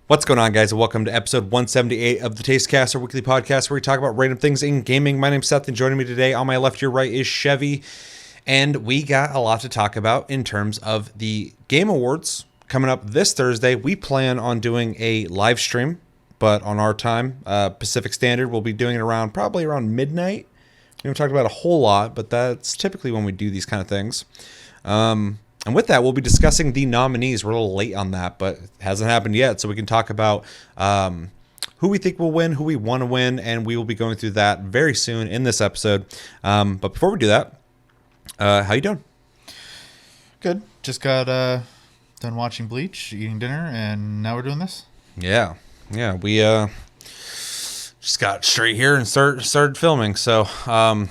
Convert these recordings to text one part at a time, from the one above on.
What's going on, guys? And welcome to episode 178 of the Tastecast, our weekly podcast where we talk about random things in gaming. My name's Seth, and joining me today on my left, your right, is Chevy. And we got a lot to talk about in terms of the Game Awards coming up this Thursday. We plan on doing a live stream, but on our time, Pacific Standard. We'll be doing it probably around midnight. We haven't talked about a whole lot, but that's typically when we do these kind of things. And with that, we'll be discussing the nominees. We're a little late on that, but it hasn't happened yet. So we can talk about who we think will win, who we want to win, and we will be going through that very soon in this episode. But before we do that, how you doing? Good. Just got done watching Bleach, eating dinner, and now we're doing this. Yeah. We just got straight here and started filming. So I'm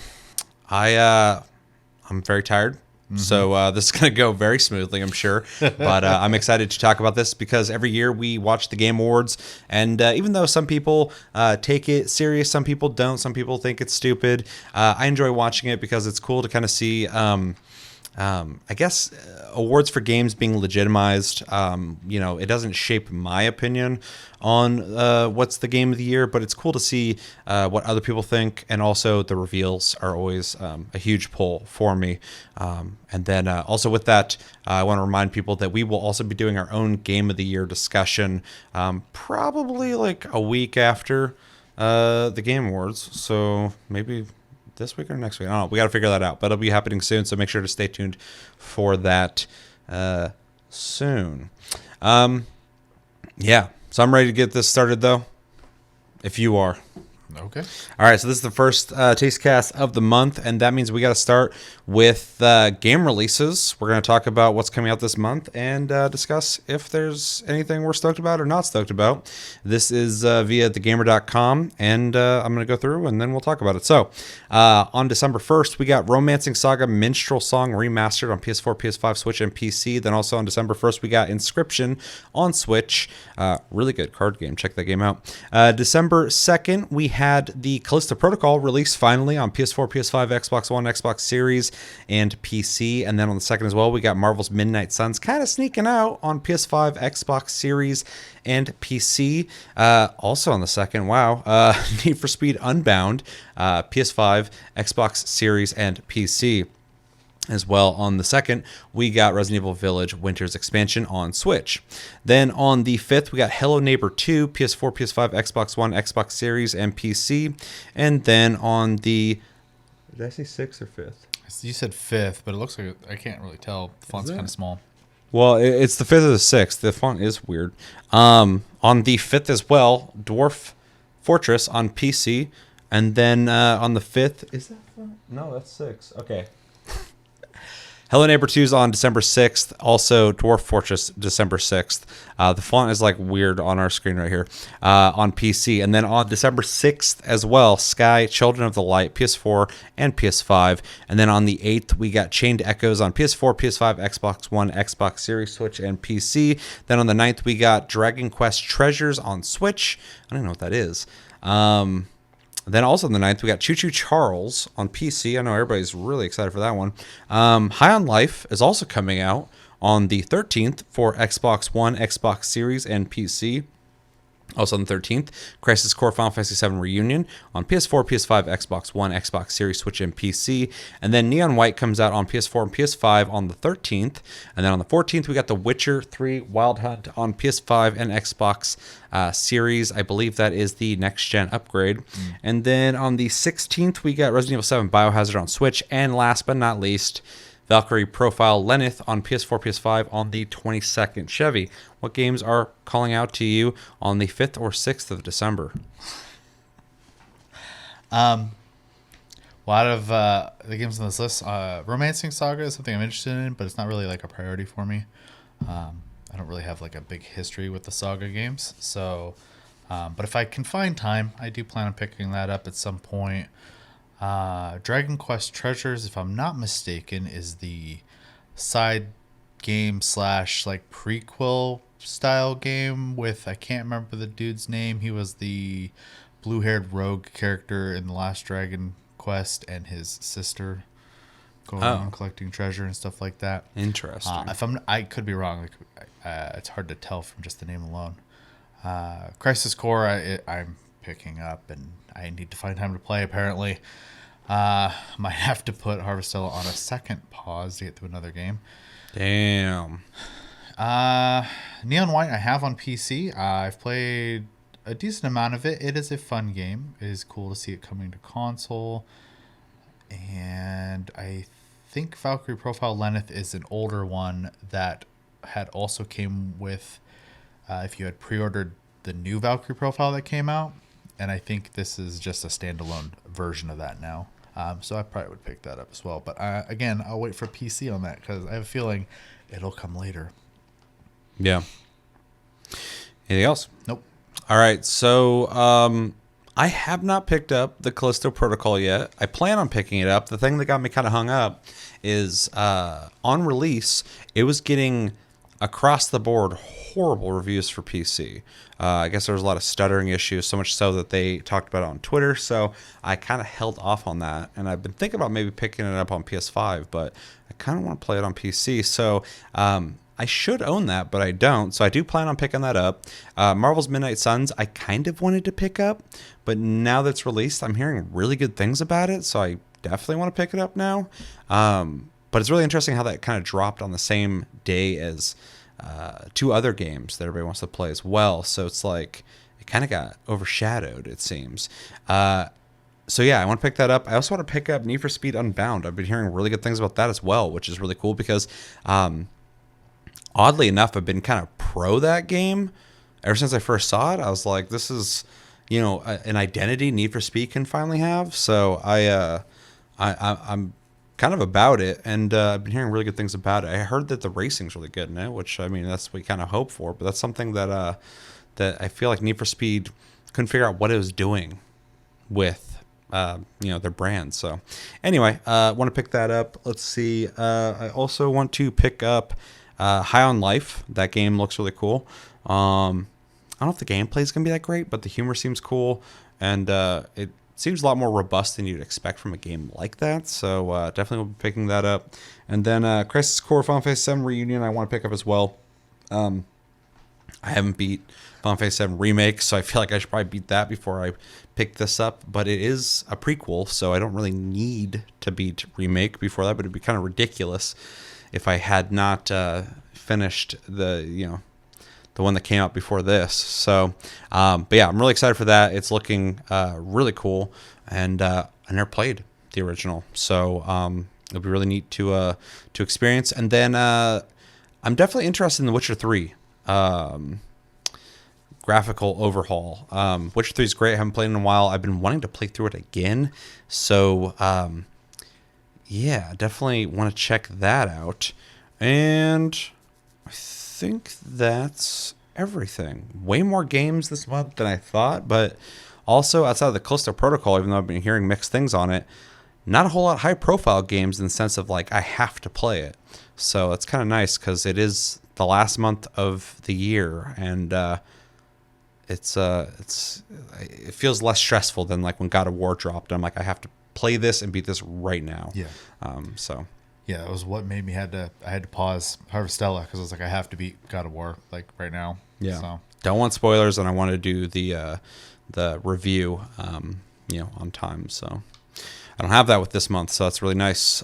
very tired. Mm-hmm. So this is going to go very smoothly, I'm sure. But I'm excited to talk about this because every year we watch the Game Awards. And even though some people take it serious, some people don't. Some people think it's stupid. I enjoy watching it because it's cool to kind of see, I guess, awards for games being legitimized. It doesn't shape my opinion on what's the game of the year, but it's cool to see what other people think. And also the reveals are always a huge pull for me. And then also with that, I want to remind people that we will also be doing our own Game of the Year discussion probably like a week after the Game Awards. So maybe this week or next week. I don't know. We got to figure that out, but it'll be happening soon. So make sure to stay tuned for that soon. Yeah. So I'm ready to get this started, though, if you are. Okay. All right, so this is the first Tastecast of the month, and that means we got to start with game releases. We're going to talk about what's coming out this month and discuss if there's anything we're stoked about or not stoked about. This is via thegamer.com, and I'm going to go through, and then we'll talk about it. So, on December 1st, we got Romancing Saga Minstrel Song Remastered on PS4, PS5, Switch, and PC. Then also on December 1st, we got Inscription on Switch. Really good card game. Check that game out. December 2nd, we had the Callisto Protocol released finally on PS4, PS5, Xbox One, Xbox Series, and PC. And then on the 2nd as well, we got Marvel's Midnight Suns kind of sneaking out on PS5, Xbox Series, and PC. Also on the 2nd, wow, Need for Speed Unbound, PS5, Xbox Series, and PC. As well, on the 2nd, we got Resident Evil Village Winter's Expansion on Switch. Then on the 5th, we got Hello Neighbor 2, PS4, PS5, Xbox One, Xbox Series, and PC. And then on the... Did I say 6th or 5th? You said 5th, but it looks like I can't really tell. The font's kind of small. Well, it's the 5th or the 6th. The font is weird. On the 5th as well, Dwarf Fortress on PC. And then on the 5th... Is that font? No, that's 6. Okay. Hello Neighbor 2 is on December 6th. Also, Dwarf Fortress, December 6th. The font is like weird on our screen right here on PC. And then on December 6th as well, Sky, Children of the Light, PS4 and PS5. And then on the 8th, we got Chained Echoes on PS4, PS5, Xbox One, Xbox Series, Switch, and PC. Then on the 9th, we got Dragon Quest Treasures on Switch. I don't know what that is. Then also on the 9th, we got Choo Choo Charles on PC. I know everybody's really excited for that one. High on Life is also coming out on the 13th for Xbox One, Xbox Series, and PC. Also on the 13th, Crisis Core Final Fantasy VII Reunion on PS4, PS5, Xbox One, Xbox Series, Switch, and PC. And then Neon White comes out on PS4 and PS5 on the 13th. And then on the 14th, we got The Witcher 3 Wild Hunt on PS5 and Xbox Series. I believe that is the next-gen upgrade. And then on the 16th, we got Resident Evil 7 Biohazard on Switch. And last but not least, Valkyrie Profile Lenneth on PS4, PS5 on the 22nd. Chevy, what games are calling out to you on the 5th or 6th of December? Well, out of the games on this list, Romancing Saga is something I'm interested in, but it's not really like a priority for me. I don't really have like a big history with the Saga games. So, but if I can find time, I do plan on picking that up at some point. Dragon Quest Treasures, if I'm not mistaken, is the side game / like prequel style game with, I can't remember the dude's name. He was the blue-haired rogue character in the last Dragon Quest, and his sister going around collecting treasure and stuff like that. Interesting. I could be wrong. It's hard to tell from just the name alone. Crisis Core, I'm picking up, and I need to find time to play. Apparently, might have to put Harvestella on a second pause to get to another game. Damn. Neon White, I have on PC. I've played a decent amount of it. It is a fun game. It is cool to see it coming to console. And I think Valkyrie Profile Lenneth is an older one that had also came with, if you had pre-ordered the new Valkyrie Profile that came out. And I think this is just a standalone version of that now. So I probably would pick that up as well. But again, I'll wait for PC on that because I have a feeling it'll come later. Yeah. Anything else? Nope. All right. So I have not picked up the Callisto Protocol yet. I plan on picking it up. The thing that got me kind of hung up is on release, it was getting across the board horrible reviews for PC. I guess there was a lot of stuttering issues, so much so that they talked about it on Twitter. So I kind of held off on that, and I've been thinking about maybe picking it up on PS5, but I kind of want to play it on PC. So I should own that, but I don't. So I do plan on picking that up. Marvel's Midnight Suns, I kind of wanted to pick up, but now that it's released, I'm hearing really good things about it. So I definitely want to pick it up now. But it's really interesting how that kind of dropped on the same day as two other games that everybody wants to play as well. So it's like it kind of got overshadowed, it seems. So yeah, I want to pick that up. I also want to pick up Need for Speed Unbound. I've been hearing really good things about that as well, which is really cool because oddly enough, I've been kind of pro that game ever since I first saw it. I was like, this is, an identity Need for Speed can finally have. So I'm kind of about it, and I've been hearing really good things about it. I heard that the racing's really good in it, which I mean that's what we kind of hope for. But that's something that that I feel like Need for Speed couldn't figure out what it was doing with their brand. So anyway, want to pick that up. Let's see. I also want to pick up High on Life. That game looks really cool. I don't know if the gameplay is gonna be that great, but the humor seems cool, and it seems a lot more robust than you'd expect from a game like that. So definitely will be picking that up. And then Crisis Core Final Fantasy VII Reunion I want to pick up as well. I haven't beat Final Fantasy VII Remake, so I feel like I should probably beat that before I pick this up. But it is a prequel, so I don't really need to beat Remake before that. But it'd be kind of ridiculous if I had not finished the one that came out before this. So, but yeah, I'm really excited for that. It's looking really cool, and I never played the original, so it'll be really neat to experience. And then I'm definitely interested in The Witcher 3 graphical overhaul. Witcher 3 is great. I haven't played in a while. I've been wanting to play through it again, so yeah, definitely want to check that out. And I think that's everything. Way more games this month than I thought, but also outside of the Callisto Protocol, even though I've been hearing mixed things on it, not a whole lot of high profile games in the sense of like I have to play it. So it's kind of nice because it is the last month of the year, and it feels less stressful than like when God of War dropped. I'm like, I have to play this and beat this right now. Yeah. So yeah, that was what made me I had to pause Harvestella because I was like, I have to beat God of War like right now. Yeah. So. Don't want spoilers, and I want to do the review, on time. So I don't have that with this month, so that's really nice.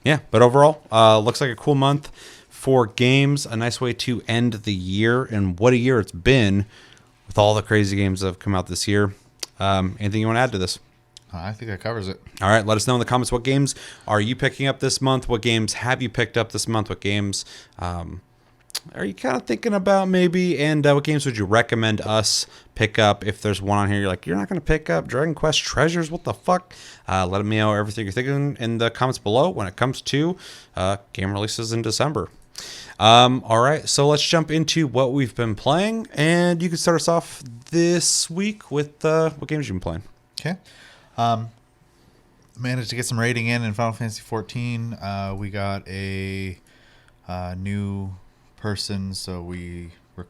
Yeah, but overall, looks like a cool month for games. A nice way to end the year, and what a year it's been with all the crazy games that have come out this year. Anything you want to add to this? I think that covers it. All right, let us know in the comments what games are you picking up this month? What games have you picked up this month? What games are you kind of thinking about maybe? And what games would you recommend us pick up? If there's one on here you're like, you're not going to pick up Dragon Quest Treasures, what the fuck? Let me know everything you're thinking in the comments below when it comes to game releases in December. All right, so let's jump into what we've been playing. And you can start us off this week with what games you've been playing. Okay. Managed to get some rating in Final Fantasy 14. We got a new person, so we were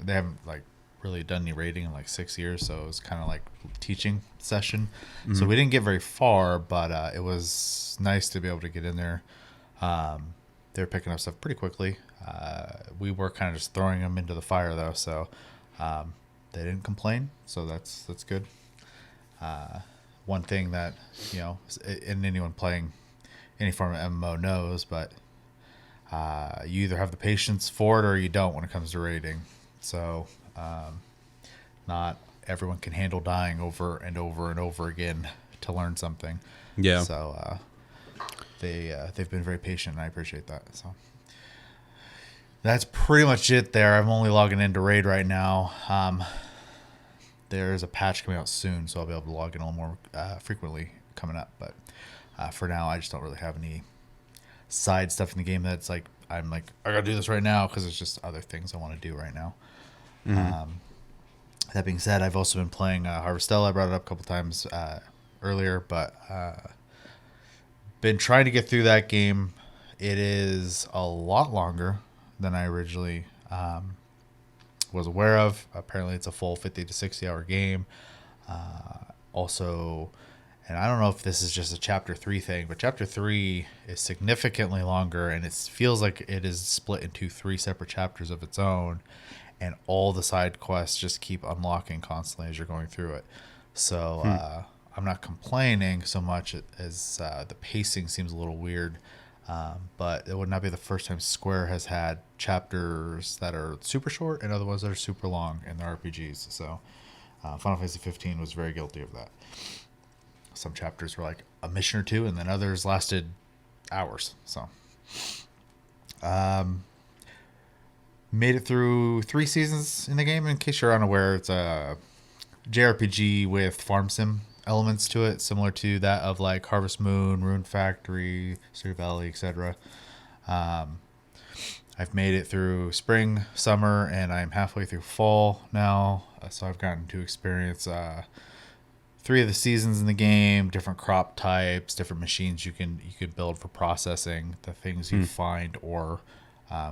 they haven't like really done any rating in like 6 years, so it was kind of like teaching session. Mm-hmm. So we didn't get very far, but it was nice to be able to get in there. They're picking up stuff pretty quickly. We were kind of just throwing them into the fire though, so They didn't complain, so that's good. One thing that, and anyone playing any form of MMO knows, but you either have the patience for it or you don't when it comes to raiding. So not everyone can handle dying over and over and over again to learn something. Yeah. So they've been very patient, and I appreciate that. So that's pretty much it there. I'm only logging into Raid right now. There's a patch coming out soon, so I'll be able to log in a little more frequently coming up. But for now, I just don't really have any side stuff in the game that's like, I'm like, I gotta do this right now, because it's just other things I want to do right now. That being said, I've also been playing Harvestella. I brought it up a couple times earlier, but been trying to get through that game. It is a lot longer than I originally was aware of. Apparently, it's a full 50 to 60 hour game. Also, and I don't know if this is just a chapter 3 thing, but chapter 3 is significantly longer, and it feels like it is split into 3 separate chapters of its own, and all the side quests just keep unlocking constantly as you're going through it. So I'm not complaining so much as the pacing seems a little weird. But it would not be the first time Square has had chapters that are super short and other ones that are super long in their RPGs. So Final Fantasy 15 was very guilty of that. Some chapters were like a mission or two, and then others lasted hours. So made it through 3 seasons in the game. In case you're unaware, it's a JRPG with farm sim elements to it, similar to that of like Harvest Moon, Rune Factory, Stardew Valley, etc. I've made it through spring, summer, and I'm halfway through fall now. So I've gotten to experience 3 of the seasons in the game, different crop types, different machines you could build for processing the things you find or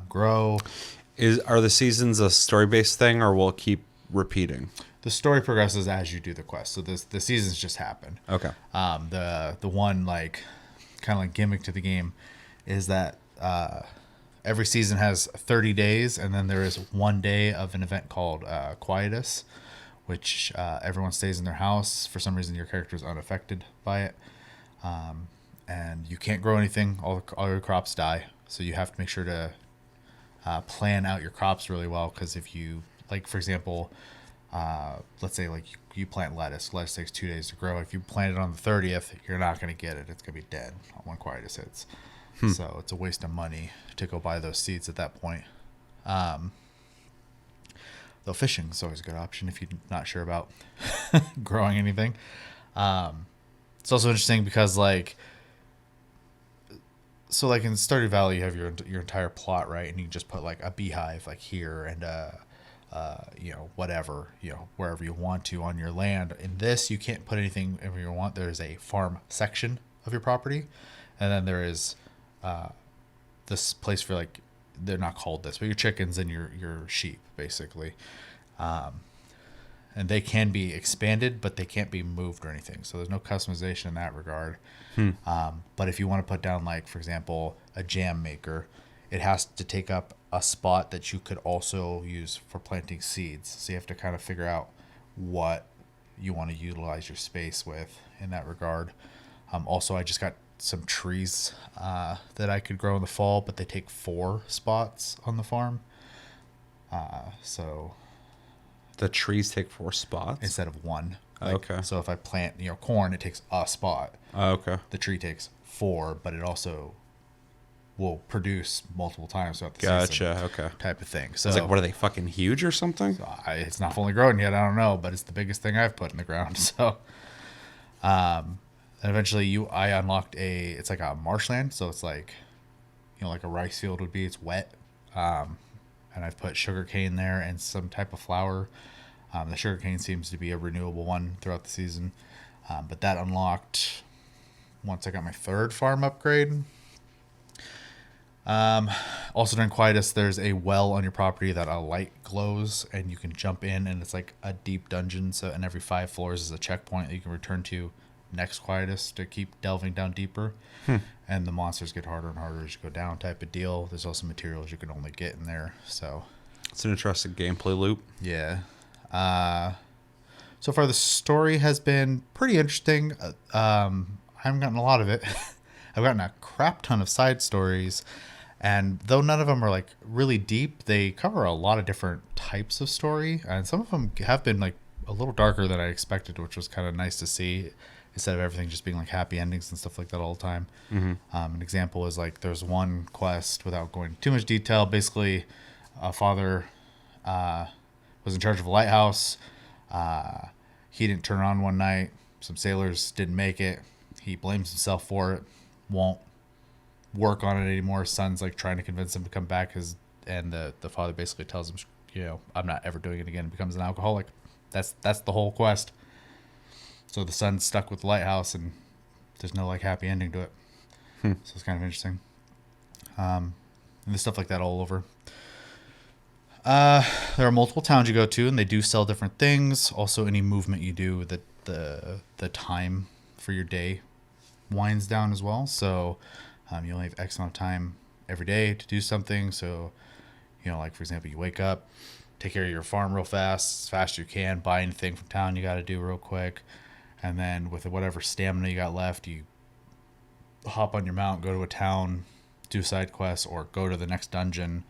grow. Are the seasons a story-based thing, or will it keep repeating? The story progresses as you do the quest, so the seasons just happen. Okay. The one like kind of like gimmick to the game is that every season has 30 days, and then there is 1 day of an event called Quietus, which everyone stays in their house. For some reason, your character is unaffected by it, and you can't grow anything. All your crops die, so you have to make sure to plan out your crops really well, because if you, like, for example, let's say like you plant lettuce takes 2 days to grow. If you plant it on the 30th, you're not going to get it. It's going to be dead when Quietus hits. So it's a waste of money to go buy those seeds at that point. Though fishing is always a good option if you're not sure about growing anything. It's also interesting because like in Stardew Valley, you have your entire plot, right? And you can just put like a beehive like here and whatever, wherever you want to on your land. In this, you can't put anything wherever you want. There's a farm section of your property, and then there is this place for, like, they're not called this, but your chickens and your sheep, basically. And they can be expanded, but they can't be moved or anything. So there's no customization in that regard. But if you want to put down, like, for example, a jam maker, it has to take up a spot that you could also use for planting seeds. So you have to kind of figure out what you want to utilize your space with in that regard. Also, I just got some trees that I could grow in the fall, but they take 4 spots on the farm. So the trees take 4 spots instead of 1. Okay. So if I plant, corn, it takes a spot. Okay. The tree takes 4, but it also will produce multiple times throughout the season. Gotcha. Okay. Type of thing. So It's like, what are they, fucking huge or something? It's not fully grown yet. I don't know, but it's the biggest thing I've put in the ground. So, and eventually I unlocked it's like a marshland. So it's like, like a rice field would be. It's wet. And I've put sugarcane there and some type of flower. The sugarcane seems to be a renewable one throughout the season. But that unlocked once I got my 3rd farm upgrade. Also during Quietus, there's a well on your property that a light glows, and you can jump in, and it's like a deep dungeon. So, and every 5 floors is a checkpoint that you can return to next Quietus to keep delving down deeper. And the monsters get harder and harder as you go down, type of deal. There's also materials you can only get in there. So, It's an interesting gameplay loop. Yeah. So far, the story has been pretty interesting. I haven't gotten a lot of it. I've gotten a crap ton of side stories, and though none of them are like really deep, they cover a lot of different types of story, and some of them have been like a little darker than I expected, which was kind of nice to see. Instead of everything just being like happy endings and stuff like that all the time. An example is like there's one quest, without going into too much detail. Basically, a father was in charge of a lighthouse. He didn't turn on one night. Some sailors didn't make it. He blames himself for it. Won't work on it anymore. His son's like trying to convince him to come back. And the father basically tells him, I'm not ever doing it again. And becomes an alcoholic. That's the whole quest. So the son's stuck with the lighthouse, and there's no like happy ending to it. So it's kind of interesting. And there's stuff like that all over. There are multiple towns you go to, and they do sell different things. Also, any movement you do, the time for your day winds down as well. So you only have X amount of time every day to do something. So, like for example, you wake up, take care of your farm real fast, as fast as you can, buy anything from town you got to do real quick. And then with whatever stamina you got left, you hop on your mount, go to a town, do side quests, or go to the next dungeon,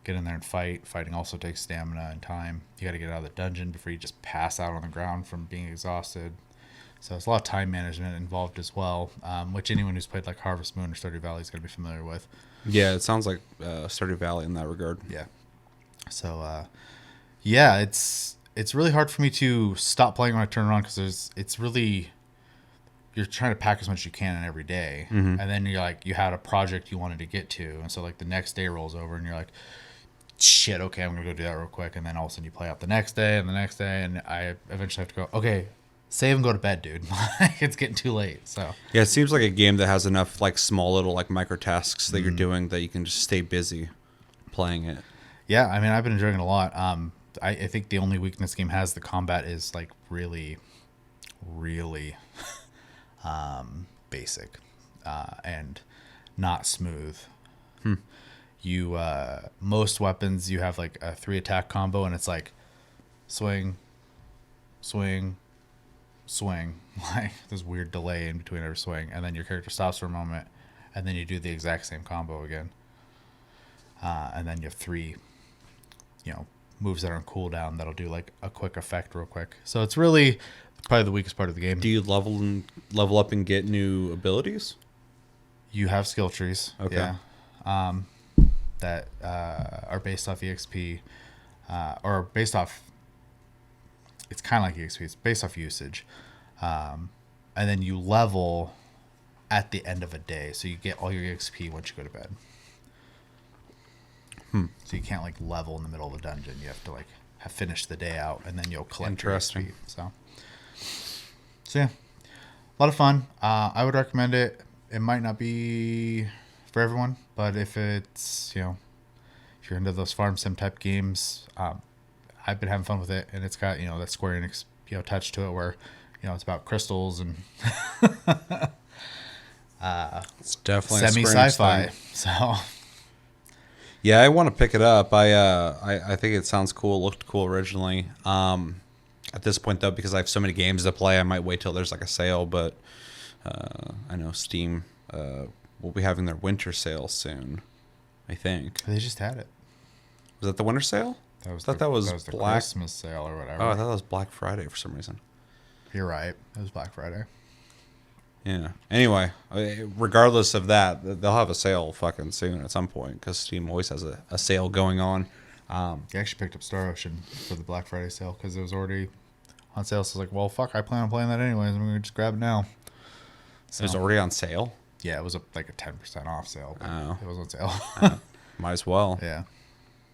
get in there and fight. Fighting also takes stamina and time. You got to get out of the dungeon before you just pass out on the ground from being exhausted. So there's a lot of time management involved as well, which anyone who's played like Harvest Moon or Stardew Valley is going to be familiar with. Yeah, it sounds like Stardew Valley in that regard. Yeah. So, yeah, it's really hard for me to stop playing when I turn it on because you're trying to pack as much as you can in every day. And then you're like, you had a project you wanted to get to. And so like the next day rolls over and you're like, shit, okay, I'm going to go do that real quick. And then all of a sudden you play out the next day and the next day. And I eventually have to go, okay, save and go to bed, dude. It's getting too late. So Yeah, it seems like a game that has enough like small little like micro tasks that you're doing that you can just stay busy playing it. yeah, I mean, I've been enjoying it a lot. I think the only weakness the game has, the combat is like really, really basic and not smooth. You most weapons you have like a 3 attack combo, and it's like swing, swing, swing. Like this weird delay in between every swing, and then your character stops for a moment, and then you do the exact same combo again. And then you have 3, moves that are on cooldown that'll do like a quick effect real quick. So it's really probably the weakest part of the game. Do you level up and get new abilities? You have skill trees, Okay. yeah, that are based off EXP, or based off. It's kind of like EXP. It's based off usage, and then you level at the end of a day, so you get all your EXP once you go to bed. So you can't like level in the middle of a dungeon. You have to like have finished the day out, and then you'll collect your Interesting. EXP. So yeah, a lot of fun. I would recommend it. It might not be for everyone, but if it's if you're into those farm sim type games, I've been having fun with it, and it's got that Square Enix touch to it where it's about crystals and It's definitely a semi Square Enix sci-fi. thing. So Yeah, I want to pick it up. I think it sounds cool. Looked cool originally. At this point though, because I have so many games to play, I might wait till there's like a sale. But I know Steam will be having their winter sale soon. I think. they just had it. Was that the winter sale? That was I thought that was the Black. Christmas sale or whatever. Oh, I thought that was Black Friday for some reason. You're right. It was Black Friday. Yeah. Anyway, regardless of that, they'll have a sale fucking soon at some point because Steam always has a sale going on. I actually picked up Star Ocean for the Black Friday sale because it was already on sale. So I was like, well, fuck, I plan on playing that anyways. I'm going to just grab it now. It was already on sale. Yeah, it was like a 10% off sale. But Oh. It was on sale. Might as well. Yeah.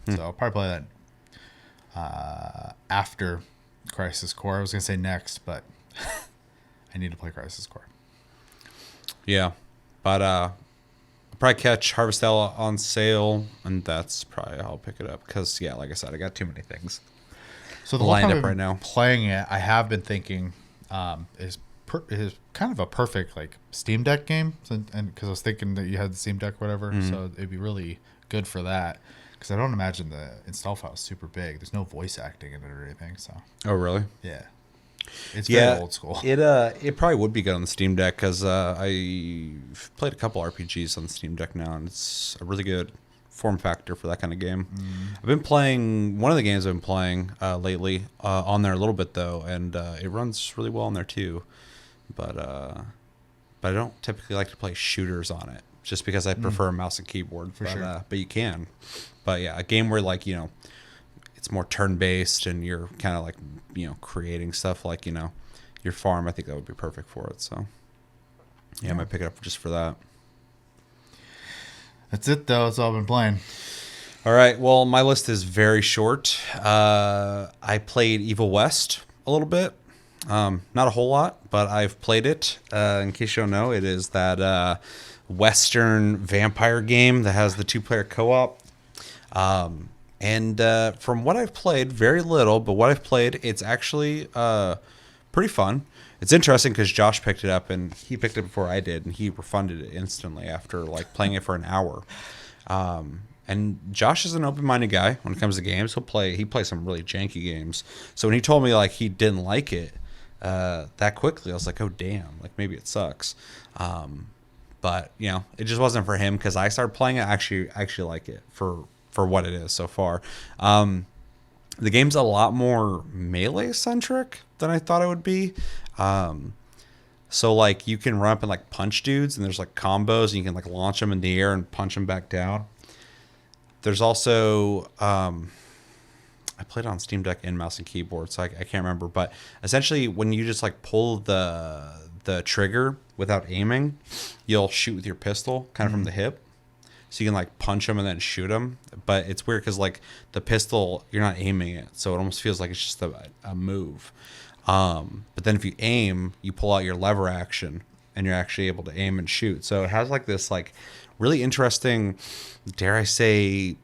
So I'll probably play that after Crisis Core. I was going to say next, but I need to play Crisis Core. Yeah. But I'll probably catch Harvestella on sale, and that's probably how I'll pick it up. Because, yeah, like I said, I got too many things. So the lined lineup up right now. Playing it, I have been thinking is kind of a perfect like Steam Deck game, and because I was thinking that you had the Steam Deck or whatever, so it'd be really good for that. because I don't imagine the install file is super big. There's no voice acting in it or anything. So Oh, really? yeah, it's very old school. It probably would be good on the Steam Deck because I've played a couple RPGs on the Steam Deck now, and it's a really good form factor for that kind of game. I've been playing one of the games I've been playing lately on there a little bit though, and it runs really well on there too. But I don't typically like to play shooters on it just because I prefer a mouse and keyboard. For sure. But you can. But yeah, a game where like it's more turn-based and you're kind of like creating stuff like your farm. I think that would be perfect for it. So yeah, I might pick it up just for that. That's it though. That's all I've been playing. All right. Well, my list is very short. I played Evil West a little bit. Not a whole lot, but I've played it. In case you don't know, it is that Western vampire game that has the 2-player co-op. And from what I've played, very little, but what I've played, it's actually pretty fun. It's interesting because Josh picked it up, and he picked it before I did, and he refunded it instantly after like playing it for an hour. And Josh is an open-minded guy when it comes to games. He plays some really janky games. So when he told me like he didn't like it that quickly, I was like, oh damn, like maybe it sucks. But it just wasn't for him because I started playing it. I actually like it for what it is so far. The game's a lot more melee centric than I thought it would be. So like you can run up and like punch dudes, and there's like combos, and you can like launch them in the air and punch them back down. There's also I played it on Steam Deck and mouse and keyboard, so I can't remember. But essentially, when you just like pull the trigger without aiming, you'll shoot with your pistol kind of from the hip. So you can like punch them and then shoot them. But it's weird because like the pistol, you're not aiming it. So it almost feels like it's just a move. But then if you aim, you pull out your lever action and you're actually able to aim and shoot. So it has like this like really interesting, dare I say,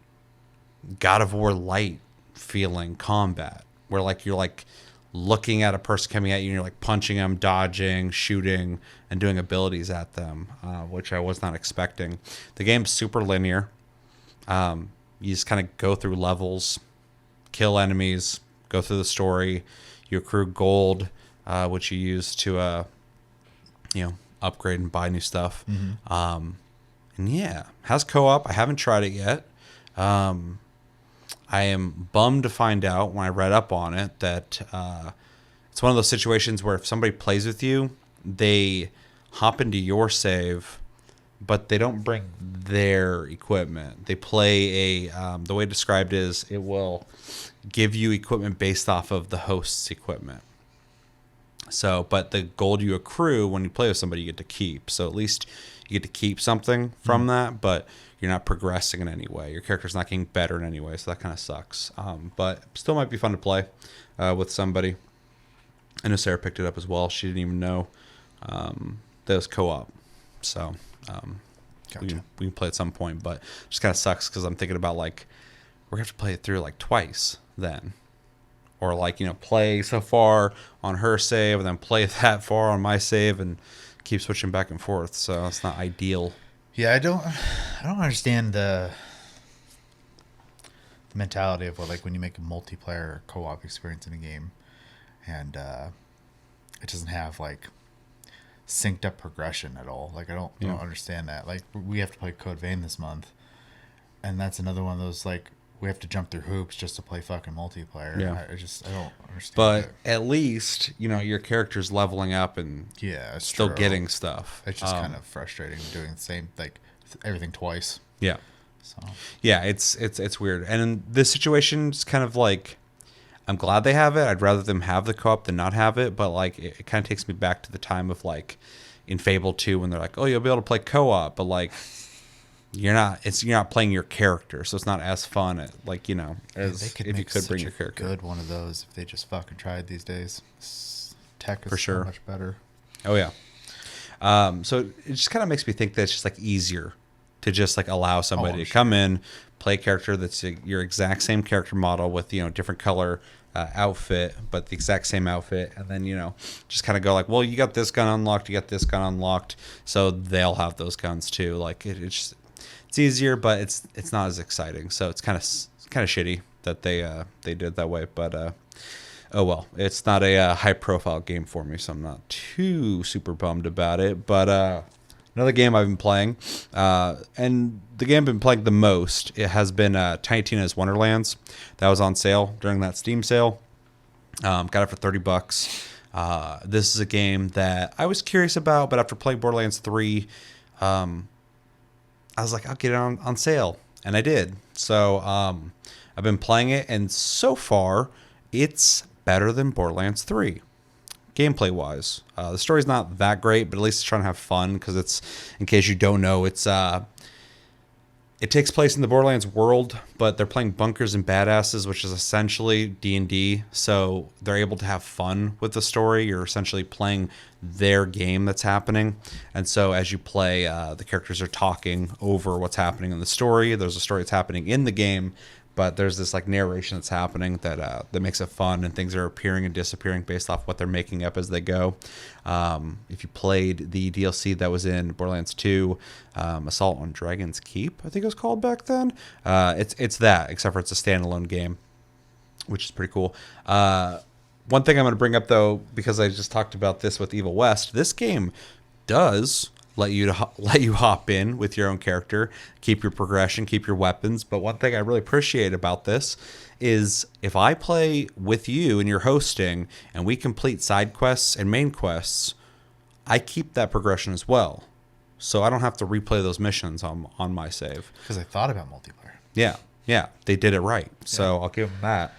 God of War light feeling combat where like you're like looking at a person coming at you and you're like punching them, dodging, shooting, and doing abilities at them, which I was not expecting. The game's super linear. You just kind of go through levels, kill enemies, go through the story. You accrue gold, which you use to, upgrade and buy new stuff. And yeah, has co-op. I haven't tried it yet. I am bummed to find out when I read up on it that it's one of those situations where if somebody plays with you, they hop into your save, but they don't bring their equipment. They play the way described is it will give you equipment based off of the host's equipment. So, but the gold you accrue when you play with somebody, you get to keep. So at least you get to keep something from that, but you're not progressing in any way. Your character's not getting better in any way, so that kind of sucks. But still might be fun to play with somebody. I know Sarah picked it up as well. She didn't even know that it was co-op. So Gotcha. we can play at some point, but it just kind of sucks because I'm thinking about like we're going to have to play it through like twice then. Or like, play so far on her save and then play that far on my save and keep switching back and forth. So it's not ideal. Yeah, I don't understand the mentality of what, like when you make a multiplayer co-op experience in a game and it doesn't have like synced up progression at all. Like I don't understand that. Like we have to play Code Vein this month, and that's another one of those like we have to jump through hoops just to play fucking multiplayer. Yeah. I don't understand. But it. at least, your character's leveling up and it's still true. getting stuff. It's just kind of frustrating doing the same like everything twice. Yeah. So yeah, it's weird. And in this situation, it's kind of like I'm glad they have it. I'd rather them have the co-op than not have it. But like it kind of takes me back to the time of like in Fable 2 when they're like, oh, you'll be able to play co-op, but like you're not playing your character, so it's not as fun as if you could bring your character. Good one of those if they just fucking tried these days. Tech is For sure. so much better. Oh yeah. So it just kind of makes me think that it's just like easier to just like allow somebody to come in, play a character that's your exact same character model with different color outfit, but the exact same outfit, and then just kind of go like, well, you got this gun unlocked, you got this gun unlocked, so they'll have those guns too. Like it's just it's easier, but it's not as exciting. So it's kind of shitty that they did it that way. But oh well, it's not a high profile game for me, so I'm not too super bummed about it. But another game I've been playing, and the game I've been playing the most, it has been Tiny Tina's Wonderlands. That was on sale during that Steam sale. Got it for $30. This is a game that I was curious about, but after playing Borderlands 3, I was like, I'll get it on sale, and I did. So I've been playing it, and so far, it's better than Borderlands 3. Gameplay wise, the story's not that great, but at least it's trying to have fun because it's, in case you don't know, it takes place in the Borderlands world, but they're playing bunkers and badasses, which is essentially D&D. So they're able to have fun with the story. You're essentially playing their game that's happening, and so as you play, the characters are talking over what's happening in the story. There's a story that's happening in the game, but there's this like narration that's happening that makes it fun, and things are appearing and disappearing based off what they're making up as they go. If you played the DLC that was in Borderlands 2, Assault on Dragon's Keep, I think it was called back then. It's that, except for it's a standalone game, which is pretty cool. One thing I'm going to bring up though, because I just talked about this with Evil West, this game does let you hop in with your own character, keep your progression, keep your weapons. But one thing I really appreciate about this is if I play with you and you're hosting and we complete side quests and main quests, I keep that progression as well. So I don't have to replay those missions on my save. Because I thought about multiplayer. Yeah, they did it right. So I'll give them that.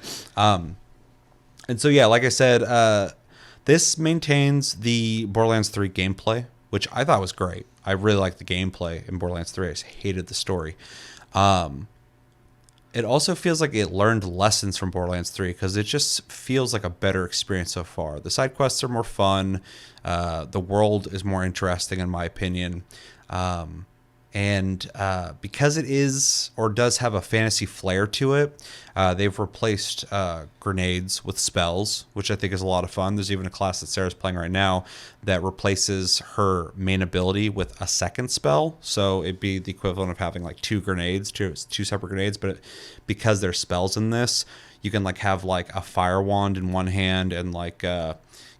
And so, yeah, like I said, this maintains the Borderlands 3 gameplay, which I thought was great. I really liked the gameplay in Borderlands 3. I just hated the story. It also feels like it learned lessons from Borderlands 3 because it just feels like a better experience so far. The side quests are more fun. The world is more interesting, in my opinion. And because it is or does have a fantasy flair to it, they've replaced grenades with spells, which I think is a lot of fun. There's even a class that Sarah's playing right now that replaces her main ability with a second spell. So it'd be the equivalent of having like two separate grenades, but because there's spells in this, you can like have like a fire wand in one hand and like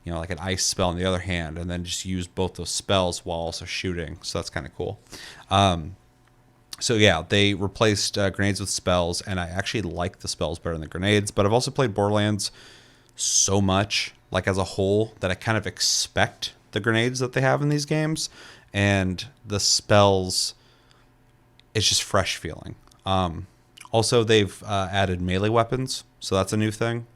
like an ice spell in the other hand, and then just use both those spells while also shooting. So that's kind of cool. So yeah, they replaced grenades with spells, and I actually like the spells better than the grenades. But I've also played Borderlands so much, like as a whole, that I kind of expect the grenades that they have in these games, and the spells, it's just fresh feeling. Also, they've added melee weapons, so that's a new thing.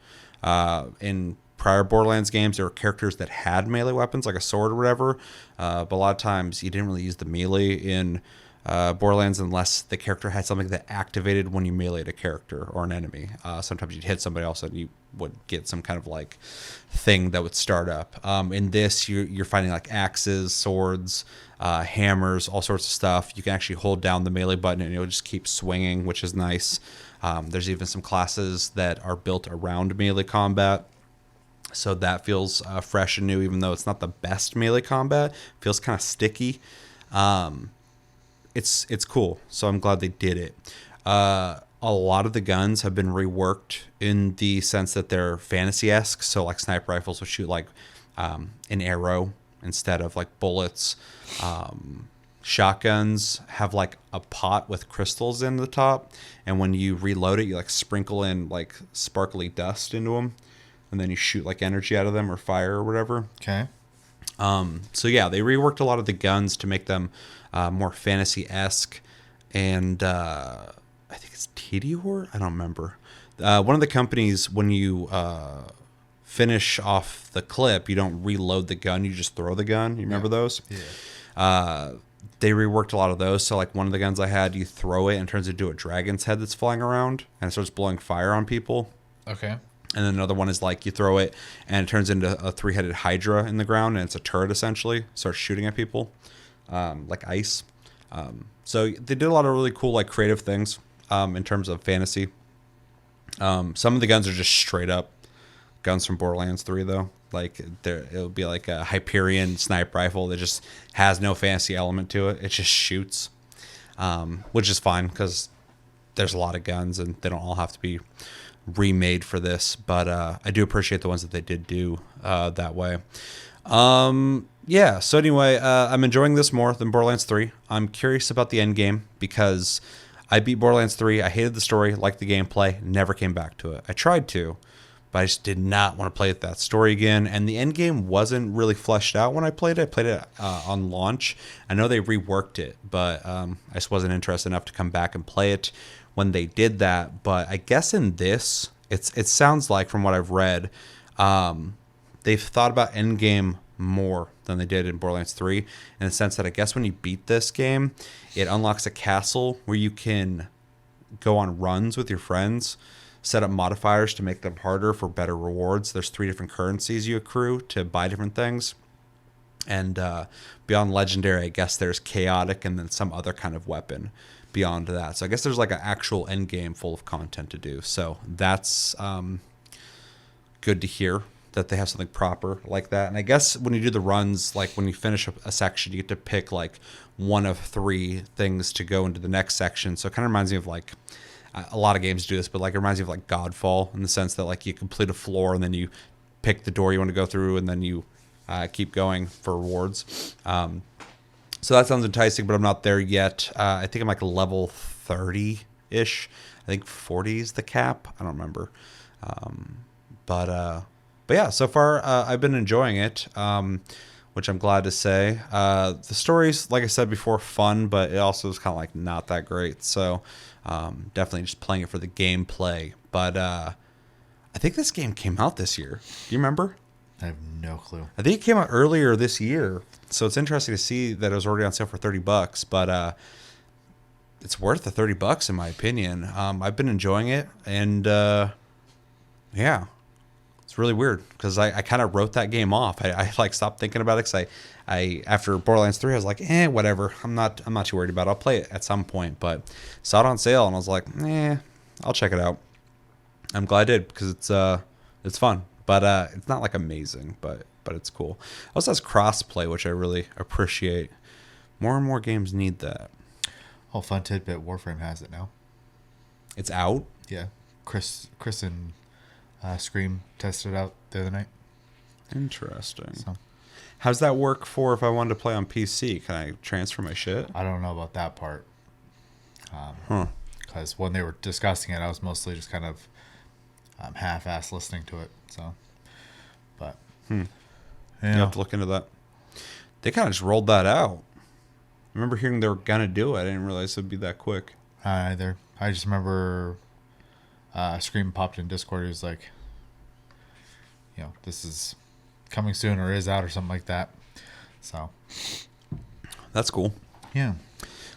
In prior Borderlands games, there were characters that had melee weapons, like a sword or whatever, but a lot of times you didn't really use the melee in Borderlands unless the character had something that activated when you meleeed a character or an enemy. Sometimes you'd hit somebody else and you would get some kind of like thing that would start up. In this, you're finding like axes, swords, hammers, all sorts of stuff. You can actually hold down the melee button and it'll just keep swinging, which is nice. There's even some classes that are built around melee combat. So that feels fresh and new, even though it's not the best melee combat. It feels kind of sticky. It's cool, so I'm glad they did it. A lot of the guns have been reworked in the sense that they're fantasy-esque. So like sniper rifles will shoot like an arrow instead of like bullets. Shotguns have like a pot with crystals in the top, and when you reload it, you like sprinkle in like sparkly dust into them. And then you shoot like energy out of them or fire or whatever. Okay. So yeah, they reworked a lot of the guns to make them more fantasy-esque. And I think it's Tediore? I don't remember. One of the companies, when you finish off the clip, you don't reload the gun, you just throw the gun. You remember those? Yeah. They reworked a lot of those. So like one of the guns I had, you throw it and it turns into a dragon's head that's flying around and it starts blowing fire on people. Okay. And then another one is like you throw it and it turns into a 3-headed hydra in the ground, and it's a turret essentially. Starts shooting at people like ice. So they did a lot of really cool like creative things in terms of fantasy. Some of the guns are just straight up guns from Borderlands 3 though. Like it'll be like a Hyperion sniper rifle that just has no fantasy element to it. It just shoots. which is fine because there's a lot of guns and they don't all have to be remade for this. But I do appreciate the ones that they did do that way. Yeah, so anyway, I'm enjoying this more than Borderlands 3. I'm curious about the end game because I beat Borderlands 3. I hated the story, liked the gameplay, never came back to it. I tried to, but I just did not want to play that story again. And the end game wasn't really fleshed out when I played it. I played it on launch. I know they reworked it, but I just wasn't interested enough to come back and play it when they did that. But I guess in this, it sounds like from what I've read, they've thought about endgame more than they did in Borderlands 3, in the sense that I guess when you beat this game, it unlocks a castle where you can go on runs with your friends, set up modifiers to make them harder for better rewards. There's 3 different currencies you accrue to buy different things. And beyond legendary, I guess there's chaotic and then some other kind of weapon beyond that. So I guess there's like an actual end game full of content to do. So that's good to hear that they have something proper like that. And I guess when you do the runs, like when you finish a section, you get to pick like one of 3 things to go into the next section. So it kind of reminds me of like, a lot of games do this, but like it reminds me of like Godfall in the sense that like you complete a floor and then you pick the door you want to go through and then you keep going for rewards. So that sounds enticing, but I'm not there yet. I think I'm like level 30-ish. I think 40 is the cap. I don't remember. But yeah, so far I've been enjoying it, which I'm glad to say. The story's, like I said before, fun, but it also is kind of like not that great. So definitely just playing it for the gameplay. But I think this game came out this year. Do you remember? I have no clue. I think it came out earlier this year. So it's interesting to see that it was already on sale for $30. But it's worth the $30 in my opinion. I've been enjoying it, and yeah. It's really weird because I kind of wrote that game off. I like stopped thinking about it because I after Borderlands 3 I was like, whatever. I'm not too worried about it. I'll play it at some point, but saw it on sale and I was like, I'll check it out. I'm glad I did because it's fun, but it's not like amazing, but it's cool. It also has crossplay, which I really appreciate. More and more games need that. Oh, fun tidbit: Warframe has it now. It's out. Yeah, Chris and Scream tested it out the other night. Interesting. So, how's that work for if I wanted to play on PC? Can I transfer my shit? I don't know about that part. Because when they were discussing it, I was mostly just kind of half-assed listening to it. So, but You have to look into that. They kind of just rolled that out. I remember hearing they were gonna do it. I didn't realize it'd be that quick. Either. I just remember Scream popped in Discord. He was like, this is coming soon or is out or something like that. So That's cool. yeah.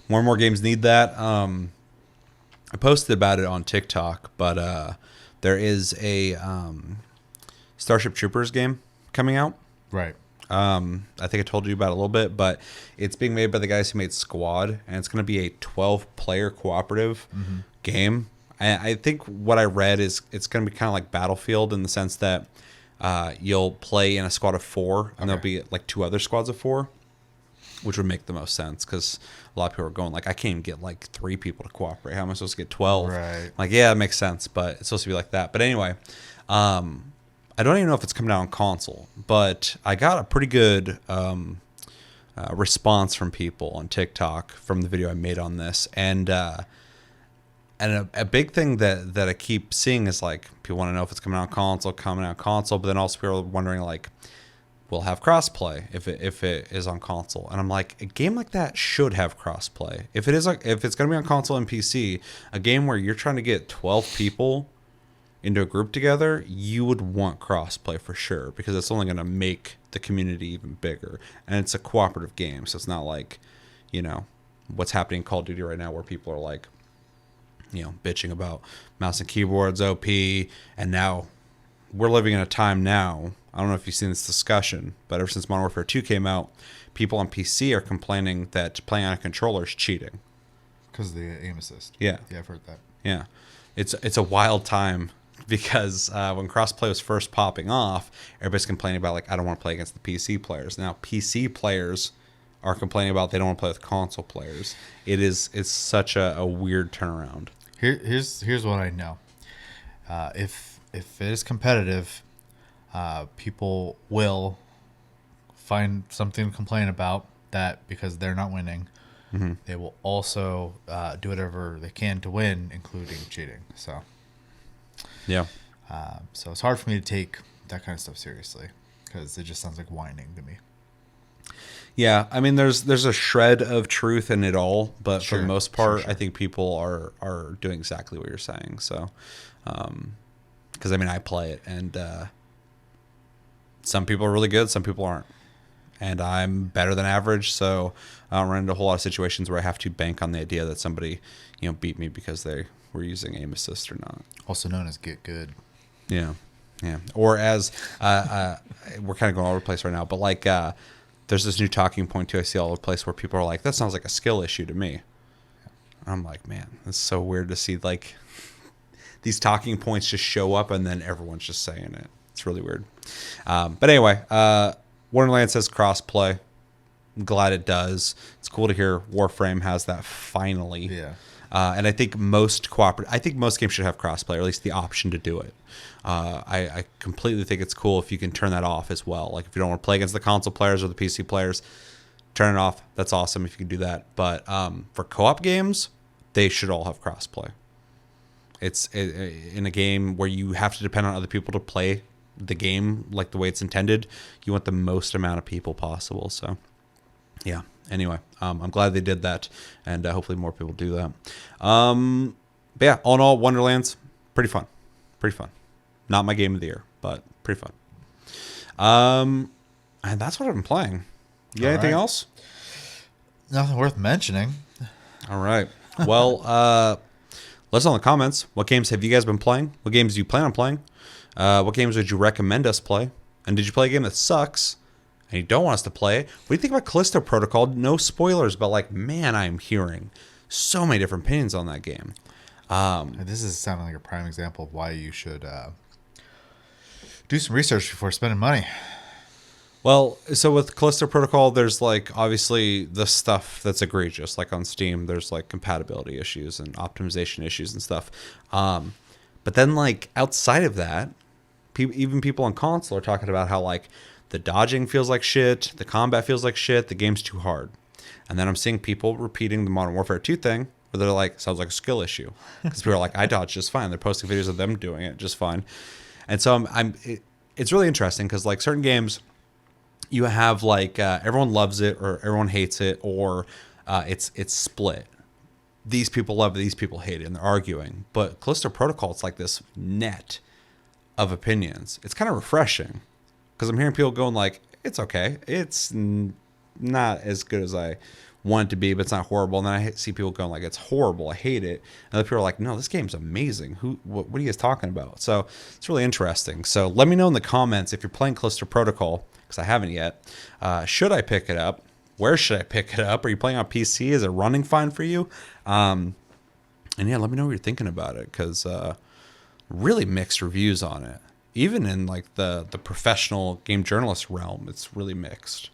More and more games need that. I posted about it on TikTok, but there is a Starship Troopers game coming out. Right. I think I told you about it a little bit, but it's being made by the guys who made Squad, and it's going to be a 12-player cooperative game. I think what I read is it's going to be kind of like Battlefield in the sense that you'll play in a squad of 4, and there'll be like 2 other squads of 4, which would make the most sense because a lot of people are going like, I can't even get like 3 people to cooperate. How am I supposed to get 12? Right. Like, yeah, it makes sense, but it's supposed to be like that. But anyway, I don't even know if it's coming out on console, but I got a pretty good response from people on TikTok from the video I made on this, and a big thing that I keep seeing is like people want to know if it's coming out on console, but then also people are wondering like, we'll have crossplay if it is on console, and I'm like, a game like that should have crossplay. If it's going to be on console and PC, a game where you're trying to get 12 people into a group together, you would want crossplay for sure because it's only going to make the community even bigger, and it's a cooperative game, so it's not like what's happening in Call of Duty right now where people are like bitching about mouse and keyboards OP, and now we're living in a time now. I don't know if you've seen this discussion, but ever since Modern Warfare 2 came out, people on PC are complaining that playing on a controller is cheating. Because of the aim assist. Yeah. Yeah, I've heard that. Yeah. It's a wild time because when crossplay was first popping off, everybody's complaining about like, I don't want to play against the PC players. Now PC players are complaining about they don't want to play with console players. It's such a weird turnaround. Here's what I know. If it is competitive, people will find something to complain about that because they're not winning. Mm-hmm. They will also do whatever they can to win, including cheating. So Yeah. so it's hard for me to take that kind of stuff seriously because it just sounds like whining to me. Yeah, I mean, there's a shred of truth in it all, but for Sure, the most part, sure. I think people are doing exactly what you're saying. So, because I mean, I play it, and some people are really good, some people aren't, and I'm better than average. So I don't run into a whole lot of situations where I have to bank on the idea that somebody, beat me because they were using aim assist or not. Also known as get good. Yeah, yeah. Or as we're kind of going all over the place right now, but like there's this new talking point too I see all over the place where people are like, that sounds like a skill issue to me. I'm like, man, it's so weird to see like these talking points just show up and then everyone's just saying it. It's really weird. But anyway, Wonderland says crossplay. I'm glad it does. It's cool to hear Warframe has that finally. Yeah. And I think most games should have crossplay, or at least the option to do it. I completely think it's cool if you can turn that off as well. Like if you don't want to play against the console players or the PC players, turn it off. That's awesome if you can do that. But for co-op games, they should all have crossplay. It's in a game where you have to depend on other people to play the game like the way it's intended. You want the most amount of people possible. So, yeah. Anyway, I'm glad they did that, and hopefully more people do that. But yeah, all in all, Wonderland's pretty fun. Pretty fun. Not my game of the year, but pretty fun. And that's what I've been playing. You got anything else? Nothing worth mentioning. All right. Well, let us know in the comments. What games have you guys been playing? What games do you plan on playing? What games would you recommend us play? And did you play a game that sucks and you don't want us to play? What do you think about Callisto Protocol? No spoilers, but like, man, I'm hearing so many different opinions on that game. This is sounding like a prime example of why you should do some research before spending money. Well, so with Callisto Protocol, there's like obviously the stuff that's egregious. Like on Steam, there's like compatibility issues and optimization issues and stuff. But then like outside of that, even people on console are talking about how like the dodging feels like shit, the combat feels like shit, the game's too hard. And then I'm seeing people repeating the Modern Warfare 2 thing where they're like, sounds like a skill issue. Because people are like, I dodge just fine. They're posting videos of them doing it just fine. And so it's really interesting because like certain games, you have like everyone loves it or everyone hates it, or it's split. These people love it, these people hate it, and they're arguing. But Callisto Protocol, it's like this net of opinions. It's kind of refreshing because I'm hearing people going like, it's okay. It's not as good as I want it to be, but it's not horrible. And then I see people going like, it's horrible. I hate it. And other people are like, no, this game's amazing. What are you guys talking about? So it's really interesting. So let me know in the comments if you're playing Callisto Protocol, because I haven't yet. Should I pick it up? Where should I pick it up? Are you playing on PC? Is it running fine for you? And yeah, let me know what you're thinking about it, because really mixed reviews on it. Even in like the professional game journalist realm, it's really mixed.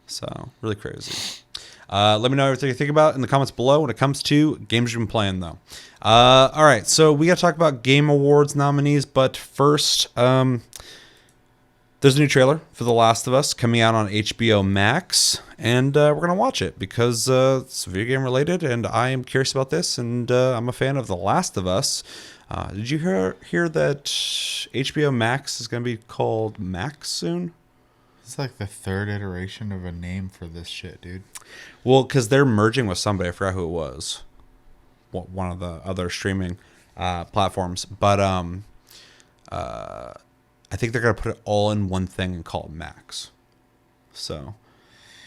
So really crazy. Let me know everything you think about in the comments below when it comes to games you've been playing, though. All right, so we got to talk about Game Awards nominees, but first, there's a new trailer for The Last of Us coming out on HBO Max, and we're going to watch it because it's video game related, and I am curious about this, and I'm a fan of The Last of Us. Did you hear that HBO Max is going to be called Max soon? It's like the third iteration of a name for this shit, dude. Well, because they're merging with somebody. I forgot who it was. One of the other streaming platforms. But I think they're going to put it all in one thing and call it Max. So,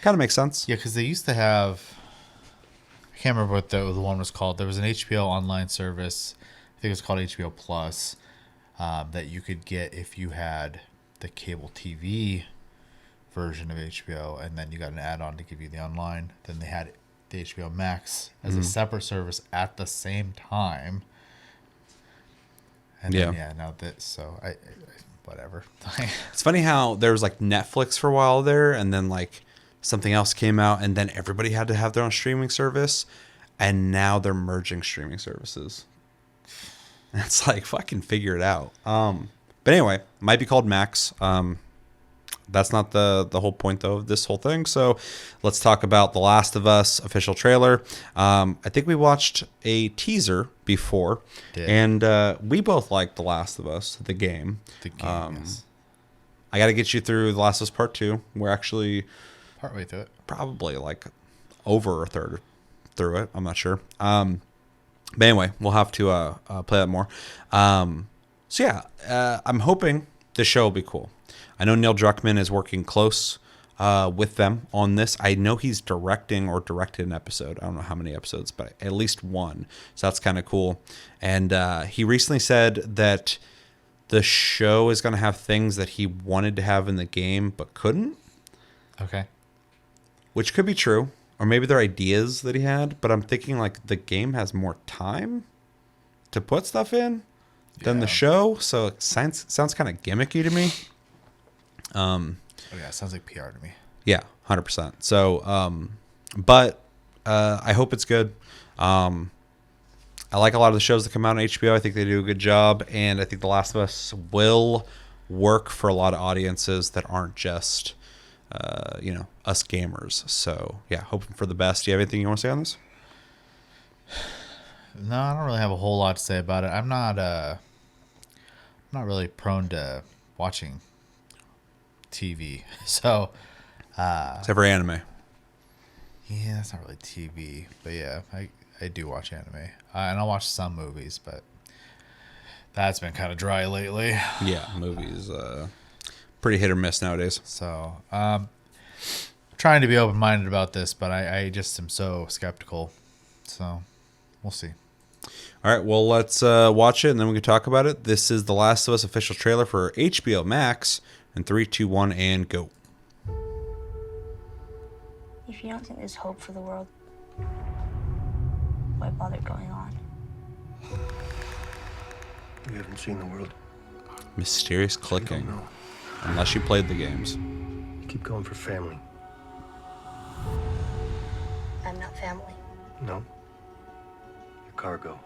kind of makes sense. Yeah, because they used to have... I can't remember what the one was called. There was an HBO online service. I think it was called HBO Plus. That you could get if you had the cable TV version of HBO, and then you got an add-on to give you the online. Then they had the HBO Max as a separate service at the same time. And then, now this. So whatever. It's funny how there was like Netflix for a while there, and then like something else came out, and then everybody had to have their own streaming service, and now they're merging streaming services. It's like, fucking figure it out. But anyway, might be called Max. That's not the whole point, though, of this whole thing. So let's talk about The Last of Us official trailer. I think we watched a teaser before, and we both liked The Last of Us, the game. The game, yes. I got to get you through The Last of Us Part 2. We're actually Partway through it. probably like over a third through it. I'm not sure. But anyway, we'll have to play that more. So yeah, I'm hoping the show will be cool. I know Neil Druckmann is working close with them on this. I know he's directing or directed an episode. I don't know how many episodes, but at least one. So that's kind of cool. And he recently said that the show is going to have things that he wanted to have in the game but couldn't. Okay. Which could be true. Or maybe they're ideas that he had. But I'm thinking like the game has more time to put stuff in than the show. So it sounds kind of gimmicky to me. Oh yeah, it sounds like PR to me. Yeah, 100%. So, but I hope it's good. I like a lot of the shows that come out on HBO. I think they do a good job, and I think The Last of Us will work for a lot of audiences that aren't just, us gamers. So, yeah, hoping for the best. Do you have anything you want to say on this? No, I don't really have a whole lot to say about it. I'm not really prone to watching TV, so Except for anime. yeah, that's not really TV, but yeah, I do watch anime, and I'll watch some movies, but that's been kind of dry lately. Yeah, movies, pretty hit or miss nowadays. So trying to be open-minded about this, but I just am so skeptical, so we'll see. All right, well, let's watch it, and then we can talk about it. This is The Last of Us official trailer for HBO Max. And 3, 2, 1, and go. If you don't think there's hope for the world, why bother going on? We haven't seen the world. Mysterious We clicking. don't know. Unless you played the games. You keep going for family. I'm not family. No. You're cargo.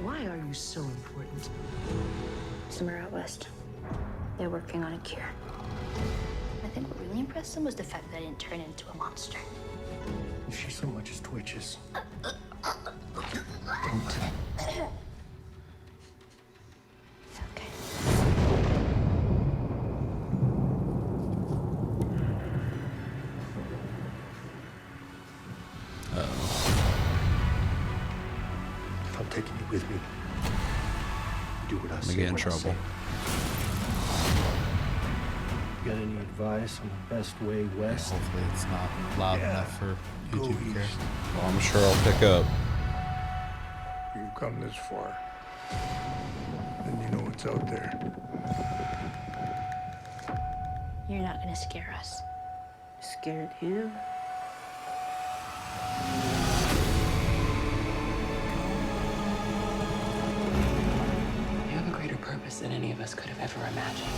Why are you so important? Somewhere out west, they're working on a cure. I think what really impressed them was the fact that I didn't turn into a monster. If she so much as twitches. Okay. If I'm taking you with me, do what I I'm say. gonna get in when I trouble. say. You got any advice on the best way west? Hopefully it's not loud Yeah. enough for Go YouTube to care. east. Well, I'm sure I'll pick up. You've come this far, and you know what's out there. You're not gonna scare us. Scared him? You have a greater purpose than any of us could have ever imagined.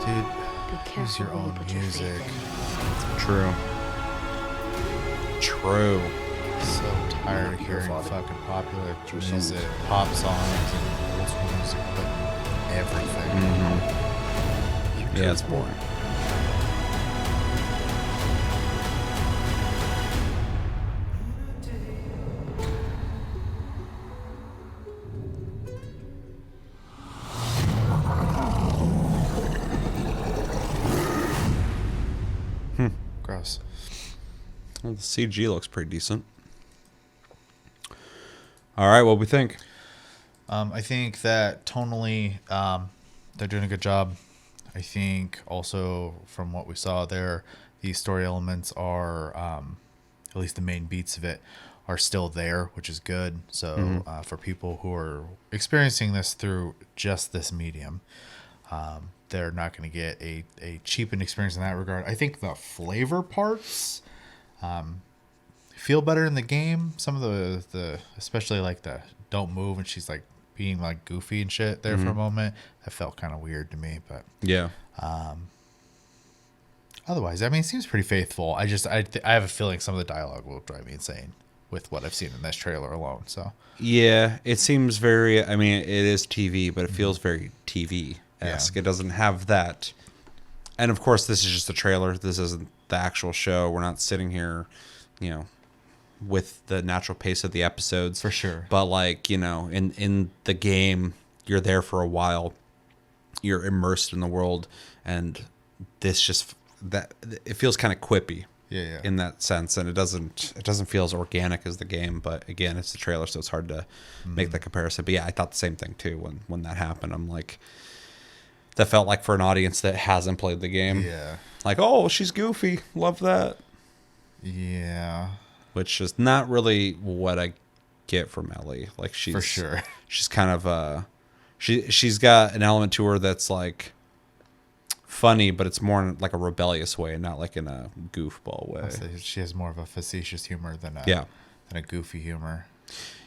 Dude, Be use careful your who you own put your faith music. in. True. True. So tired of hearing fucking popular music, pop songs, and old school music, but everything. Yeah, it's boring. Gross. Well, the CG looks pretty decent. All right, what we think? I think that tonally, they're doing a good job. I think also from what we saw there, the story elements are, at least the main beats of it, are still there, which is good. So for people who are experiencing this through just this medium, they're not going to get a cheapened experience in that regard. I think the flavor parts feel better in the game. Some of the especially like the don't move and she's like being like goofy and shit there for a moment. That felt kind of weird to me, but Yeah. otherwise, I mean, it seems pretty faithful. I have a feeling some of the dialogue will drive me insane with what I've seen in this trailer alone. So Yeah, it seems very. I mean, it is TV, but it feels very TV-esque. Yeah. It doesn't have that. And of course, this is just a trailer. This isn't the actual show. We're not sitting here, with the natural pace of the episodes. For sure. But like, in the game, you're there for a while. You're immersed in the world, and this just that it feels kind of quippy. Yeah. In that sense, and it doesn't feel as organic as the game, but again, it's the trailer, so it's hard to make that comparison. But yeah, I thought the same thing too when that happened. I'm like, that felt like for an audience that hasn't played the game, Yeah. like, oh, she's goofy, love that, Yeah. which is not really what I get from Ellie. Like she's For sure. she's kind of she's got an element to her that's like funny, but it's more in like a rebellious way, not like in a goofball way. So she has more of a facetious humor than Yeah. a goofy humor.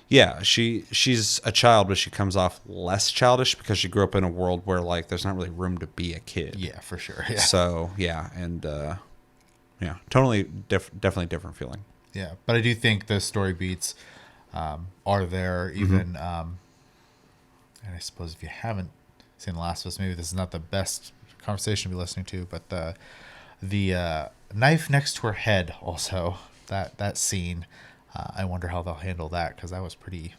Yeah, she's a child, but she comes off less childish because she grew up in a world where like there's not really room to be a kid. Yeah, for sure. Yeah. So yeah, and totally definitely different feeling. Yeah, but I do think the story beats are there. Even, and I suppose if you haven't seen The Last of Us, maybe this is not the best conversation to be listening to. But the knife next to her head, also that scene, I wonder how they'll handle that because that was pretty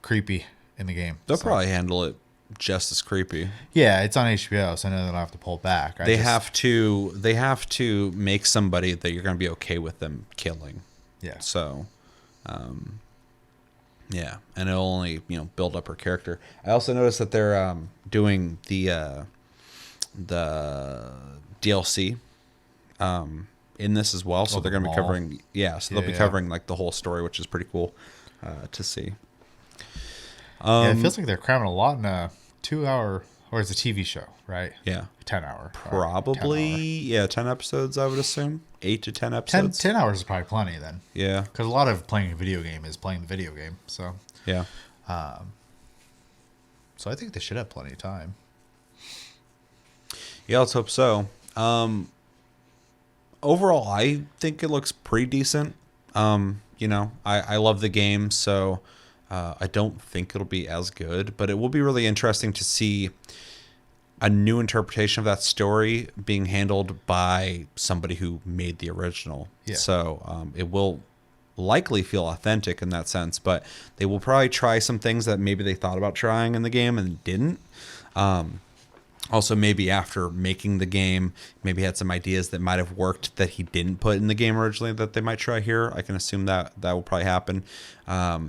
creepy in the game. They'll So, probably handle it just as creepy. yeah, it's on HBO, so I know they don't have to pull back. They have to make somebody that you're going to be okay with them killing. Yeah. So, yeah, and it'll only build up her character. I also noticed that they're doing the DLC in this as well. So Oh, they're the going to be mall? covering so they'll be Yeah. covering like the whole story, which is pretty cool to see. Yeah, it feels like they're cramming a lot in a 2-hour, or it's a TV show, right? Yeah, 10-hour. probably 10 episodes. I would assume 8 to 10 10, episodes. 10 hours is probably plenty then. Yeah, Because a lot of playing a video game is playing the video game. So yeah. I think they should have plenty of time. Yeah, let's hope so. Overall, I think it looks pretty decent. I love the game, so I don't think it'll be as good, but it will be really interesting to see a new interpretation of that story being handled by somebody who made the original. Yeah. So it will likely feel authentic in that sense, but they will probably try some things that maybe they thought about trying in the game and didn't. Also, maybe after making the game, maybe had some ideas that might have worked that he didn't put in the game originally that they might try here. I can assume that will probably happen.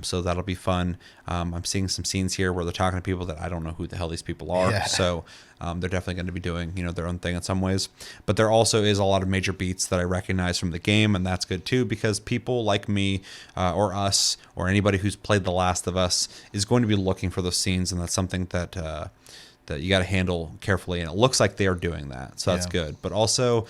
So that'll be fun. I'm seeing some scenes here where they're talking to people that I don't know who the hell these people are. Yeah. So they're definitely going to be doing their own thing in some ways. But there also is a lot of major beats that I recognize from the game, and that's good too because people like me or us or anybody who's played The Last of Us is going to be looking for those scenes, and that's something that you got to handle carefully, and it looks like they are doing that, so that's Yeah. good. But also,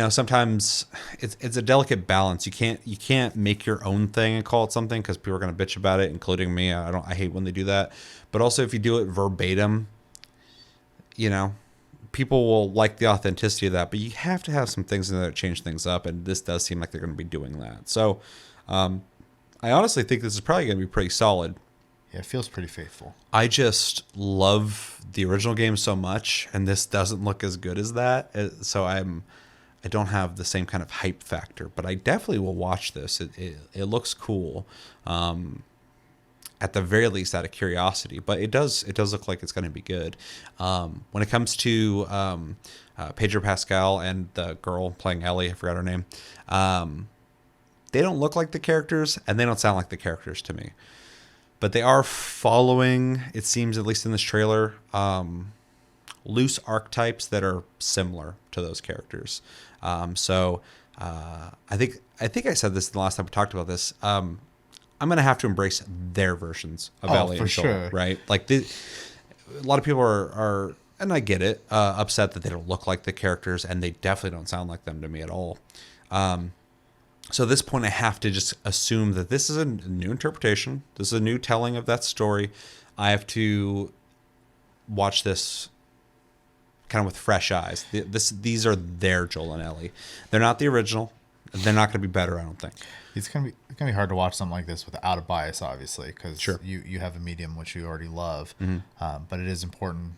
sometimes it's a delicate balance. You can't make your own thing and call it something because people are going to bitch about it, including me. I hate when they do that. But also, if you do it verbatim, people will like the authenticity of that. But you have to have some things in there that change things up, and this does seem like they're going to be doing that. So, I honestly think this is probably going to be pretty solid. Yeah, it feels pretty faithful. I just love the original game so much, and this doesn't look as good as that. So I don't have the same kind of hype factor, but I definitely will watch this. It looks cool, at the very least out of curiosity. But it does look like it's going to be good. When it comes to Pedro Pascal and the girl playing Ellie, I forgot her name. They don't look like the characters, and they don't sound like the characters to me. But they are following, it seems, at least in this trailer, loose archetypes that are similar to those characters. So I think I said this the last time we talked about this. I'm going to have to embrace their versions of Ellie for and Joel, sure. right? Like a lot of people are, and I get it, upset that they don't look like the characters, and they definitely don't sound like them to me at all. So at this point, I have to just assume that this is a new interpretation. This is a new telling of that story. I have to watch this kind of with fresh eyes. These are their Joel and Ellie. They're not the original. They're not going to be better, I don't think. It's gonna be hard to watch something like this without a bias, obviously, because Sure. you have a medium which you already love, but it is important.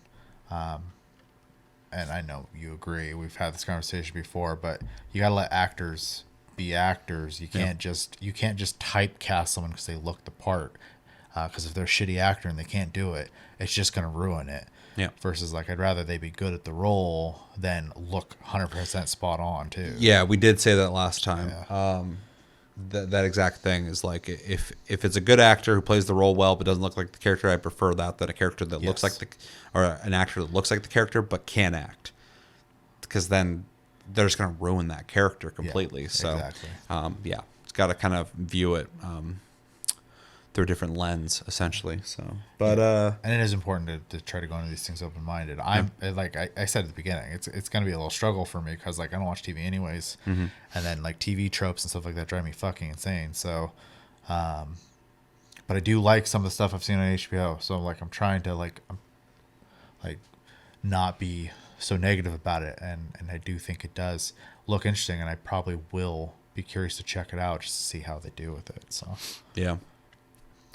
And I know you agree. We've had this conversation before, but you gotta let actors be actors. You can't just typecast someone because they look the part. Because if they're a shitty actor and they can't do it, it's just gonna ruin it. Yeah. Versus like I'd rather they be good at the role than look 100% spot on too. Yeah, we did say that last time. That exact thing is like if it's a good actor who plays the role well but doesn't look like the character, I prefer that than a character that looks like or an actor that looks like the character but can't act, because then they're just going to ruin that character completely. So exactly. It's got to kind of view it through a different lens essentially. So but and it is important to try to go into these things open-minded. I'm like I said at the beginning, it's going to be a little struggle for me because like I don't watch TV anyways, and then like TV tropes and stuff like that drive me fucking insane. So but I do like some of the stuff I've seen on HBO, so like I'm trying to like not be so negative about it, and I do think it does look interesting, and I probably will be curious to check it out just to see how they do with it. So yeah.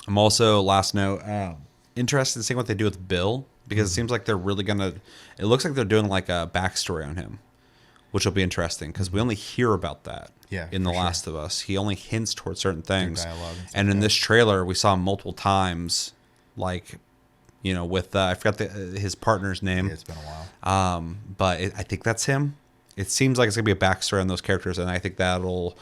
I'm also, last note, interested in seeing what they do with Bill, because it seems like they're really going to... It looks like they're doing like a backstory on him, which will be interesting, because we only hear about that in The Last of Us. He only hints towards certain things. dialogue and stuff, and in this trailer, we saw him multiple times, like, you know, with... I forgot his partner's name. yeah, it's been a while. But I think that's him. It seems like it's going to be a backstory on those characters, and I think that'll...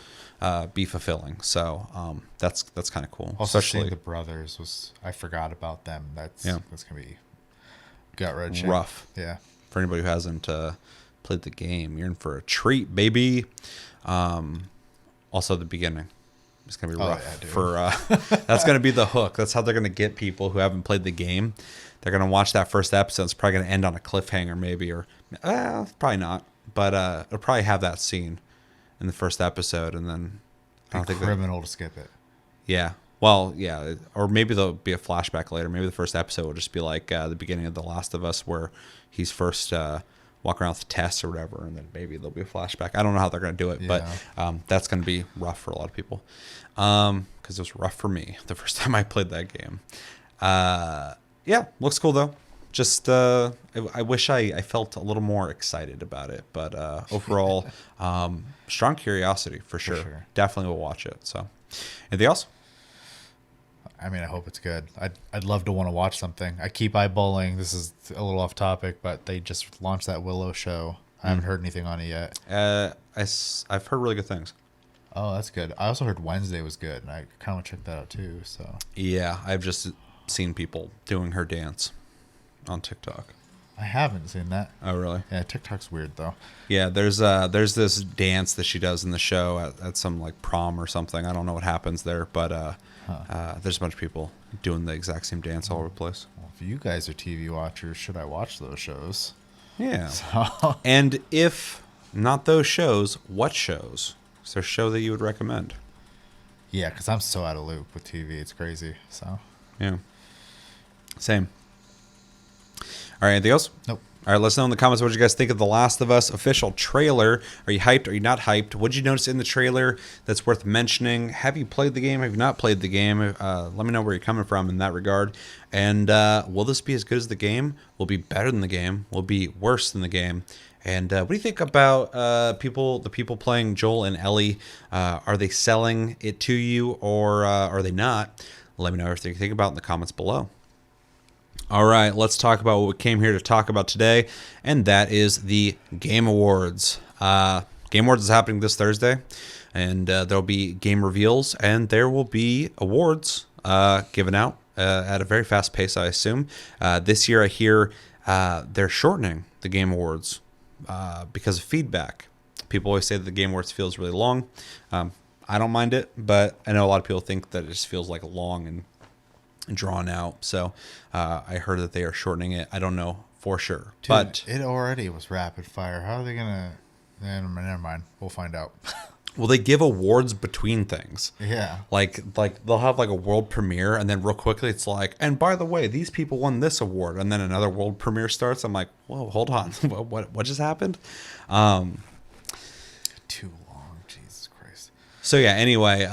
be fulfilling. So that's kind of cool. Also, especially seeing the brothers I forgot about them. That's gonna be gut wrenching. rough. Yeah. For anybody who hasn't played the game, you're in for a treat, baby. Also, the beginning is gonna be rough. Yeah, dude. For that's gonna be the hook. That's how they're gonna get people who haven't played the game. They're gonna watch that first episode. It's probably gonna end on a cliffhanger, maybe, or probably not. But it'll probably have that scene in the first episode, and then I don't think criminal to skip it. Yeah. Well, yeah, or maybe there'll be a flashback later. Maybe the first episode will just be like the beginning of The Last of Us, where he's first walking around with Tess or whatever, and then maybe there'll be a flashback. I don't know how they're going to do it, but that's going to be rough for a lot of people, because it was rough for me the first time I played that game. Yeah, looks cool though. Just I wish I felt a little more excited about it, but overall, strong curiosity for sure. Definitely will watch it. So, anything else? I mean, I hope it's good. I'd love to want to watch something. I keep eyeballing. This is a little off topic, but they just launched that Willow show. I haven't heard anything on it yet. I've heard really good things. Oh, that's good. I also heard Wednesday was good, and I kind of want to check that out too. So Yeah, I've just seen people doing her dance on TikTok. I haven't seen that. Oh, really? Yeah, TikTok's weird though. Yeah, there's this dance that she does in the show at some like prom or something. I don't know what happens there, but there's a bunch of people doing the exact same dance all over the place. Well, if you guys are TV watchers, should I watch those shows? Yeah. And if not those shows, what shows? Is there a show that you would recommend? Yeah, because I'm so out of loop with TV. It's crazy. So Yeah. Same. All right, anything else? nope. All right, let us know in the comments what you guys think of The Last of Us official trailer. Are you hyped? Are you not hyped? What did you notice in the trailer that's worth mentioning? Have you played the game? Have you not played the game? Let me know where you're coming from in that regard. And will this be as good as the game? Will it be better than the game? Will it be worse than the game? And what do you think about the people playing Joel and Ellie? Are they selling it to you, or are they not? Let me know everything you think about in the comments below. All right, let's talk about what we came here to talk about today, and that is the Game Awards. Game Awards is happening this Thursday, and there'll be game reveals, and there will be awards given out at a very fast pace, I assume. This year, I hear they're shortening the Game Awards because of feedback. People always say that the Game Awards feels really long. I don't mind it, but I know a lot of people think that it just feels like long and drawn out. So I heard that they are shortening it. I don't know for sure. Dude, but it already was rapid fire. How are they gonna? Never mind. We'll find out. Well, they give awards between things. Yeah. Like they'll have like a world premiere, and then real quickly it's like, and by the way, these people won this award, and then another world premiere starts. I'm like, whoa, hold on, what just happened? Too long, Jesus Christ. So yeah, anyway,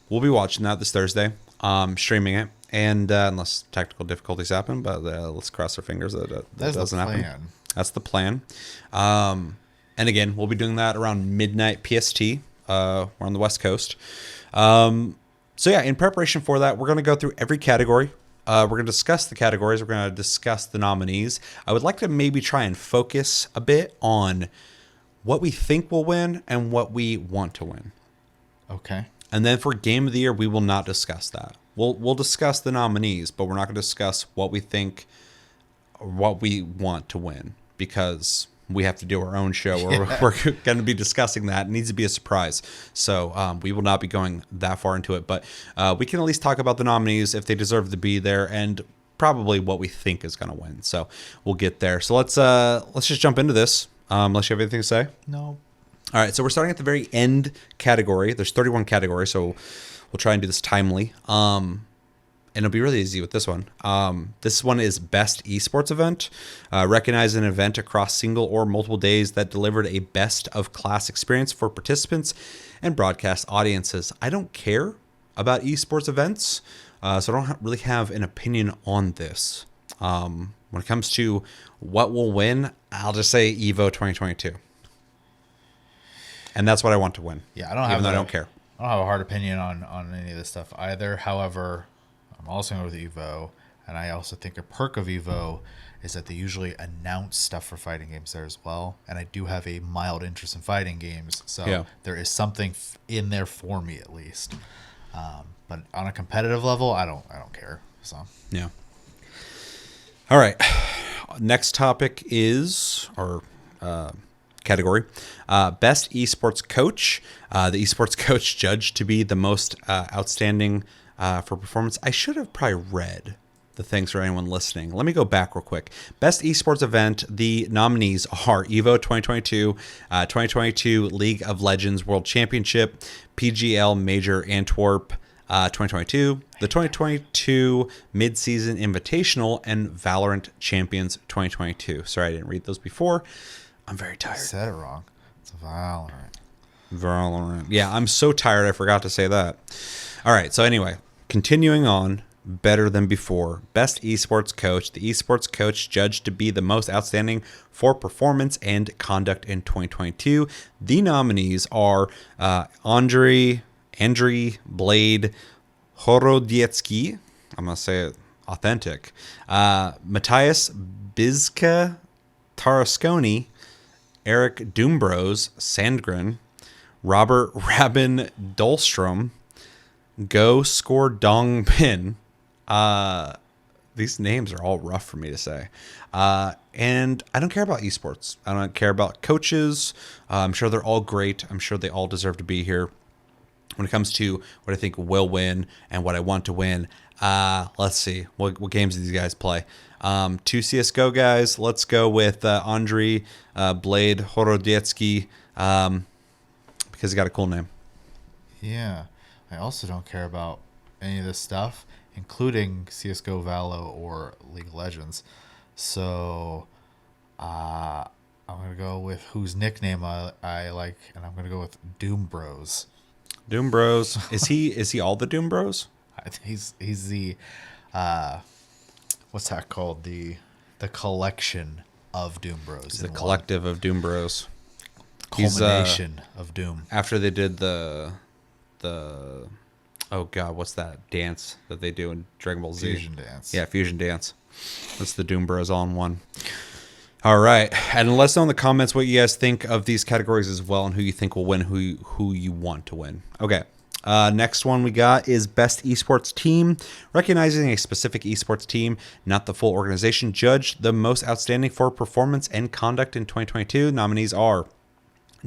we'll be watching that this Thursday, streaming it, and unless technical difficulties happen, but let's cross our fingers that That's doesn't the happen. plan. That's the plan. And again, we'll be doing that around midnight PST. We're on the West Coast. So yeah, in preparation for that, we're going to go through every category. We're going to discuss the categories. We're going to discuss the nominees. I would like to maybe try and focus a bit on what we think will win and what we want to win. Okay. And then for Game of the Year, we will not discuss that. We'll discuss the nominees, but we're not going to discuss what we think or what we want to win, because we have to do our own show where we're going to be discussing that. It needs to be a surprise. So we will not be going that far into it, but we can at least talk about the nominees, if they deserve to be there, and probably what we think is going to win. So we'll get there. So let's just jump into this. Unless you have anything to say. No. All right, so we're starting at the very end category. There's 31 categories, so we'll try and do this timely. And it'll be really easy with this one. This one is Best Esports Event. Recognize an event across single or multiple days that delivered a best of class experience for participants and broadcast audiences. I don't care about esports events, so I don't really have an opinion on this. When it comes to what will win, I'll just say EVO 2022. And that's what I want to win. Yeah, I don't even though I don't care. I don't have a hard opinion on any of this stuff either. However, I'm also going with EVO, and I also think a perk of EVO is that they usually announce stuff for fighting games there as well. And I do have a mild interest in fighting games, so there is something in there for me at least. But on a competitive level, I don't care. So yeah. All right. Next topic is our category. Best esports coach. The esports coach judged to be the most outstanding for performance. I should have probably read the things for anyone listening. Let me go back real quick. Best esports event. The nominees are EVO 2022, 2022 League of Legends World Championship, PGL Major Antwerp 2022, the 2022 Mid-Season Invitational, and Valorant Champions 2022. Sorry, I didn't read those before. I'm very tired. I said it wrong. It's Valorant. Valorant. Yeah, I'm so tired I forgot to say that. All right, so anyway, continuing on, better than before. Best esports coach. The esports coach judged to be the most outstanding for performance and conduct in 2022. The nominees are Andriy Blade Horodietsky. I'm going to say it authentic. Matthias Bizka Tarasconi, Eric Doombros Sandgren, Robert Rabin Dolstrom, Go Score Dong Bin. These names are all rough for me to say. And I don't care about esports. I don't care about coaches. I'm sure they're all great. I'm sure they all deserve to be here. When it comes to what I think will win and what I want to win, let's see. What games do these guys play? Two CSGO guys. Let's go with Andriy Blade Horodietsky because he got a cool name. Yeah. I also don't care about any of this stuff, including CSGO, Valo, or League of Legends. So I'm going to go with whose nickname I like, and I'm going to go with Doom Bros. Doom Bros. Is he all the Doom Bros? He's the what's that called? The collection of Doom Bros. The collective of Doom Bros. Culmination of Doom. After they did the oh god, what's that dance that they do in Dragon Ball Z? Fusion Dance. Yeah, Fusion Dance. That's the Doom Bros all in one. All right, and let us know in the comments what you guys think of these categories as well, and who you think will win, who you want to win. Okay. Next one we got is Best Esports Team. Recognizing a specific esports team, not the full organization, judged the most outstanding for performance and conduct in 2022. Nominees are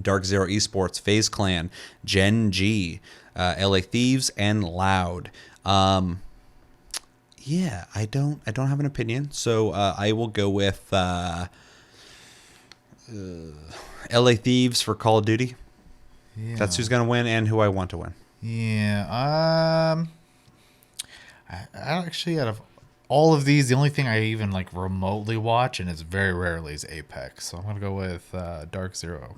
Dark Zero Esports, FaZe Clan, Gen G, LA Thieves, and Loud. Yeah, I don't have an opinion, so I will go with LA Thieves for Call of Duty. Yeah. That's who's going to win and who I want to win. Yeah. I actually, out of all of these, the only thing I even like remotely watch, and it's very rarely, is Apex. So I'm gonna go with Dark Zero.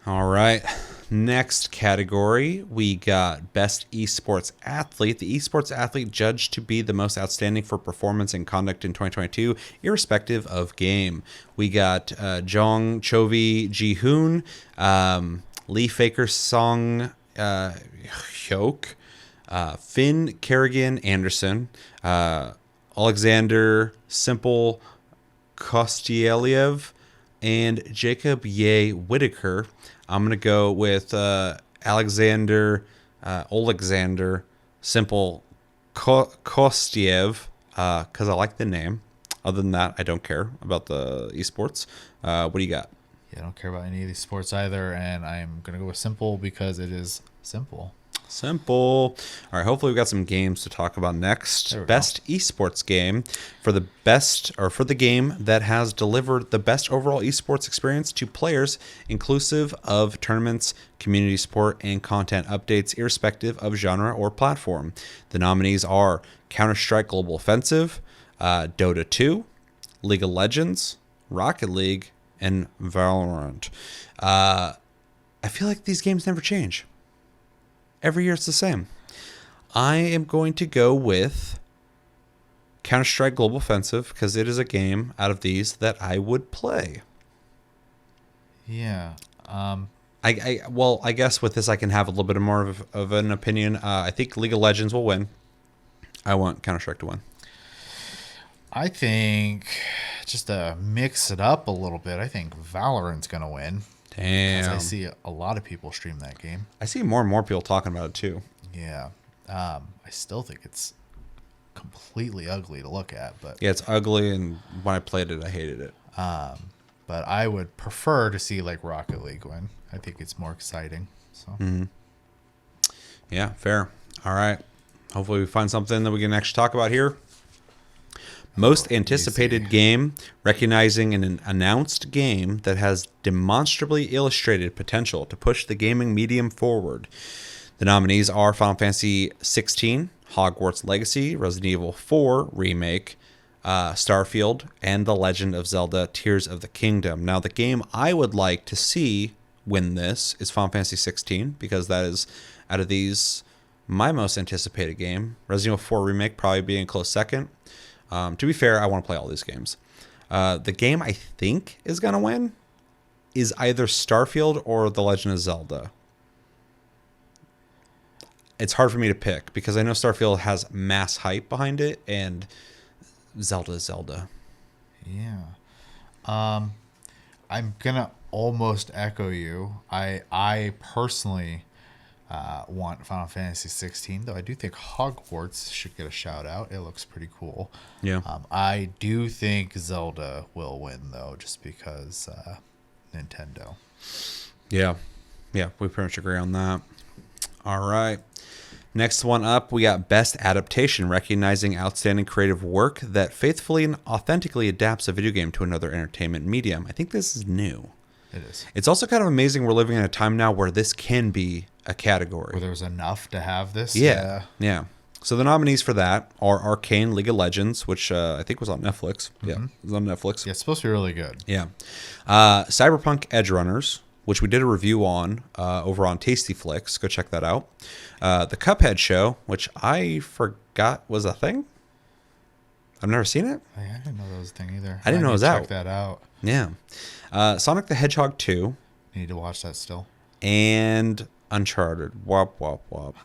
All right. Next category, we got Best Esports Athlete. The Esports Athlete judged to be the most outstanding for performance and conduct in 2022, irrespective of game. We got Jong Chovi Ji-hoon, Lee Faker Song Hyok, Finn Kerrigan Anderson, Alexander Simple Kostieliev, and Jacob Ye Whitaker. I'm going to go with Alexander Simple Kostiev because I like the name. Other than that, I don't care about the esports. What do you got? Yeah, I don't care about any of these sports either, and I'm gonna go with Simple because it is simple. Simple. All right. Hopefully, we've got some games to talk about next. There we Best esports game for the best, or for the game that has delivered the best overall esports experience to players, inclusive of tournaments, community support, and content updates, irrespective of genre or platform. The nominees are Counter-Strike Global Offensive, Dota 2, League of Legends, Rocket League, and Valorant. I feel like these games never change. Every year it's the same. I am going to go with Counter-Strike Global Offensive because it is a game out of these that I would play. Yeah. I guess with this I can have a little bit more of an opinion. I think League of Legends will win. I want Counter-Strike to win. I think, just to mix it up a little bit, I think Valorant's gonna win. Damn. Because I see a lot of people stream that game. I see more and more people talking about it too. Yeah. I still think it's completely ugly to look at, but Yeah, it's ugly, and when I played it, I hated it. but I would prefer to see like Rocket League win. I think it's more exciting. So Yeah, fair. All right. Hopefully we find something that we can actually talk about here. Most anticipated easy. game, recognizing an announced game that has demonstrably illustrated potential to push the gaming medium forward. The nominees are Final Fantasy 16, Hogwarts Legacy, Resident Evil 4 Remake, Starfield, and The Legend of Zelda Tears of the Kingdom. Now, the game I would like to see win this is Final Fantasy 16, because that is, out of these, my most anticipated game. Resident Evil 4 Remake probably being a close second. To be fair, I want to play all these games. The game I think is going to win is either Starfield or The Legend of Zelda. It's hard for me to pick because I know Starfield has mass hype behind it, and Zelda is Zelda. yeah. I'm gonna almost echo you. I personally want Final Fantasy 16, though I do think Hogwarts should get a shout out. It looks pretty cool. Yeah. I do think Zelda will win, though, just because Nintendo. Yeah. Yeah, we pretty much agree on that. All right. Next one up, we got Best Adaptation, recognizing outstanding creative work that faithfully and authentically adapts a video game to another entertainment medium. I think this is new. It is. It's also kind of amazing we're living in a time now where this can be a category. Where there was enough to have this. Yeah. So the nominees for that are Arcane, League of Legends, which I think was on Netflix. Yeah, it was on Netflix. Yeah, it's supposed to be really good. Yeah. Cyberpunk Edgerunners, which we did a review on over on Tasty Flicks. Go check that out. The Cuphead Show, which I forgot was a thing. I've never seen it. I didn't know that was a thing either. I didn't know it was need to out. Check that out. Yeah. Sonic the Hedgehog 2 Need to watch that still. and Uncharted. Wop, wop, wop.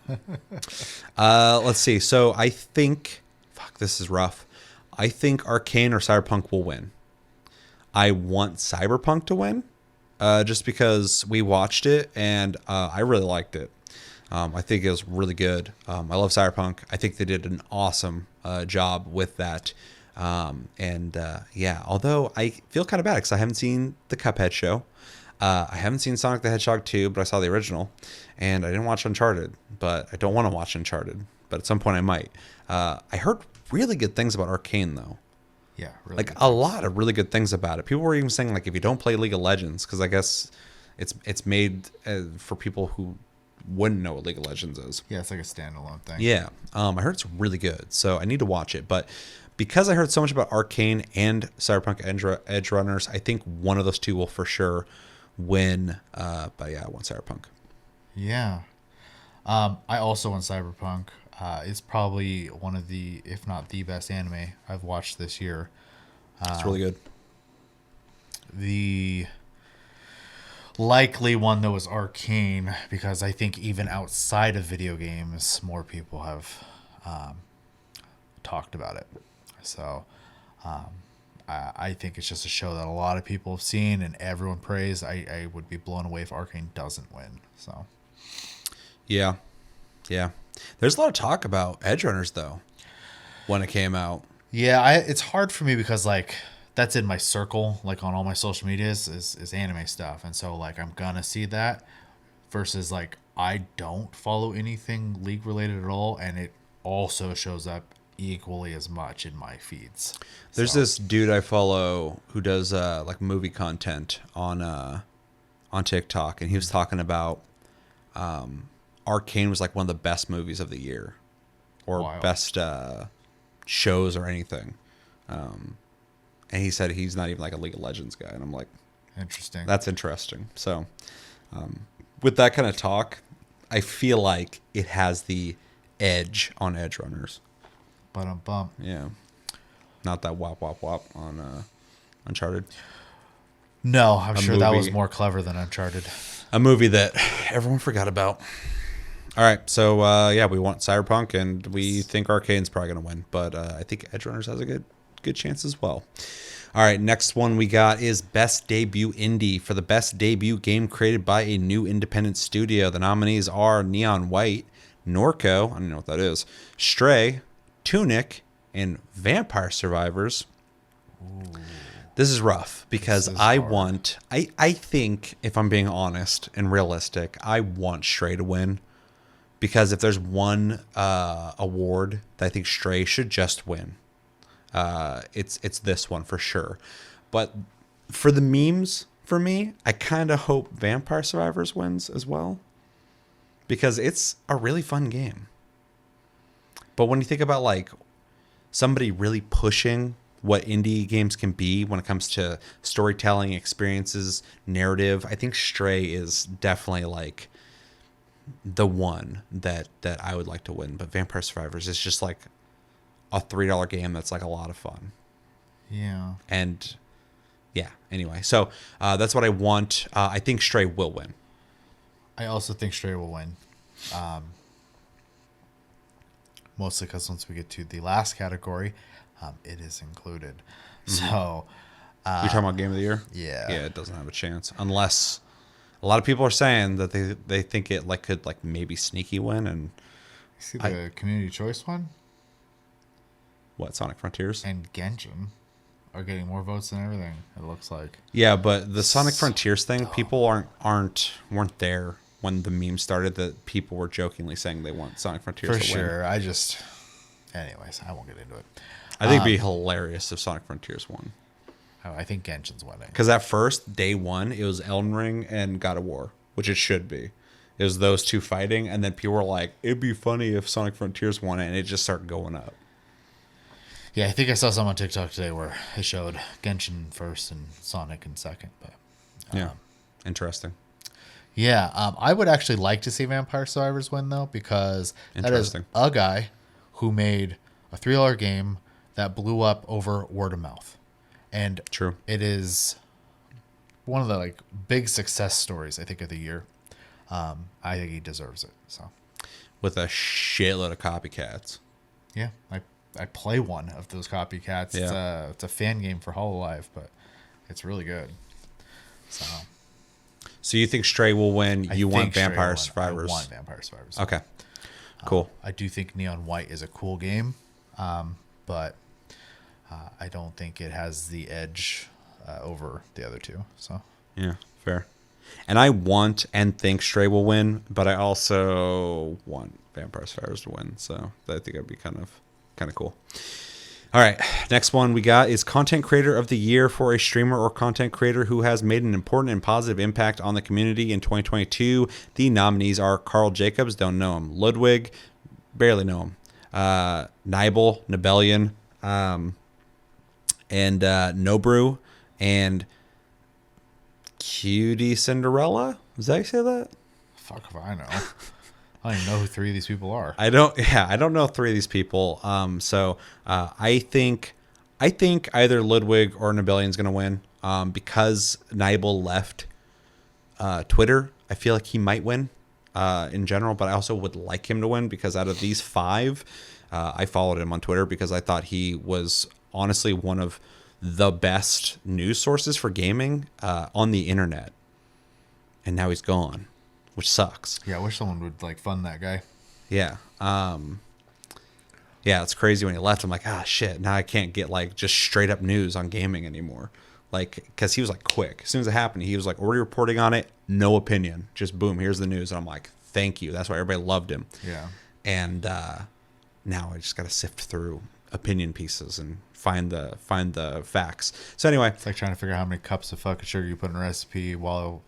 Let's see. So I think... Fuck, this is rough. I think Arcane or Cyberpunk will win. I want Cyberpunk to win, just because we watched it and I really liked it. I think it was really good. I love Cyberpunk. I think they did an awesome job with that. Yeah, although I feel kind of bad because I haven't seen the Cuphead show. I haven't seen Sonic the Hedgehog 2, but I saw the original. And I didn't watch Uncharted, but I don't want to watch Uncharted. But at some point I might. I heard really good things about Arcane, though. Yeah, really Like good. a lot of really good things about it. People were even saying, like, if you don't play League of Legends, because I guess it's made for people who wouldn't know what League of Legends is. Yeah, it's like a standalone thing. Yeah, I heard it's really good, so I need to watch it. But because I heard so much about Arcane and Cyberpunk Edge Runners, I think one of those two will for sure win. But yeah, I want Cyberpunk. Yeah. I also want Cyberpunk. It's probably one of the, if not the best anime I've watched this year. It's really good. The likely one, though, is Arcane, because I think even outside of video games, more people have talked about it. So I think it's just a show that a lot of people have seen and everyone praised. I would be blown away if Arcane doesn't win. So Yeah. There's a lot of talk about Edge Runners though when it came out. yeah, it's hard for me because like that's in my circle, like on all my social medias is anime stuff, and so like I'm gonna see that versus like I don't follow anything League related at all, and it also shows up equally as much in my feeds. There's So, this dude I follow who does like movie content on TikTok, and he was talking about Arcane was like one of the best movies of the year, or Wild. best shows or anything. And he said he's not even like a League of Legends guy, and I'm like, interesting. that's interesting. So with that kind of talk, I feel like it has the edge on Edge Runners. Bum. Yeah, not that wop wop wop on Uncharted. No, I'm sure that was movie. more clever than Uncharted. A movie that everyone forgot about. All right, so yeah, we want Cyberpunk, and we think Arcane's probably going to win, but I think Edge Runners has a good chance as well. All right, next one we got is Best Debut Indie. For the best debut game created by a new independent studio, the nominees are Neon White, Norco, I don't know what that is, Stray, Tunic, and Vampire Survivors. This is rough because This is I hard. want, I think, if I'm being honest and realistic, I want Stray to win. Because if there's one award that I think Stray should just win, it's this one for sure. But for the memes, for me, I kind of hope Vampire Survivors wins as well. Because it's a really fun game. But when you think about like somebody really pushing what indie games can be when it comes to storytelling, experiences, narrative, I think Stray is definitely like the one that I would like to win. But Vampire Survivors is just like a $3 game that's like a lot of fun. Yeah. And yeah, anyway, so that's what I want. I think Stray will win. I also think Stray will win. Mostly because once we get to the last category, it is included. So You're talking about Game of the Year? yeah. Yeah, it doesn't have a chance unless a lot of people are saying that they think it like could like maybe sneaky win. And See the community choice one what, Sonic Frontiers? and Genshin are getting more votes than everything. It looks like. Yeah, but the Sonic Frontiers thing, people weren't there when the meme started that people were jokingly saying they want Sonic Frontiers For to win. sure. Anyways, I won't get into it. I think it'd be hilarious if Sonic Frontiers won. I think Genshin's winning. Because at first, day one, it was Elden Ring and God of War, which it should be. It was those two fighting, and then people were like, it'd be funny if Sonic Frontiers won it, and it just started going up. Yeah, I think I saw some on TikTok today where it showed Genshin first and Sonic in second. But Yeah. Interesting. yeah, I would actually like to see Vampire Survivors win though, because that is Interesting. a guy who made a $3 game that blew up over word of mouth, and True. it is one of the like big success stories I think of the year. I think he deserves it. So With a shitload of copycats. yeah, I play one of those copycats. Yeah. It's a fan game for Hololive, but it's really good. So you think Stray will win? I You want think Stray will Vampire win. Survivors? I want Vampire Survivors. Okay. Cool. I do think Neon White is a cool game, but I don't think it has the edge over the other two. So Yeah, fair. And I want and think Stray will win, but I also want Vampire Survivors to win. So I think that'd be kind of cool. All right, next one we got is Content Creator of the Year for a streamer or content creator who has made an important and positive impact on the community in 2022. The nominees are Carl Jacobs, don't know him. Ludwig, barely know him. Nibel, Nibelian, and Nobrew, and Cutie Cinderella. Is that how you say that? Fuck if I know. I don't even know who 3 of these people are. I don't know 3 of these people. So I think either Ludwig or Nibelian's gonna win. Because Nibel left Twitter, I feel like he might win in general, but I also would like him to win because out of these 5, I followed him on Twitter because I thought he was honestly one of the best news sources for gaming on the internet. And now he's gone, which sucks. Yeah, I wish someone would like fund that guy. Yeah. Yeah, it's crazy when he left. I'm like, shit, now I can't get like just straight up news on gaming anymore. Like, because he was like quick. As soon as it happened, he was like already reporting on it. No opinion. Just boom, here's the news. And I'm like, thank you. That's why everybody loved him. Yeah. And now I just got to sift through opinion pieces and find the facts. So anyway, It's like trying to figure out how many cups of fucking sugar you put in a recipe while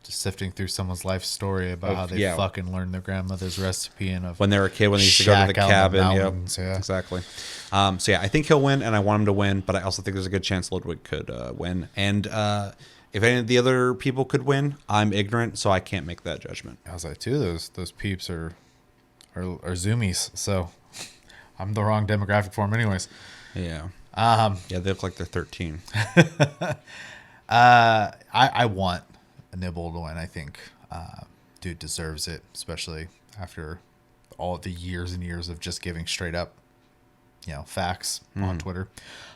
just sifting through someone's life story about how they fucking learned their grandmother's recipe and when they were a kid, when they used to go to the shack out in the cabin. mountains, Yep, yeah. exactly. So yeah, I think he'll win, and I want him to win, but I also think there's a good chance Ludwig could win. And if any of the other people could win, I'm ignorant, so I can't make that judgment. I was like, too, those peeps are zoomies, so I'm the wrong demographic for them anyways. Yeah. Yeah, they look like they're 13. I want Nibble to win. I think dude deserves it, especially after all the years and years of just giving straight up, facts on Twitter.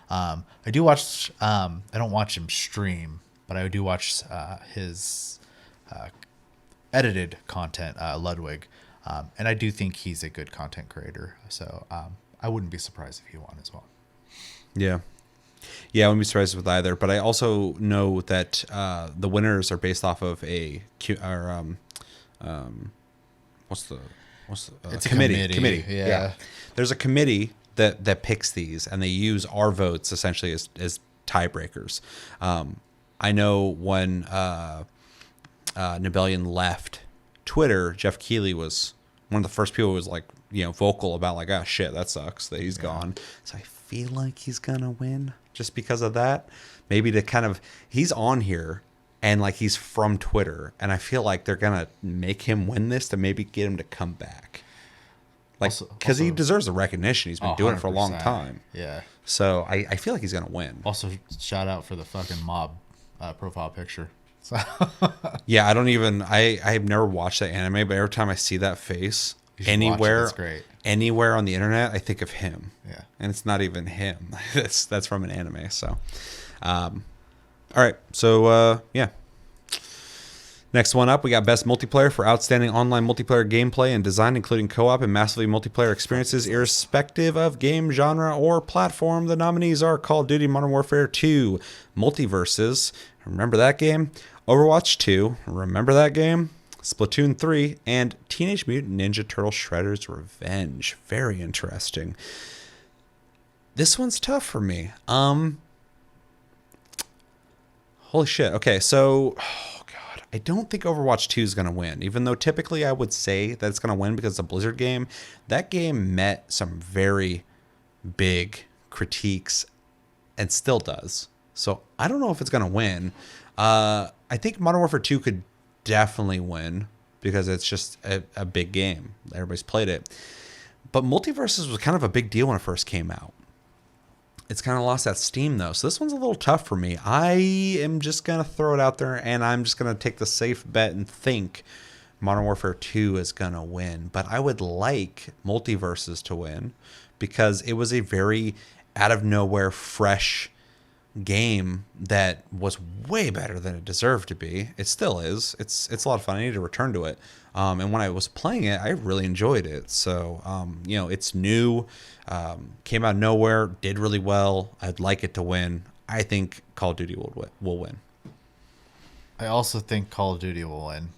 I do watch. I don't watch him stream, but I do watch his edited content, Ludwig, and I do think he's a good content creator. So I wouldn't be surprised if he won as well. Yeah. Yeah, I wouldn't be surprised with either. But I also know that the winners are based off of it's It's a committee. committee, yeah. There's a committee that picks these, and they use our votes essentially as tiebreakers. I know when Nibelian left Twitter, Jeff Keighley was one of the first people who was like, vocal about like, shit, that sucks that he's gone. So I feel like he's gonna win just because of that. Maybe to kind of, he's on here and like he's from Twitter, and I feel like they're gonna make him win this to maybe get him to come back. Like, because he deserves the recognition. He's been doing it for a long 100%. time. Yeah. So I feel like he's gonna win. Also, shout out for the fucking mob profile picture. So Yeah, I've never watched that anime, but every time I see that face You should watch it, anywhere, it's great. anywhere on the internet, I think of him. Yeah. And it's not even him. That's from an anime. So, all right. So, yeah. Next one up, we got Best Multiplayer for outstanding online multiplayer gameplay and design, including co-op and massively multiplayer experiences, irrespective of game genre or platform. The nominees are Call of Duty Modern Warfare 2, Multiverses, remember that game? Overwatch 2, remember that game? Splatoon 3, and Teenage Mutant Ninja Turtle Shredder's Revenge. Very interesting. This one's tough for me. Holy shit. Okay, so I don't think Overwatch 2 is going to win, even though typically I would say that it's going to win because it's a Blizzard game. That game met some very big critiques and still does. So I don't know if it's going to win. I think Modern Warfare 2 could definitely win because it's just a big game. Everybody's played it. But Multiverses was kind of a big deal when it first came out. It's kind of lost that steam, though. So this one's a little tough for me. I am just going to throw it out there, and I'm just going to take the safe bet and think Modern Warfare 2 is going to win. But I would like Multiverses to win because it was a very out-of-nowhere, fresh game that was way better than it deserved to be. It still is. It's a lot of fun. I need to return to it. And when I was playing it, I really enjoyed it. So, it's new, came out of nowhere, did really well. I'd like it to win. I think Call of Duty will win. I also think Call of Duty will win.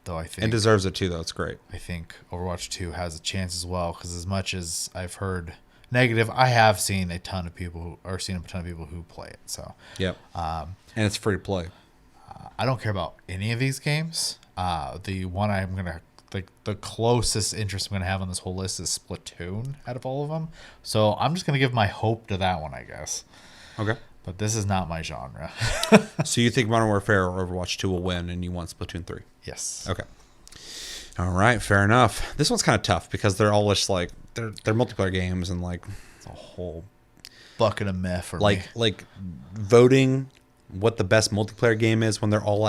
Though I think It deserves it too, though. It's great. I think Overwatch 2 has a chance as well, because as much as I've heard Negative. I have seen a ton of people who play it. So Yep. And it's free to play. I don't care about any of these games. The one I'm gonna the closest interest I'm gonna have on this whole list is Splatoon out of all of them. So I'm just gonna give my hope to that one, I guess. Okay. But this is not my genre. So you think Modern Warfare or Overwatch 2 will win, and you want Splatoon 3? Yes. Okay. All right, fair enough. This one's kind of tough because they're all just like they're multiplayer games, and like it's a whole Bucket of meh for like me. like voting what the best multiplayer game is when they're all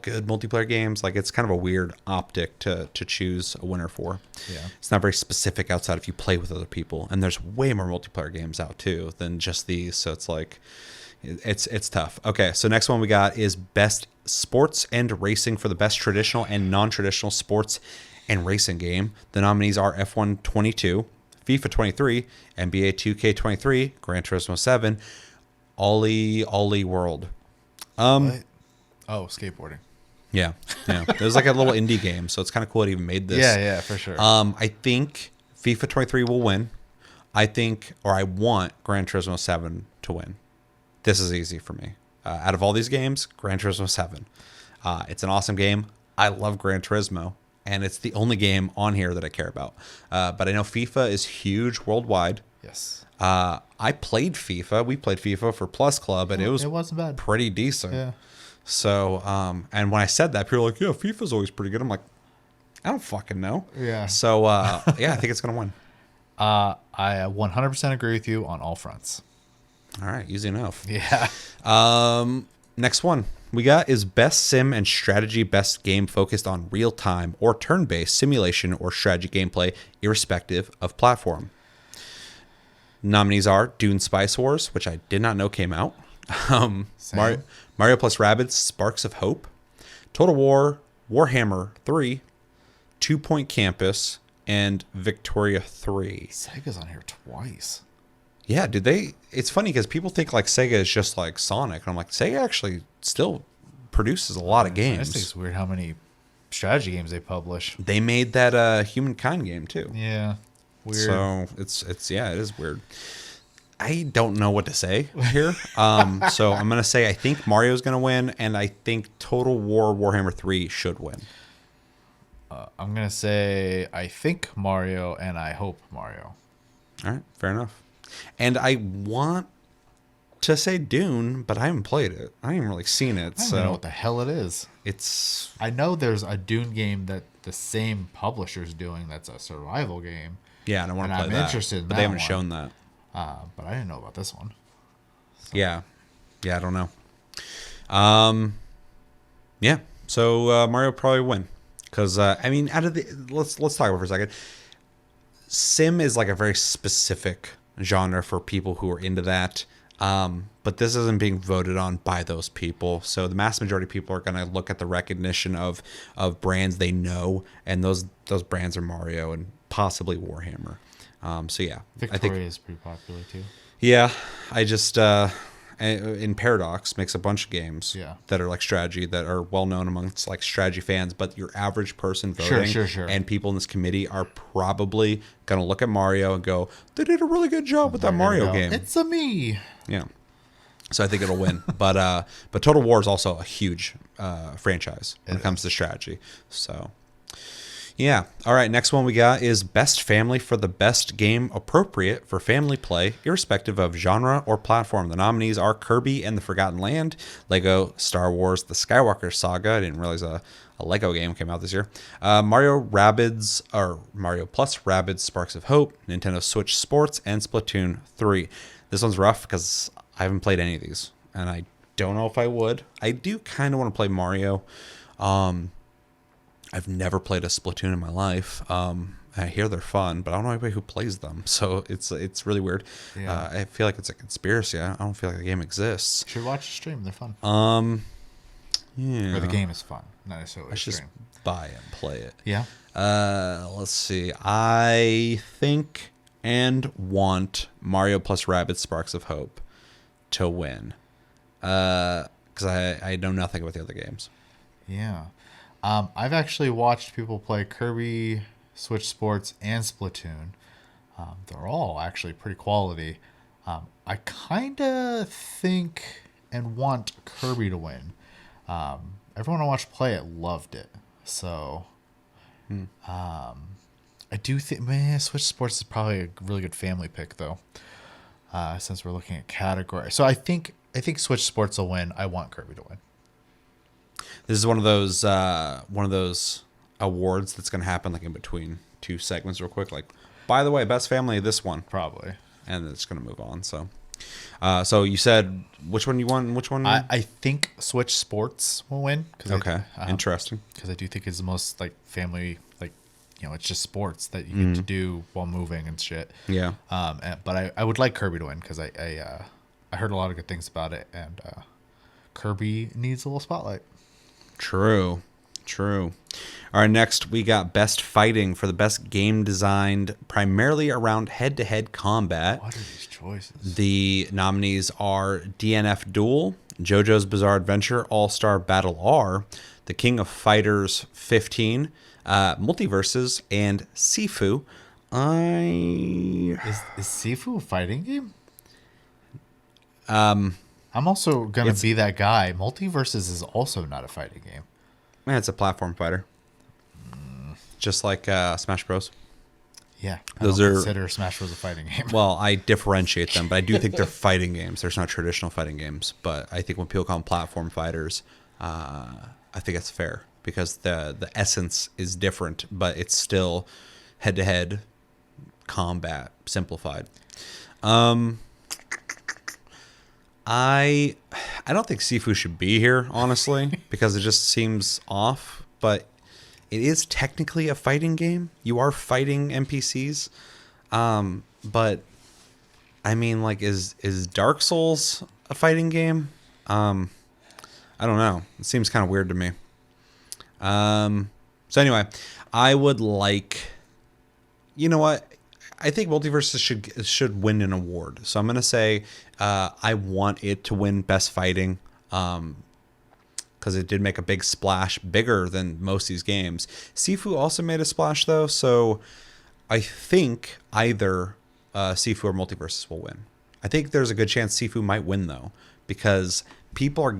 good multiplayer games. Like it's kind of a weird optic to choose a winner for. Yeah. It's not very specific outside if you play with other people, and there's way more multiplayer games out too than just these. So it's like it's tough. Okay, so next one we got is best sports and racing for the best traditional and non-traditional sports and racing game. The nominees are F1 22, FIFA 23, NBA 2K23, Gran Turismo 7, Ollie World. What? Oh, skateboarding. Yeah. There's like a little indie game, so it's kind of cool it even made this. Yeah, for sure. I think FIFA 23 will win. I want Gran Turismo 7 to win. This is easy for me. Out of all these games, Gran Turismo 7. It's an awesome game. I love Gran Turismo, and it's the only game on here that I care about. But I know FIFA is huge worldwide. Yes. I played FIFA. We played FIFA for Plus Club, and it wasn't bad. pretty decent. Yeah. So, and when I said that, people were like, yeah, FIFA's always pretty good. I'm like, I don't fucking know. Yeah. So, yeah, I think it's going to win. I 100% agree with you on all fronts. All right, easy enough. Yeah. Next one we got is best sim and strategy, best game focused on real time or turn based simulation or strategy gameplay, irrespective of platform. Nominees are Dune Spice Wars, which I did not know came out. Mario plus Rabbids Sparks of Hope, Total War, Warhammer 3, 2 Point Campus, and Victoria 3. Sega's on here twice. Yeah, dude, it's funny because people think like Sega is just like Sonic. And I'm like, Sega actually still produces a lot of I games. just think it's weird how many strategy games they publish. They made that Humankind game too. Yeah. Weird. So it's yeah, it is weird. I don't know what to say here. So I'm gonna say I think Mario's gonna win, and I think Total War Warhammer 3 should win. I'm going to say I think Mario and I hope Mario. All right, fair enough. And I want to say Dune, but I haven't played it. I haven't really seen it. I don't So even know what the hell it is. it's I know there's a Dune game that the same publisher's doing that's a survival game. yeah, and I want And to play I'm that. interested in but that they haven't one. shown that. But I didn't know about this one. Yeah, I don't know. Yeah. So Mario probably win because I mean, out of the let's talk about it for a second. Sim is like a very specific genre for people who are into that. But this isn't being voted on by those people. So the mass majority of people are going to look at the recognition of brands they know, and those brands are Mario and possibly Warhammer. So yeah, Victoria I think is pretty popular too. yeah, I just in Paradox makes a bunch of games Yeah. that are like strategy that are well known amongst like strategy fans, but your average person voting Sure. and people in this committee are probably gonna look at Mario and go, they did a really good job with that Mario game. It's a me. Yeah. So I think it'll win. but Total War is also a huge franchise when it comes to strategy. So yeah. All right. Next one we got is Best Family for the best game appropriate for family play, irrespective of genre or platform. The nominees are Kirby and the Forgotten Land, Lego Star Wars The Skywalker Saga. I didn't realize a Lego game came out this year. Mario plus Rabbids Sparks of Hope, Nintendo Switch Sports, and Splatoon 3. This one's rough because I haven't played any of these, and I don't know if I would. I do kind of want to play Mario. I've never played a Splatoon in my life. I hear they're fun, but I don't know anybody who plays them, so it's really weird. Yeah. I feel like it's a conspiracy. I don't feel like the game exists. Should watch the stream. They're fun. Yeah, Or the game is fun, not necessarily I the should just stream. buy it and play it. Yeah. Let's see. I think and want Mario plus Rabbids Sparks of Hope to win, because I know nothing about the other games. Yeah. I've actually watched people play Kirby, Switch Sports, and Splatoon. They're all actually pretty quality. I kind of think and want Kirby to win. Everyone I watched play it loved it. So I do think, man, Switch Sports is probably a really good family pick, though, since we're looking at category. So I think Switch Sports will win. I want Kirby to win. This is one of those awards that's going to happen like in between two segments real quick. Like, by the way, best family, this one. Probably. And it's going to move on. So so you said which one you want? Which one? I think Switch Sports will win. Okay. Interesting. Because I do think it's the most like family, like, it's just sports that you get to do while moving and shit. Yeah. But I would like Kirby to win because I heard a lot of good things about it, and Kirby needs a little spotlight. True. All right, next we got best fighting for the best game designed primarily around head-to-head combat. What are these choices? The nominees are DNF Duel, JoJo's Bizarre Adventure, All-Star Battle R, The King of Fighters 15, Multiverses, and Sifu. Is Sifu a fighting game? I'm also gonna be that guy. Multiverses is also not a fighting game. Man, it's a platform fighter. Just like Smash Bros. Yeah, Those I don't are- consider Smash Bros a fighting game. Well, I differentiate them, but I do think they're fighting games. There's not traditional fighting games, but I think when people call them platform fighters, I think it's fair because the essence is different, but it's still head-to-head combat simplified. I don't think Sifu should be here, honestly, because it just seems off, but it is technically a fighting game. You are fighting NPCs. But I mean, like, is Dark Souls a fighting game? I don't know. It seems kind of weird to me. So anyway, I would like, you know what? I think Multiverses should win an award. So I'm gonna say I want it to win Best Fighting, because it did make a big splash, bigger than most of these games. Sifu also made a splash though, so I think either Sifu or Multiverses will win. I think there's a good chance Sifu might win though, because people are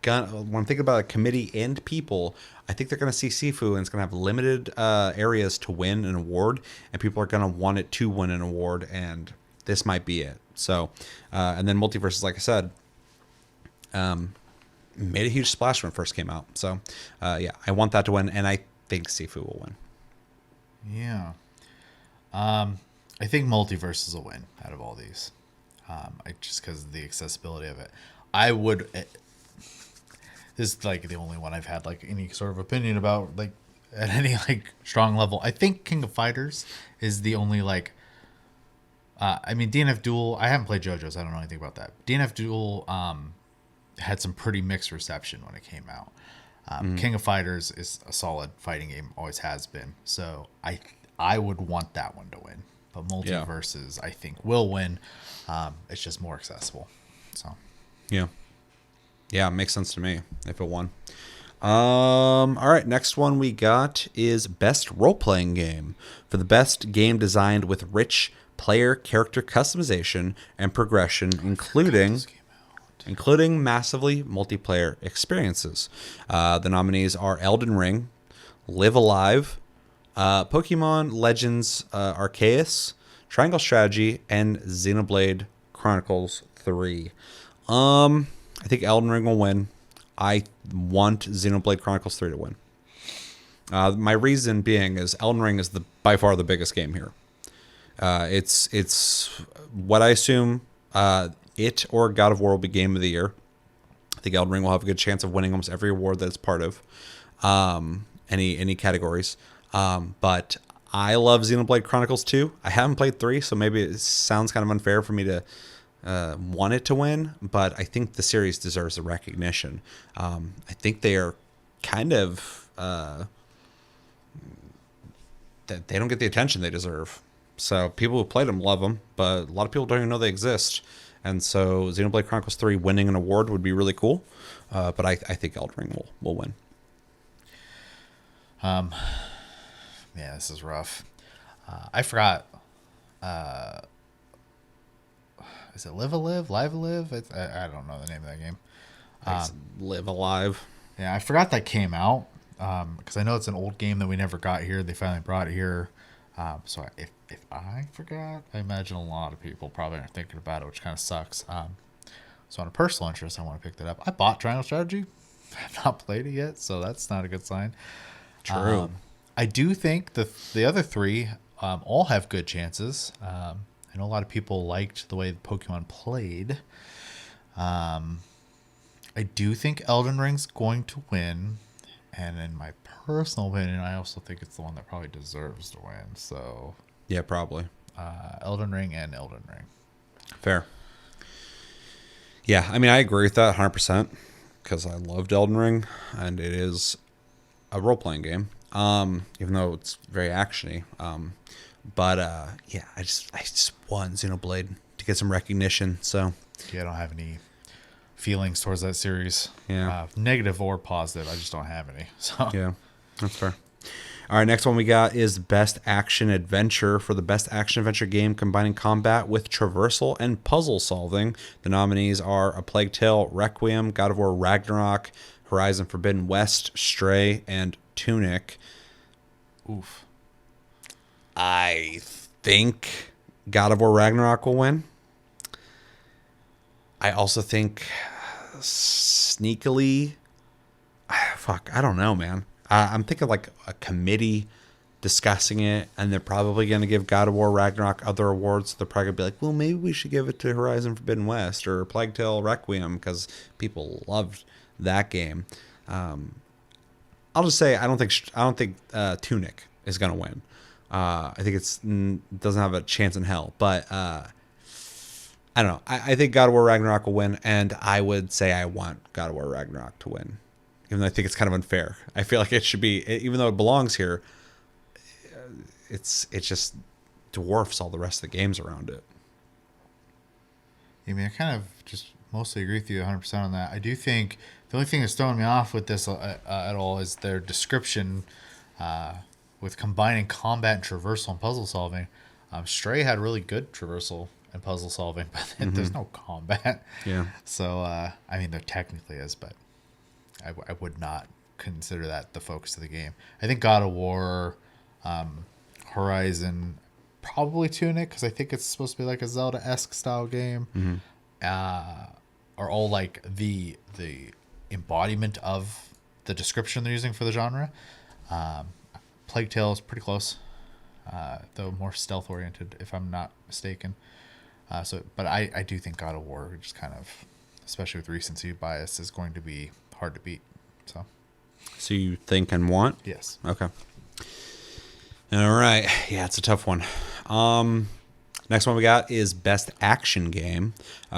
gonna, when I'm thinking about a committee and people, I think they're gonna see Sifu and it's gonna have limited areas to win an award, and people are gonna want it to win an award, and this might be it. So, and then Multiverses, like I said, made a huge splash when it first came out. So, yeah, I want that to win, and I think Sifu will win. Yeah. I think Multiverses will win out of all these. Just because of the accessibility of it. I would. This is like the only one I've had like any sort of opinion about, like at any like strong level. I think King of Fighters is the only like. I mean, DNF Duel. I haven't played JoJo's. I don't know anything about that. DNF Duel had some pretty mixed reception when it came out. King of Fighters is a solid fighting game, always has been. So I would want that one to win. But Multiverses, I think, will win. It's just more accessible. So Yeah, it makes sense to me if it won. All right, next one we got is Best Role-Playing Game. For the best game designed with rich player character customization and progression, including massively multiplayer experiences. The nominees are Elden Ring, Live Alive, Pokemon Legends Arceus, Triangle Strategy, and Xenoblade Chronicles 3. I think Elden Ring will win. I want Xenoblade Chronicles 3 to win. My reason being is Elden Ring is by far the biggest game here. It's what I assume it or God of War will be Game of the Year. I think Elden Ring will have a good chance of winning almost every award that it's part of, any categories. But I love Xenoblade Chronicles 2. I haven't played 3, so maybe it sounds kind of unfair for me to want it to win, but I think the series deserves the recognition. I think they are kind of that they don't get the attention they deserve. So people who played them love them, but a lot of people don't even know they exist. And so Xenoblade Chronicles 3 winning an award would be really cool. But I think Elden Ring will win. Yeah, this is rough. I forgot Is it Live a Live? Live a Live? I don't know the name of that game. Live Alive. Yeah, I forgot that came out because I know it's an old game that we never got here. They finally brought it here. So if I forgot, I imagine a lot of people probably aren't thinking about it, which kind of sucks. So on a personal interest, I want to pick that up. I bought Triangle Strategy. I've not played it yet, so that's not a good sign. True. I do think the other three all have good chances. I know a lot of people liked the way Pokemon played. I do think Elden Ring's going to win, and in my personal opinion, I also think it's the one that probably deserves to win. So Yeah, probably. Elden Ring and Elden Ring. Fair. Yeah, I mean, I agree with that 100% because I loved Elden Ring, and it is a role-playing game, even though it's very actiony. Yeah, I just want Xenoblade to get some recognition. So Yeah, I don't have any feelings towards that series. Yeah. Negative or positive. I just don't have any. So yeah, that's fair. All right, next one we got is Best Action Adventure. For the Best Action Adventure game combining combat with traversal and puzzle solving, the nominees are A Plague Tale, Requiem, God of War Ragnarok, Horizon Forbidden West, Stray, and Tunic. oof. I think God of War Ragnarok will win. I also think sneakily, I don't know, man. I'm thinking like a committee discussing it, and they're probably going to give God of War Ragnarok other awards. They're probably going to be like, well, maybe we should give it to Horizon Forbidden West or Plague Tale Requiem because people loved that game. I'll just say I don't think Tunic is going to win. I think it doesn't have a chance in hell, but I don't know. I think God of War Ragnarok will win, and I would say I want God of War Ragnarok to win, even though I think it's kind of unfair. I feel like it should be, even though it belongs here, it just dwarfs all the rest of the games around it. I mean, I kind of just mostly agree with you 100% on that. I do think the only thing that's throwing me off with this at all is their description with combining combat and traversal and puzzle solving. Stray had really good traversal and puzzle solving, but there's no combat. Yeah. So, I mean, there technically is, but I would not consider that the focus of the game. I think God of War, Horizon, probably Tunic, because I think it's supposed to be like a Zelda-esque style game. Are all like the embodiment of the description they're using for the genre. Plague Tale is pretty close, though more stealth oriented, if I'm not mistaken. But I do think God of War, just kind of, especially with recency bias, is going to be hard to beat. So you think and want? Yes. Okay. All right. Yeah, it's a tough one. Next one we got is Best Action Game.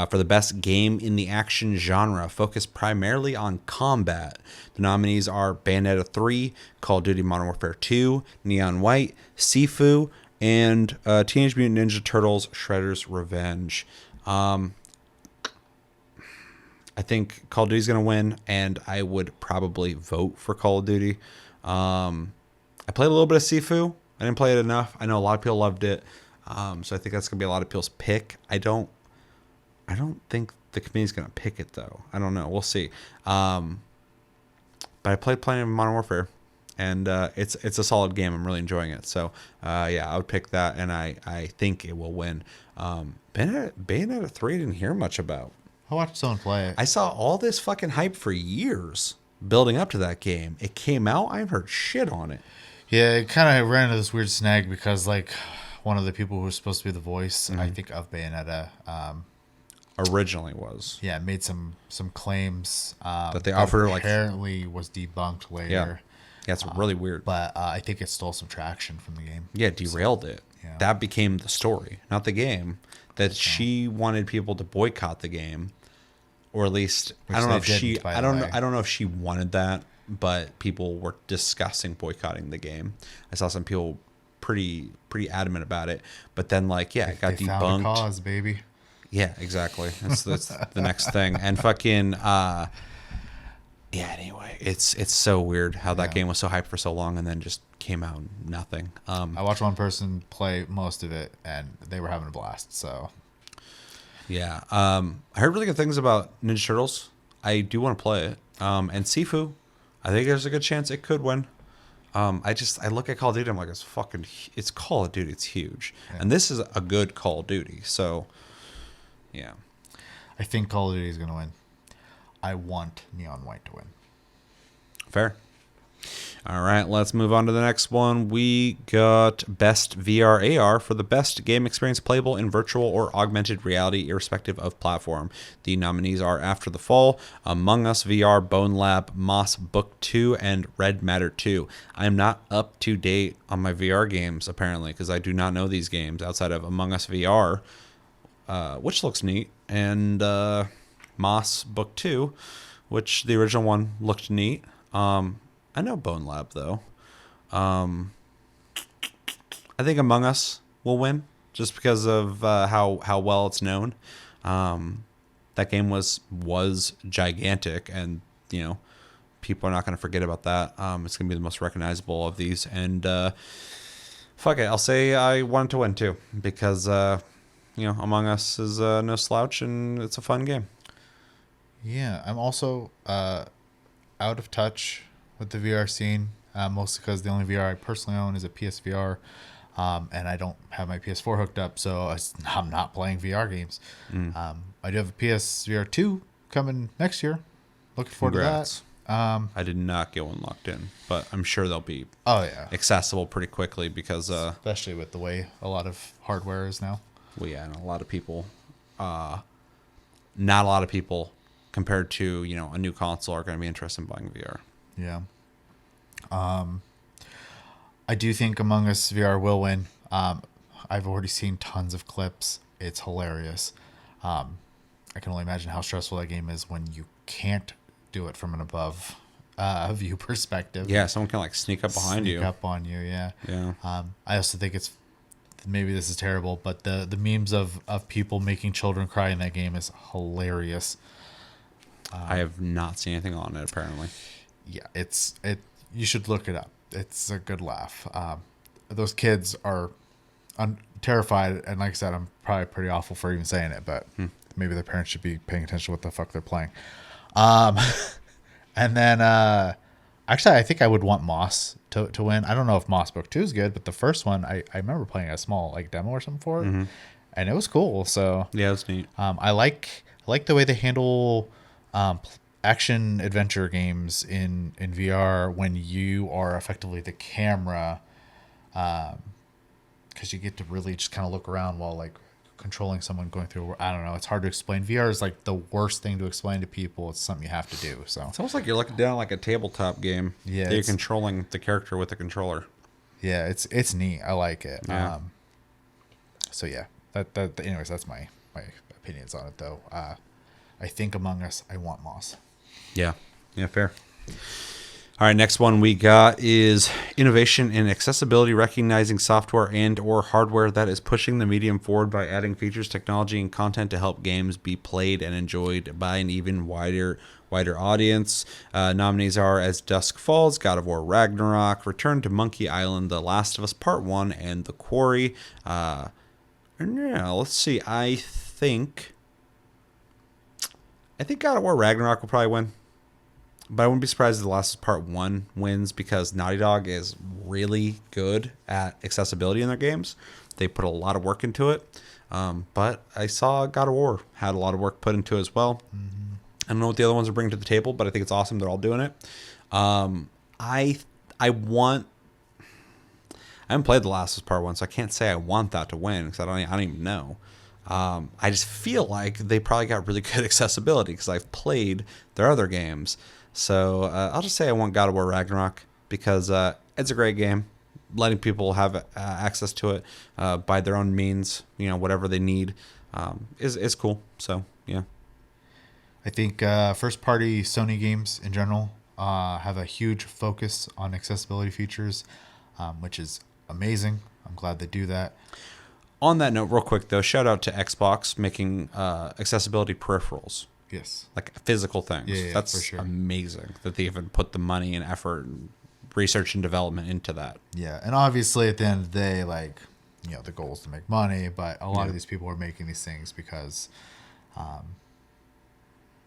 For the best game in the action genre, focused primarily on combat. The nominees are Bayonetta 3, Call of Duty Modern Warfare 2, Neon White, Sifu, and Teenage Mutant Ninja Turtles Shredder's Revenge. I think Call of Duty's going to win, and I would probably vote for Call of Duty. I played a little bit of Sifu. I didn't play it enough. I know a lot of people loved it. So I think that's going to be a lot of people's pick. I don't think the committee's going to pick it, though. I don't know. We'll see. But I played plenty of Modern Warfare, and it's a solid game. I'm really enjoying it. So, yeah, I would pick that, and I think it will win. Bayonetta 3 I didn't hear much about. I watched someone play it. I saw all this fucking hype for years building up to that game. It came out, I haven't heard shit on it. Yeah, it kind of ran into this weird snag because, like, one of the people who was supposed to be the voice, I think, of Bayonetta, Originally was. yeah, made some claims That they offered her, like- apparently was debunked later. Yeah, it's really weird. But I think it stole some traction from the game. Yeah, derailed it. Yeah. That became the story, not the game. That she wanted people to boycott the game, or at least Which I don't know they if she. didn't, by I the don't know. way. I don't know if she wanted that, but people were discussing boycotting the game. I saw some people pretty adamant about it, but then like it got They debunked. found a cause, baby. Yeah, exactly. That's the next thing. And fucking Yeah. Anyway, it's so weird how that Yeah. game was so hyped for so long and then just came out nothing. I watched one person play most of it, and they were having a blast. So Yeah. I heard really good things about Ninja Turtles. I do want to play it. And Sifu, I think there's a good chance it could win. I look at Call of Duty, I'm like, it's Call of Duty, it's huge. And this is a good Call of Duty. So, yeah. I think Call of Duty is going to win. I want Neon White to win. Fair. All right, let's move on to the next one. We got Best VR AR for the best game experience playable in virtual or augmented reality, irrespective of platform. The nominees are After the Fall, Among Us VR, Bone Lab, Moss Book 2, and Red Matter 2. I am not up to date on my VR games, apparently, because I do not know these games outside of Among Us VR, which looks neat, and Moss Book 2, which the original one looked neat. I know Bone Lab, though. I think Among Us will win just because of how well it's known. That game was gigantic, and people are not going to forget about that. It's going to be the most recognizable of these, and fuck it, I'll say I want it to win too because Among Us is no slouch and it's a fun game. Yeah, I'm also out of touch with the VR scene, mostly because the only VR I personally own is a PSVR, and I don't have my PS4 hooked up, so I'm not playing VR games. I do have a PSVR 2 coming next year. Looking forward Congrats. to that. I did not get one locked in, but I'm sure they'll be Oh yeah, accessible pretty quickly because especially with the way a lot of hardware is now. well, yeah, and a lot of people, not a lot of people compared to a new console are going to be interested in buying VR. Yeah. I do think Among Us VR will win. I've already seen tons of clips. It's hilarious. I can only imagine how stressful that game is when you can't do it from an above view perspective. Yeah, someone can like sneak up behind Sneak you. up on you, yeah. Yeah. I also think maybe this is terrible, but the memes of people making children cry in that game is hilarious. I have not seen anything on it apparently. Yeah, you should look it up. It's a good laugh. Those kids are terrified, and like I said, I'm probably pretty awful for even saying it, but maybe their parents should be paying attention to what the fuck they're playing. And then actually, I think I would want Moss to win. I don't know if Moss Book 2 is good, but the first one, I remember playing a small demo or something for it, and it was cool. So Yeah, it's neat. I like the way they handle action adventure games in VR when you are effectively the camera, because you get to really just kind of look around while controlling someone going through. I don't know. It's hard to explain. VR is the worst thing to explain to people. It's something you have to do. So It's almost like you're looking down like a tabletop game. Yeah, That you're it's- controlling the character with the controller. yeah, it's neat. I like it. Yeah. So yeah, that anyways, that's my opinions on it though. I think Among Us. I want Moss. Yeah. Yeah, fair. All right, next one we got is innovation in accessibility, recognizing software and or hardware that is pushing the medium forward by adding features, technology, and content to help games be played and enjoyed by an even wider audience. Nominees are As Dusk Falls, God of War Ragnarok, Return to Monkey Island, The Last of Us Part 1, and The Quarry. Let's see. I think God of War Ragnarok will probably win. But I wouldn't be surprised if The Last of Us Part 1 wins because Naughty Dog is really good at accessibility in their games. They put a lot of work into it. But I saw God of War had a lot of work put into it as well. I don't know what the other ones are bringing to the table, but I think it's awesome they're all doing it. I haven't played The Last of Us Part 1, so I can't say I want that to win because I don't even know. I just feel like they probably got really good accessibility because I've played their other games. So I'll just say I want God of War Ragnarok because it's a great game. Letting people have access to it by their own means, whatever they need, is cool. So yeah. I think first-party Sony games in general have a huge focus on accessibility features, which is amazing. I'm glad they do that. On that note, real quick though, shout out to Xbox making accessibility peripherals. Yes. like physical things. Yeah, That's for sure. amazing that they even put the money and effort and research and development into that. Yeah, and obviously at the end of the day, like, you know, the goal is to make money, but a lot Yeah. of these people are making these things because,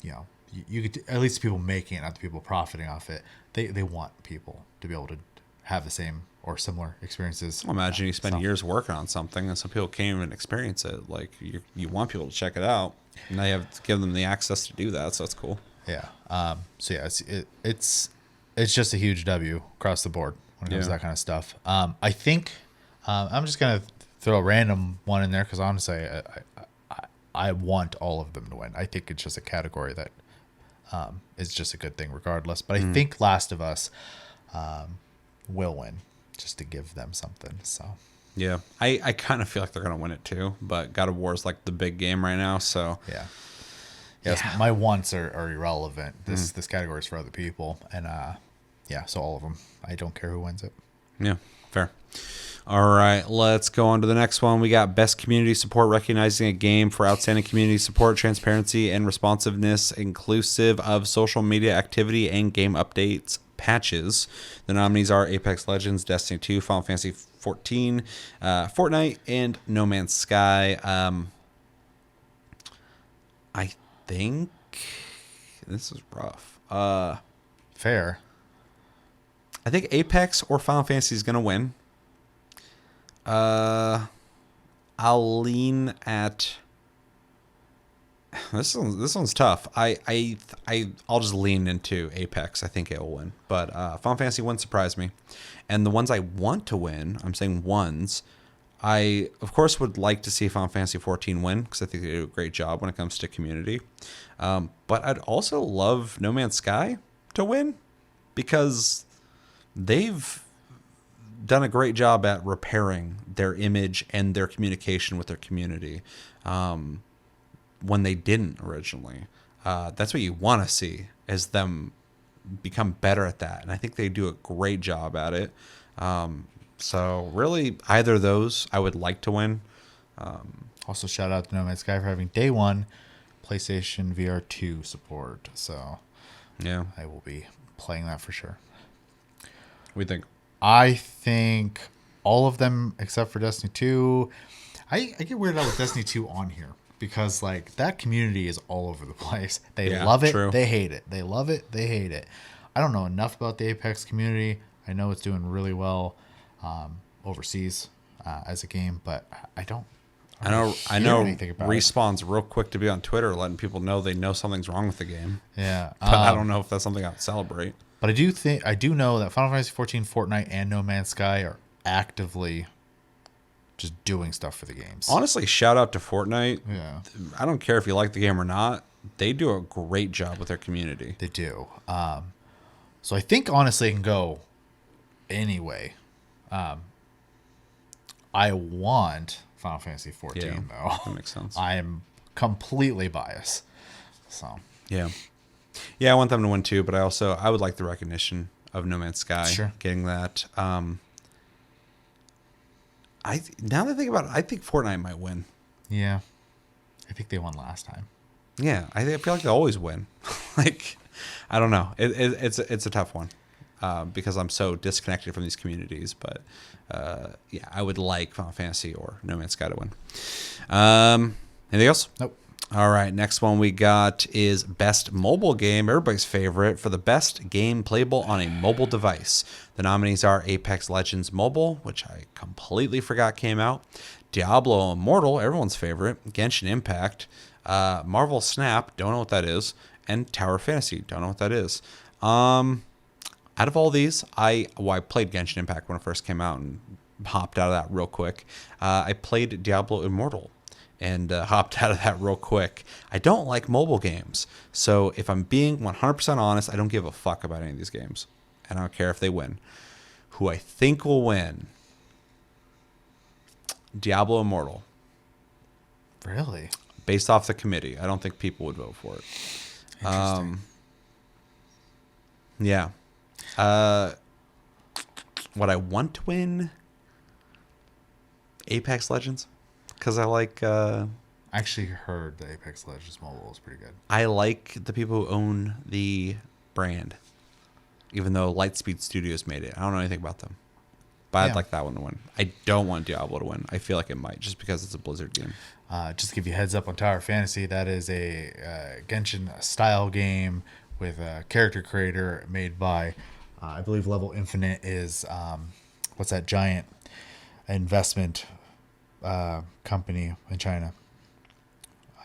you know, you could, at least people making it, not the people profiting off it. They want people to be able to have the same or similar experiences. Imagine you spend So, years working on something and some people can't even experience it. Like you want people to check it out. And now you have to give them the access to do that. So that's cool. Yeah. So yeah, it's just a huge W across the board when it comes to Yeah. that kind of stuff. I think I'm just gonna throw a random one in there because honestly, I want all of them to win. I think it's just a category that is just a good thing regardless. But I think Last of Us will win just to give them something. So Yeah. I kind of feel like they're going to win it too. But God of War is like the big game right now. So yeah. Yes, my wants are irrelevant. This category is for other people, and yeah, so all of them. I don't care who wins it. yeah, fair. All right, let's go on to the next one. We got Best Community Support, recognizing a game for outstanding community support, transparency, and responsiveness, inclusive of social media activity and game updates patches. The nominees are Apex Legends, Destiny 2, Final Fantasy 14, Fortnite, and No Man's Sky. I think this is rough. Fair. I think Apex or Final Fantasy is going to win. I'll lean at this one's tough. I'll just lean into Apex. I think it will win, but Final Fantasy wouldn't surprise me. And the ones I want to win, I'm saying ones. I of course would like to see Final Fantasy 14 win because I think they do a great job when it comes to community. But I'd also love No Man's Sky to win because they've done a great job at repairing their image and their communication with their community when they didn't originally. That's what you want to see, is them become better at that. And I think they do a great job at it. So really, either of those I would like to win. Also, shout out to No Man's Sky for having day one PlayStation VR 2 support. So Yeah. I will be playing that for sure. We think. I think all of them except for Destiny 2. I get weirded out with Destiny 2 on here because like that community is all over the place. They Yeah, love it, true. they hate it. They love it, they hate it. I don't know enough about the Apex community. I know it's doing really well overseas as a game, but I I hear know anything about it. Respawn's real quick to be on Twitter letting people know they know something's wrong with the game. Yeah, But I don't know if that's something I'd celebrate. But I do know that Final Fantasy 14, Fortnite, and No Man's Sky are actively just doing stuff for the games. Honestly, shout out to Fortnite. Yeah, I don't care if you like the game or not. They do a great job with their community. they do. So I think honestly it can go anyway. I want Final Fantasy 14 though. That makes sense. I am completely biased. So Yeah. Yeah, I want them to win too, but I would like the recognition of No Man's Sky Sure. getting that. Now that I think about it, I think Fortnite might win. yeah, I think they won last time. Yeah, I feel like they always win. Like, I don't know. It's a tough one because I'm so disconnected from these communities. But yeah, I would like Final Fantasy or No Man's Sky to win. Anything else? Nope. All right, next one we got is Best Mobile Game, everybody's favorite, for the best game playable on a mobile device. The nominees are Apex Legends Mobile, which I completely forgot came out, Diablo Immortal, everyone's favorite, Genshin Impact, Marvel Snap, don't know what that is, and Tower Fantasy, don't know what that is. Out of all these, I played Genshin Impact when it first came out and hopped out of that real quick. I played Diablo Immortal and hopped out of that real quick. I don't like mobile games. So if I'm being 100% honest, I don't give a fuck about any of these games. And I don't care if they win. Who I think will win, Diablo Immortal. Really? Based off the committee. I don't think people would vote for it. Interesting. Yeah. What I want to win, Apex Legends. Because I like... I I actually heard the Apex Legends mobile is pretty good. I like the people who own the brand, even though Lightspeed Studios made it. I don't know anything about them, but I'd Yeah. like that one to win. I don't want Diablo to win. I feel like it might, just because it's a Blizzard game. Just to give you a heads up on Tower Fantasy, that is a Genshin style game with a character creator made by, I believe Level Infinite is, what's that giant investment company in China?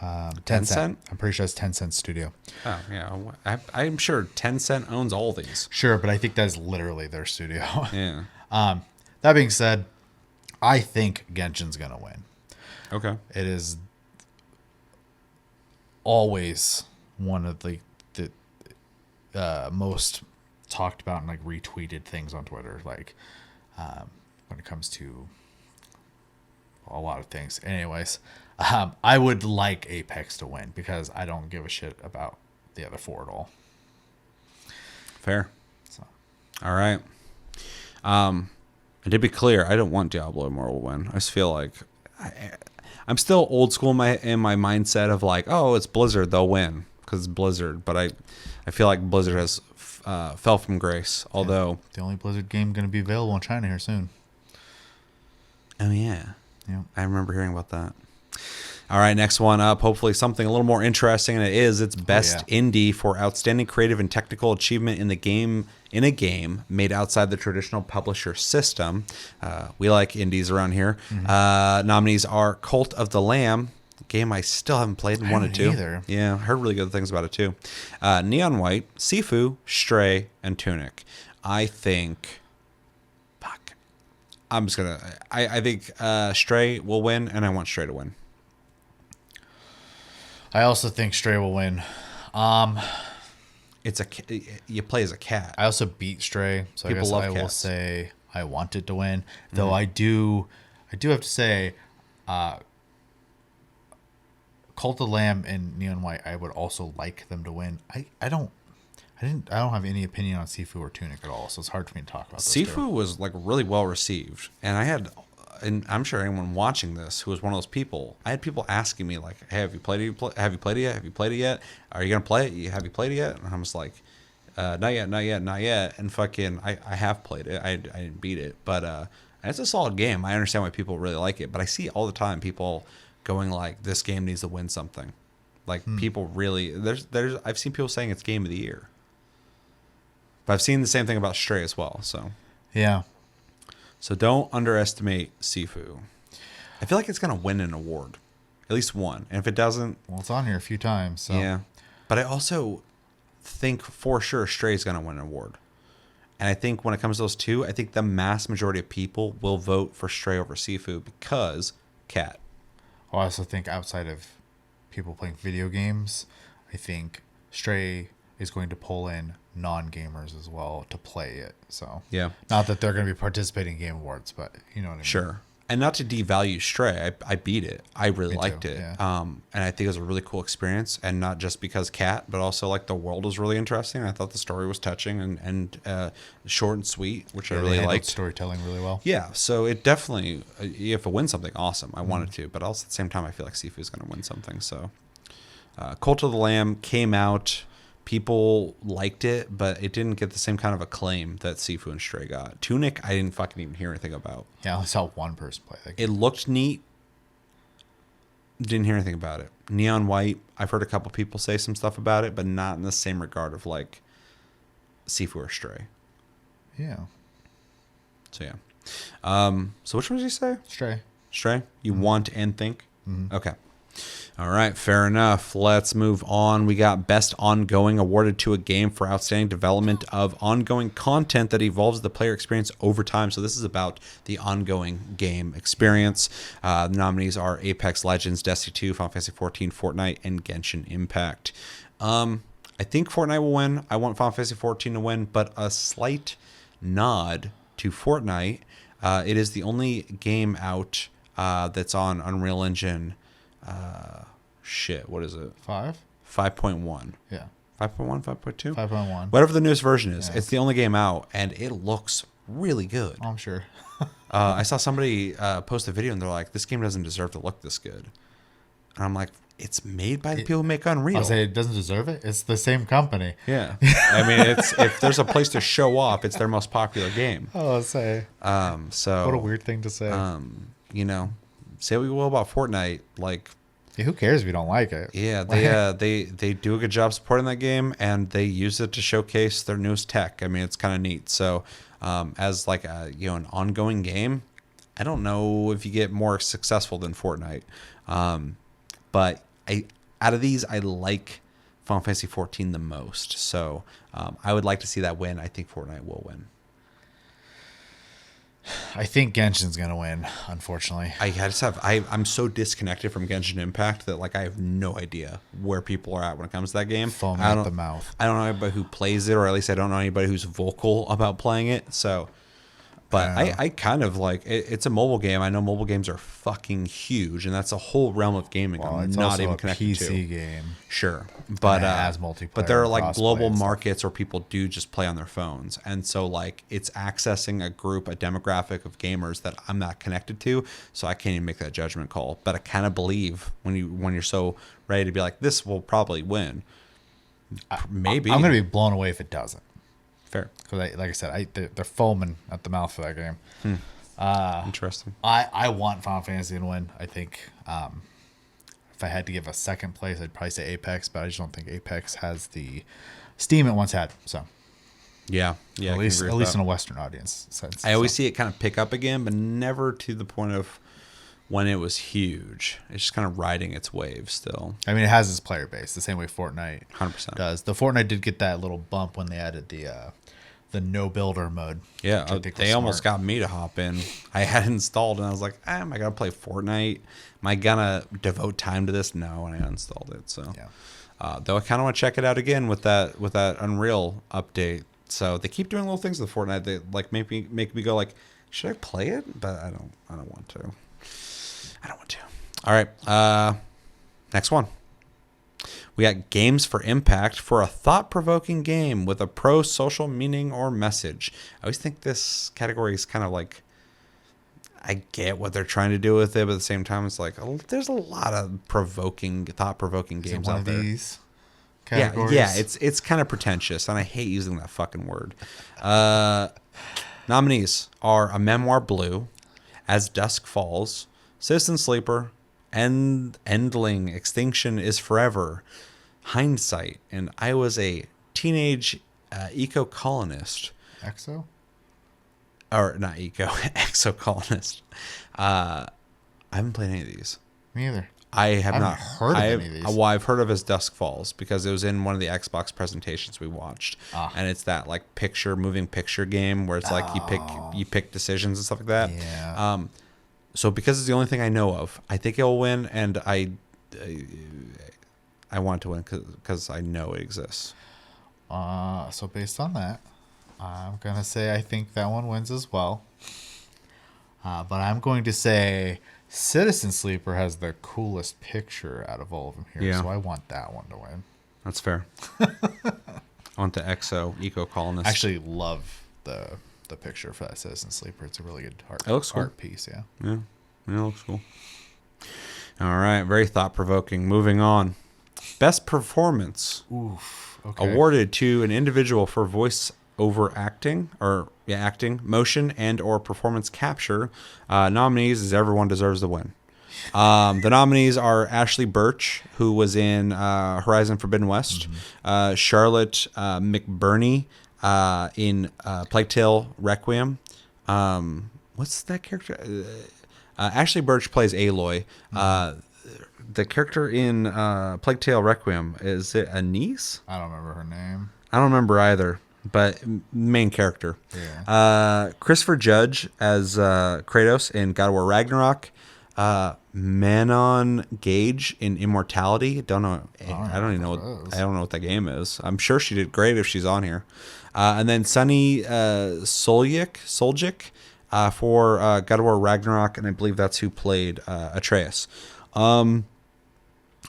Tencent? I'm pretty sure it's Tencent Studio. Oh yeah, I'm sure Tencent owns all these. Sure, but I think that's literally their studio. Yeah. That being said, I think Genshin's going to win. Okay. It is always one of the most talked about and like retweeted things on Twitter, like when it comes to a lot of things. Anyways, I would like Apex to win because I don't give a shit about the other four at all. Fair. So All right. And to be clear, I don't want Diablo Immortal to win. I just feel like I'm still old school in my mindset of like, oh, it's Blizzard, they'll win because it's Blizzard. But I feel like Blizzard has fell from grace. Although, the only Blizzard game going to be available in China here soon. oh yeah, Yeah. I remember hearing about that. All right, next one up. Hopefully something a little more interesting, and it's best indie for outstanding creative and technical achievement in a game made outside the traditional publisher system. We like indies around here. Nominees are Cult of the Lamb, a game I still haven't played and wanted to. either. Yeah, heard really good things about it too. Neon White, Sifu, Stray, and Tunic. I think. Fuck. I'm just gonna. I think Stray will win, and I want Stray to win. I also think Stray will win. It's you play as a cat. I also beat Stray, so People I guess love I will cats. say I want it to win. Though I do have to say, Cult of the Lamb and Neon White, I would also like them to win. I don't have any opinion on Sifu or Tunic at all, so it's hard for me to talk about. Those two. Sifu was like really well received, and I'm sure anyone watching this who was one of those people, I had people asking me like, "Hey, have you played it? Have you played it yet? Have you played it yet? Are you gonna play it? Have you played it yet?" And I was like, "Not yet, not yet, not yet." And fucking, I have played it. I didn't beat it, but it's a solid game. I understand why people really like it, but I see all the time people going like, "This game needs to win something." Like people really, I've seen people saying it's game of the year. But I've seen the same thing about Stray as well. Yeah. So don't underestimate Sifu. I feel like it's going to win an award. At least one. And if it doesn't... Well, it's on here a few times. So. Yeah. But I also think for sure Stray is going to win an award. And I think when it comes to those two, I think the mass majority of people will vote for Stray over Sifu because cat. I also think outside of people playing video games, I think Stray is going to pull in non-gamers as well to play it. So Yeah. not that they're going to be participating in Game Awards, but you know what I mean. Sure. And not to devalue Stray, I beat it. I really Me liked too, it. yeah. And I think it was a really cool experience. And not just because cat, but also like the world was really interesting. I thought the story was touching and short and sweet, which I They really handled liked. storytelling really well. Yeah, so it definitely, if it wins something, awesome. I wanted to, but also at the same time, I feel like Sifu is going to win something. So, Cult of the Lamb came out, people liked it, but it didn't get the same kind of acclaim that Sifu and Stray got. Tunic, I didn't fucking even hear anything about. Yeah, I only saw one person play that game. It looked neat. Didn't hear anything about it. Neon White, I've heard a couple people say some stuff about it, but not in the same regard of like Sifu or Stray. Yeah. So yeah. So which one did you say? Stray. Stray? You want and think? Okay. All right, fair enough. Let's move on. We got Best Ongoing awarded to a game for outstanding development of ongoing content that evolves the player experience over time. So this is about the ongoing game experience. The nominees are Apex Legends, Destiny 2, Final Fantasy 14, Fortnite, and Genshin Impact. I think Fortnite will win. I want Final Fantasy 14 to win, but a slight nod to Fortnite. It is the only game out that's on Unreal Engine. What is it? 5? 5.1. Yeah. 5.1, 5.2? 5.1. Whatever the newest version is. Yeah. It's the only game out, and it looks really good. I'm sure. I saw somebody post a video, and they're like, this game doesn't deserve to look this good. And I'm like, it's made by the people who make Unreal. I'll say it doesn't deserve it. It's the same company. Yeah. I mean, it's if there's a place to show off, it's their most popular game. I'll say. So What a weird thing to say. you know, say what you will about Fortnite, like Yeah, who cares if you don't like it? yeah, they do a good job supporting that game, and they use it to showcase their newest tech. I mean, it's kind of neat. So, as like a an ongoing game, I don't know if you get more successful than Fortnite. But out of these, I like Final Fantasy 14 the most. So I would like to see that win. I think Fortnite will win. I think Genshin's gonna win. Unfortunately, I'm so disconnected from Genshin Impact that like I have no idea where people are at when it comes to that game. foaming I at don't- the mouth. I don't know anybody who plays it, or at least I don't know anybody who's vocal about playing it. So, but I kind of like it's a mobile game. I know mobile games are fucking huge, and that's a whole realm of gaming Well, I'm it's not also even a connected PC to. game. Sure, but it has multiplayer But there are and like crossplay global and stuff. markets where people do just play on their phones, and so like it's accessing a demographic of gamers that I'm not connected to, so I can't even make that judgment call. But I kind of believe when you're so ready to be like, this will probably win. Maybe I'm gonna be blown away if it doesn't. fair, Because like I said, they're foaming at the mouth for that game. interesting. I want Final Fantasy to win. I think if I had to give a second place, I'd probably say Apex, but I just don't think Apex has the steam it once had. So Yeah, yeah. at I least can agree with in that. a Western audience sense. I always So, see it kind of pick up again, but never to the point of when it was huge. It's just kind of riding its wave still. I mean, it has its player base the same way Fortnite 100%. does. The Fortnite did get that little bump when they added the no builder mode. Yeah, which I think was they almost smart. got me to hop in. I had it installed, and I was like, am I going to play Fortnite? Am I going to devote time to this? No, and I uninstalled it. So, Yeah. though I kind of want to check it out again with that Unreal update. So they keep doing little things with Fortnite that like make me go like, should I play it? But I don't want to. I don't want to. All right, next one. We got Games for Impact for a thought-provoking game with a pro-social meaning or message. I always think this category is kind of like, I get what they're trying to do with it, but at the same time, it's like, there's a lot of thought-provoking Is it games one out of there. these categories? Yeah, it's kind of pretentious, and I hate using that fucking word. Nominees are A Memoir Blue, As Dusk Falls, Citizen Sleeper, Endling, Extinction is Forever, Hindsight, and I Was a Teenage Eco-Colonist. EXO. Or not exocolonist. I haven't played any of these. Me either. I have I haven't not heard of any of these. Well, I've heard of As Dusk Falls because it was in one of the Xbox presentations we watched, and it's that like moving picture game where it's like you pick decisions and stuff like that. Yeah. So because it's the only thing I know of, I think it will win, and I want it to win because I know it exists. So based on that, I'm gonna say I think that one wins as well. But I'm going to say Citizen Sleeper has the coolest picture out of all of them here, Yeah. so I want that one to win. That's fair. I want the eco-colonist. I actually love the picture for that Citizen Sleeper. It's a really good art, It looks cool. art piece. Yeah. Yeah, it looks cool. All right, very thought-provoking. Moving on. Best performance Oof. Okay. awarded to an individual for voice over acting, motion, and or performance capture. Nominees is Everyone Deserves to Win. The nominees are Ashley Birch, who was in Horizon Forbidden West, Charlotte McBurney in Plague Tale Requiem. What's that character? Ashley Birch plays Aloy. The character in Plague Tale Requiem, is it Anise? I don't remember her name. I don't remember either, but main character. Yeah. Christopher Judge as Kratos in God of War Ragnarok. Manon Gage in Immortality. Don't know. I don't even know. I don't know what that game is. I'm sure she did great if she's on here. And then Sunny Soljic for God of War Ragnarok, and I believe that's who played Atreus.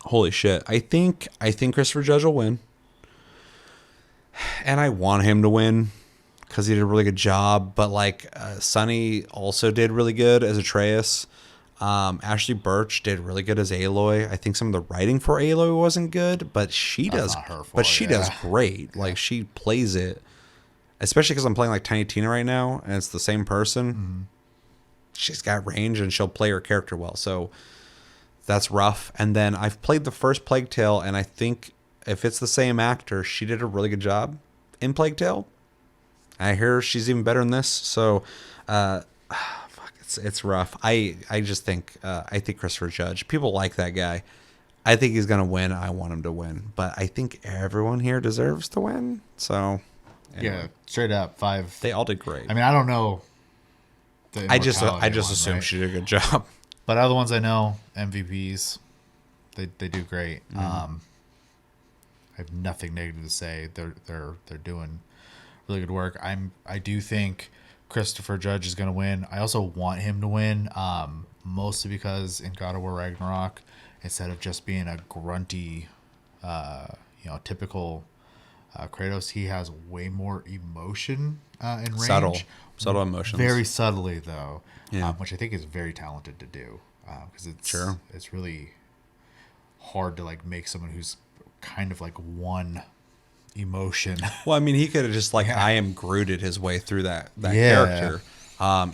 Holy shit! I think Christopher Judge will win, and I want him to win because he did a really good job. But like Sunny also did really good as Atreus. Ashley Birch did really good as Aloy. I think some of the writing for Aloy wasn't good, but she does. not her fault, But she does great. Like she plays it, especially because I'm playing like Tiny Tina right now, and it's the same person. She's got range, and she'll play her character well. So that's rough. And then I've played the first Plague Tale, and I think if it's the same actor, she did a really good job in Plague Tale. I hear she's even better in this. So, fuck, it's rough. I just think I think Christopher Judge. People like that guy. I think he's gonna win. I want him to win, but I think everyone here deserves to win. So, anyway, Yeah, straight up 5. they all did great. I mean, I don't know. the I just immortality one, assumed right? she did a good job. But other ones I know, MVPs, they do great. I have nothing negative to say. They're doing really good work. I do think Christopher Judge is going to win. I also want him to win, mostly because in God of War Ragnarok, instead of just being a grunty, typical Kratos, he has way more emotion and range. Subtle emotions. Very subtly though, Yeah. which I think is very talented to do, because Sure. it's really hard to like make someone who's kind of like one emotion. Well, I mean, he could have just like I am Grooted his way through that Yeah. character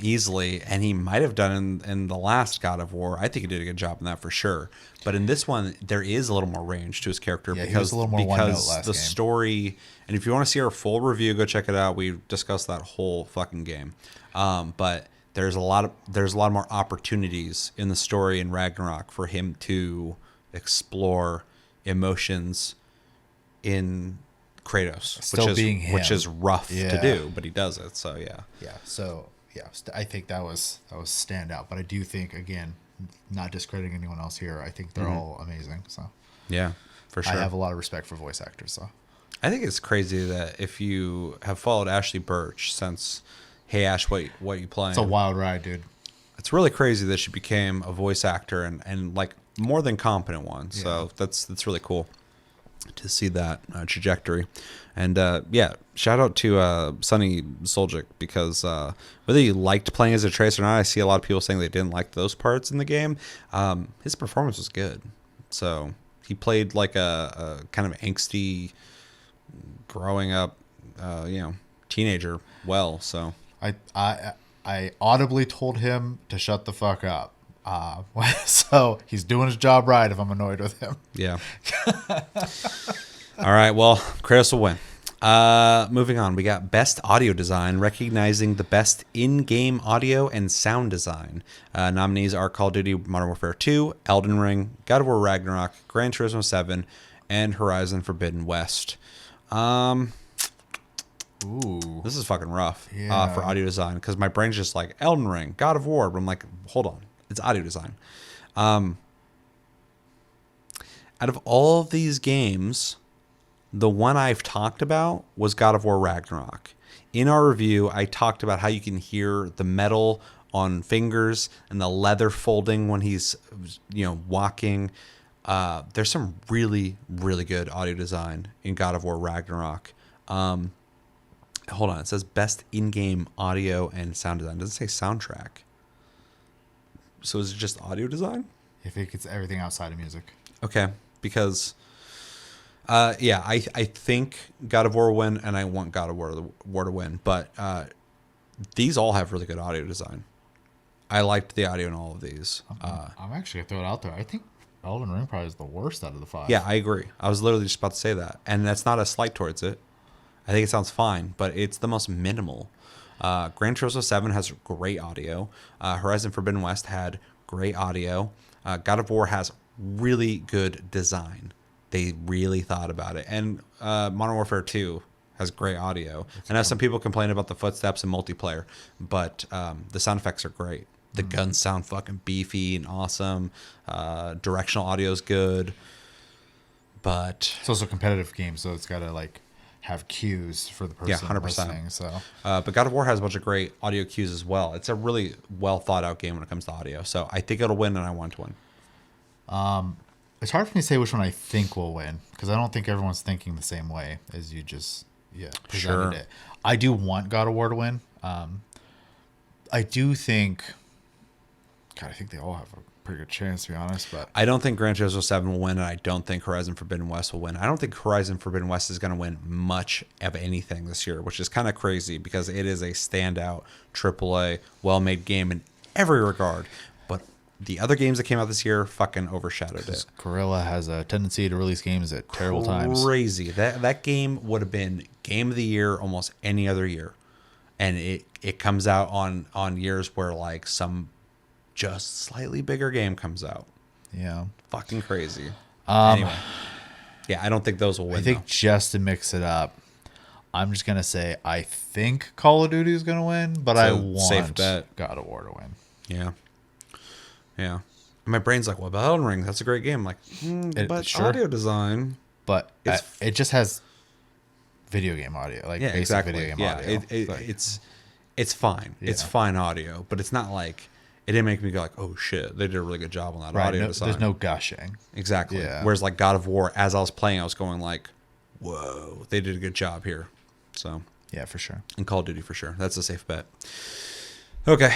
easily, and he might have done in the last God of War. I think he did a good job in that for sure. But in this one, there is a little more range to his character Yeah, he because was a little more one note last the game. story. And if you want to see our full review, go check it out. We discussed that whole fucking game. But there's a lot more opportunities in the story in Ragnarok for him to explore emotions in Kratos, Still being which him. is rough to Yeah. do, but he does it. So yeah, Yeah. So yeah, I think that was standout. But I do think, again, not discrediting anyone else here, I think they're all amazing. So yeah, for sure. I have a lot of respect for voice actors. So I think it's crazy that if you have followed Ashley Birch since Hey Ash, what you playing? it's a wild ride, dude. It's really crazy that she became a voice actor and like more than competent one. So that's really cool to see that trajectory. And shout out to Sonny Soljic, because whether you liked playing as a Trace or not, I see a lot of people saying they didn't like those parts in the game. His performance was good. So he played like a kind of angsty, growing up, teenager well. So I audibly told him to shut the fuck up. So he's doing his job right if I'm annoyed with him. yeah. All right. Well, Kratos will win. Moving on, we got Best Audio Design, recognizing the best in-game audio and sound design. Nominees are Call of Duty Modern Warfare 2, Elden Ring, God of War Ragnarok, Gran Turismo 7, and Horizon Forbidden West. Ooh. This is fucking rough Yeah. for audio design, because my brain's just like Elden Ring, God of War, but I'm like, hold on, it's audio design. Out of all of these games, the one I've talked about was God of War Ragnarok. In our review, I talked about how you can hear the metal on fingers and the leather folding when he's, walking. There's some really, really good audio design in God of War Ragnarok. Hold on, it says best in-game audio and sound design. It doesn't say soundtrack. So is it just audio design? If it gets everything outside of music. Okay, because I think God of War will win, and I want God of War to win. But these all have really good audio design. I liked the audio in all of these. I'm actually gonna throw it out there. I think Elden Ring probably is the worst out of the 5. Yeah, I agree. I was literally just about to say that, and that's not a slight towards it. I think it sounds fine, but it's the most minimal. Gran Turismo 7 has great audio. Horizon Forbidden West had great audio. God of War has really good design. They really thought about it. And Modern Warfare 2 has great audio. I know some people complain about the footsteps and multiplayer, but the sound effects are great. The guns sound fucking beefy and awesome. Directional audio is good. But It's also a competitive game, so it's got to like have cues for the person 100%. listening. So but God of War has a bunch of great audio cues as well. It's a really well thought out game when it comes to audio. So I think it'll win, and I want it to win. it's hard for me to say which one I think will win, because I don't think everyone's thinking the same way as you just presented Sure. it. I do want God of War to win. I do think God, I think they all have a pretty good chance, to be honest. But I don't think Gran Turismo 7 will win, and I don't think Horizon Forbidden West will win. I don't think Horizon Forbidden West is going to win much of anything this year, which is kind of crazy because it is a standout AAA, well-made game in every regard. But the other games that came out this year fucking overshadowed it. Guerrilla has a tendency to release games at terrible times. Crazy. That game would have been game of the year almost any other year. And it comes out on years where like some just slightly bigger game comes out. Yeah. Fucking crazy. Anyway. Yeah, I don't think those will win. I think just to mix it up, I'm just gonna say I think Call of Duty is gonna win, but I want safe bet. God of War to win. Yeah. Yeah. And my brain's like, well, about Elden Ring, that's a great game. I'm like, but sure. audio design. But It's- it just has video game audio, like Yeah, basic exactly. video game Yeah, audio. Like, it's fine. It's Yeah. fine audio, but it's not like it didn't make me go like, oh shit, they did a really good job on that right, audio design. there's no gushing. Exactly. Yeah. Whereas like God of War, as I was playing, I was going like, whoa, they did a good job here. So, Yeah, for sure. and Call of Duty for sure. That's a safe bet. Okay.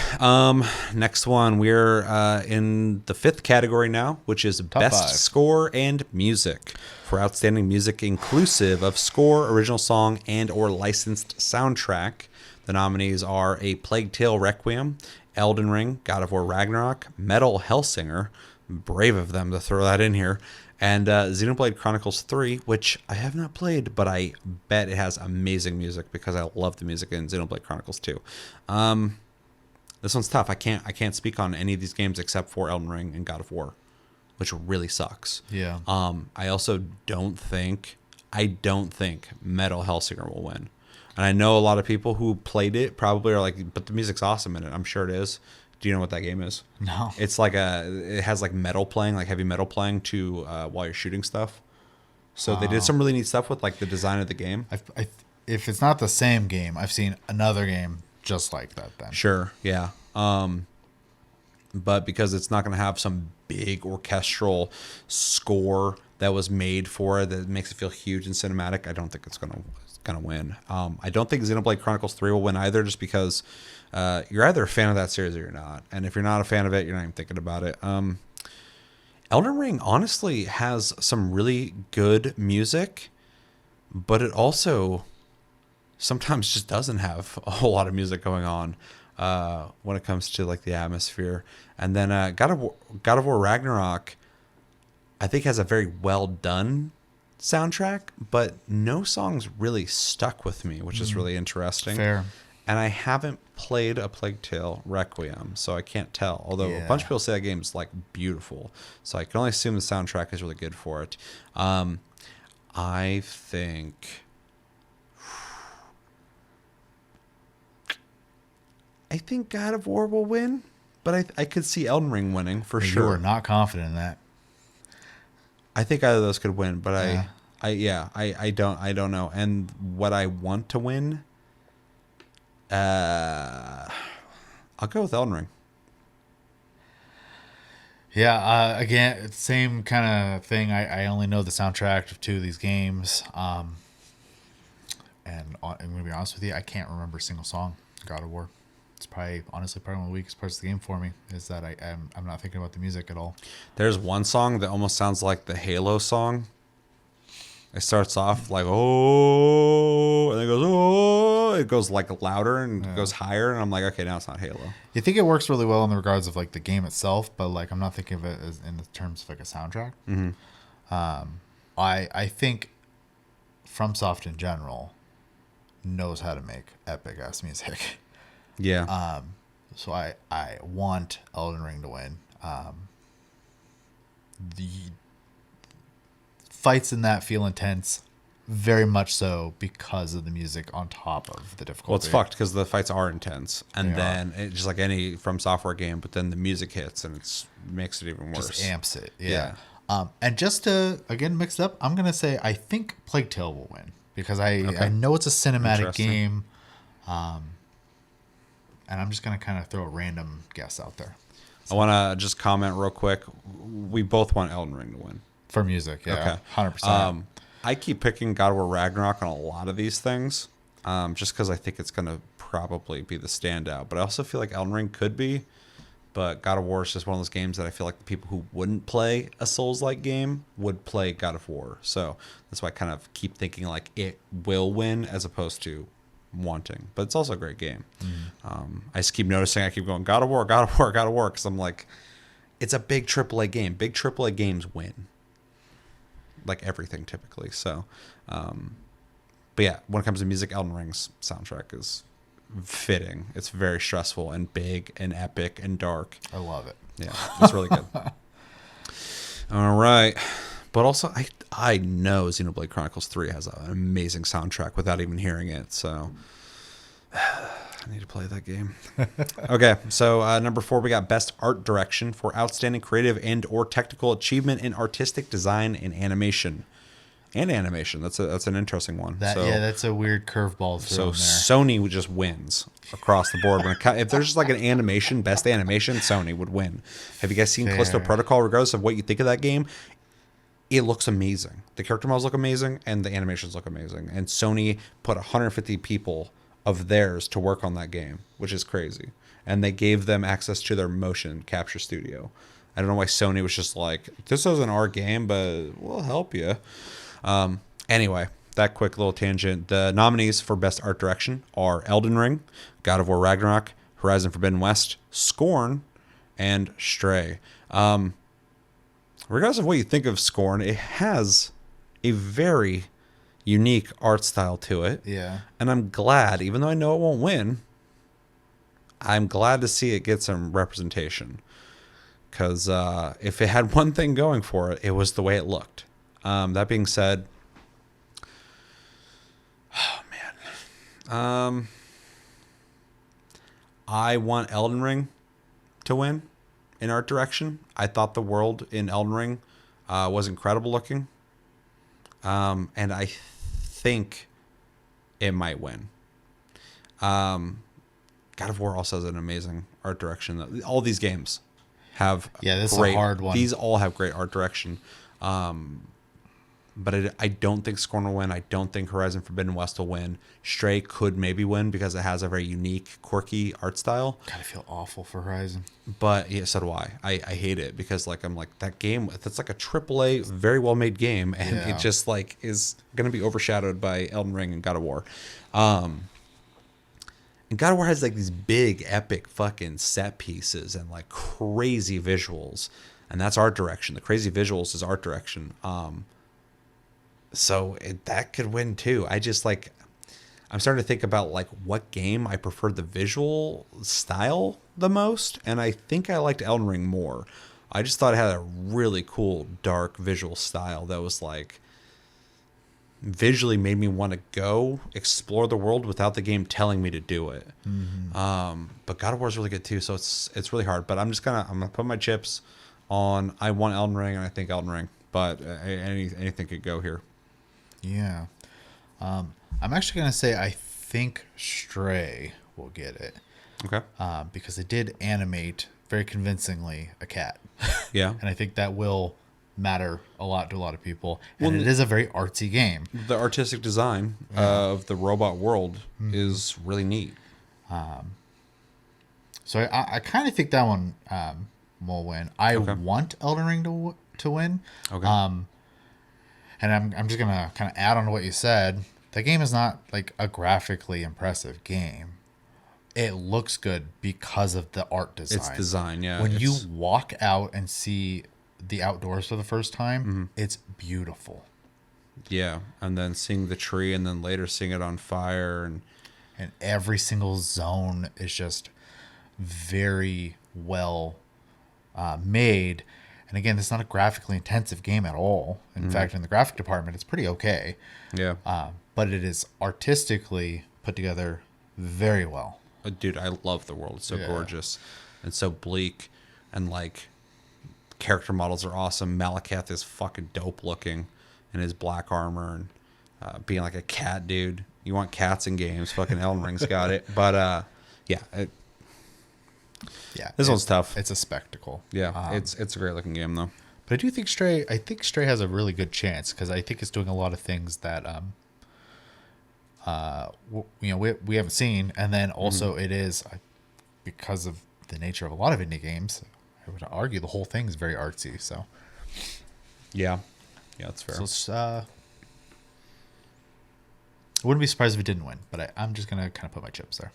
Next one, we're in the 5th category now, which is best 5. score and music for outstanding music inclusive of score, original song, and or licensed soundtrack. The nominees are A Plague Tale Requiem, Elden Ring, God of War Ragnarok, Metal Hellsinger, brave of them to throw that in here, and Xenoblade Chronicles 3, which I have not played, but I bet it has amazing music because I love the music in Xenoblade Chronicles 2. This one's tough. I can't speak on any of these games except for Elden Ring and God of War, which really sucks. Yeah. I also don't think Metal Hellsinger will win. And I know a lot of people who played it probably are like, but the music's awesome in it. I'm sure it is. Do you know what that game is? No. It's like it has like metal playing, like heavy metal playing to while you're shooting stuff. So they did some really neat stuff with like the design of the game. If it's not the same game, I've seen another game just like that. Then Sure, yeah. But because it's not going to have some big orchestral score that was made for it that makes it feel huge and cinematic, I don't think it's going to win. I don't think Xenoblade Chronicles 3 will win either, just because you're either a fan of that series or you're not. And if you're not a fan of it, you're not even thinking about it. Elden Ring honestly has some really good music, but it also sometimes just doesn't have a whole lot of music going on when it comes to like the atmosphere. And then God of War Ragnarok, I think, has a very well done soundtrack, but no songs really stuck with me, which is really interesting. Fair. And I haven't played A Plague Tale Requiem, so I can't tell. Although a Yeah. bunch of people say that game's like beautiful, so I can only assume the soundtrack is really good for it. I think God of War will win, but I could see Elden Ring winning for You sure. are not confident in that. I think either of those could win, but Yeah. I don't know. And what I want to win, I'll go with Elden Ring. Yeah, again, it's the same kind of thing. I only know the soundtrack of 2 of these games. And I'm going to be honest with you, I can't remember a single song in God of War. It's honestly probably one of the weakest parts of the game for me, is that I'm not thinking about the music at all. There's one song that almost sounds like the Halo song. It starts off like, oh, and it goes, oh, it goes like louder and it goes higher. And I'm like, okay, now it's not Halo. You think it works really well in the regards of like the game itself, but like I'm not thinking of it as in the terms of like a soundtrack. Mm-hmm. I think FromSoft in general knows how to make epic ass music. Yeah. So I want Elden Ring to win. The fights in that feel intense, very much so because of the music on top of the difficulty. Well, it's fucked because the fights are intense, and They then it's just like any From Software game, but then the music hits and it makes it even worse. Just amps it. Yeah. And just to again mix it up, I'm gonna say I think Plague Tale will win because I know it's a cinematic Interesting. game. And I'm just gonna kind of throw a random guess out there I want to just comment real quick. We both want Elden Ring to win. for music. Yeah, Okay. 100%. I keep picking God of War Ragnarok on a lot of these things, just because I think it's going to probably be the standout. But I also feel like Elden Ring could be. But God of War is just one of those games that I feel like the people who wouldn't play a Souls-like game would play God of War. So that's why I kind of keep thinking like it will win as opposed to wanting. But it's also a great game. I just keep noticing, I keep going God of War, God of War, God of War, because I'm like, it's a big AAA game. Big AAA games win. Like everything typically. So, but yeah, when it comes to music, Elden Ring's soundtrack is fitting. It's very stressful and big and epic and dark. I love it. Yeah, it's really good. All right. But also, I know Xenoblade Chronicles 3 has an amazing soundtrack without even hearing it. So I need to play that game. Okay, so number 4, we got Best Art Direction for outstanding creative and or technical achievement in artistic design and animation. That's an interesting one. That's a weird curveball thrown there. Sony just wins across the board. If there's just like an animation, best animation, Sony would win. Have you guys seen Callisto Protocol? Regardless of what you think of that game, it looks amazing. The character models look amazing, and the animations look amazing. And Sony put 150 people of theirs to work on that game, which is crazy. And they gave them access to their motion capture studio. I don't know why Sony was just like, this isn't our game, but we'll help you. Anyway, that quick little tangent. The nominees for Best Art Direction are Elden Ring, God of War Ragnarok, Horizon Forbidden West, Scorn, and Stray. Regardless of what you think of Scorn, it has a very unique art style to it. Yeah. And I'm glad, even though I know it won't win, I'm glad to see it get some representation. Because if it had one thing going for it, it was the way it looked. That being said, oh man, I want Elden Ring to win in art direction. I thought the world in Elden Ring was incredible looking, and I think it might win. God of War also has an amazing art direction. All these games have this is a hard one. These all have great art direction. But I don't think Scorn will win. I don't think Horizon Forbidden West will win. Stray could maybe win because it has a very unique, quirky art style. God, I feel awful for Horizon. But yeah, so do I. I hate it because I'm like that game. That's like a AAA, very well made game, and it just like is gonna be overshadowed by Elden Ring and God of War. And God of War has like these big, epic, fucking set pieces and like crazy visuals, and that's art direction. The crazy visuals is art direction. So that could win too. I'm starting to think about like what game I prefer the visual style the most, and I think I liked Elden Ring more. I just thought it had a really cool dark visual style that was like visually made me want to go explore the world without the game telling me to do it. Mm-hmm. But God of War is really good too, so it's really hard. But I'm gonna put my chips on. I want Elden Ring, and I think Elden Ring, but anything could go here. Yeah. I'm actually going to say I think Stray will get it. Okay. Because it did animate very convincingly a cat. Yeah. And I think that will matter a lot to a lot of people. And it is a very artsy game. The artistic design of the robot world is really neat. So I kind of think that one will win. I want Elden Ring to win. Okay. And I'm just going to kind of add on to what you said. The game is not like a graphically impressive game. It looks good because of the art design. It's design, yeah. When you walk out and see the outdoors for the first time, it's beautiful. Yeah, and then seeing the tree and then later seeing it on fire. And every single zone is just very well made. And again, this is not a graphically intensive game at all. In fact, in the graphic department, it's pretty okay. Yeah. But it is artistically put together very well. Dude, I love the world. It's so gorgeous and so bleak. And like character models are awesome. Malekith is fucking dope looking in his black armor and being like a cat dude. You want cats in games. Fucking Elden Ring's got it. But this one's tough. It's a spectacle. Yeah, it's a great looking game though. But I do think Stray has a really good chance because I think it's doing a lot of things that we haven't seen, and then also it is because of the nature of a lot of indie games, I would argue the whole thing is very artsy. So, Yeah, that's fair. so it's, I wouldn't be surprised if it didn't win, but I'm just gonna kind of put my chips there.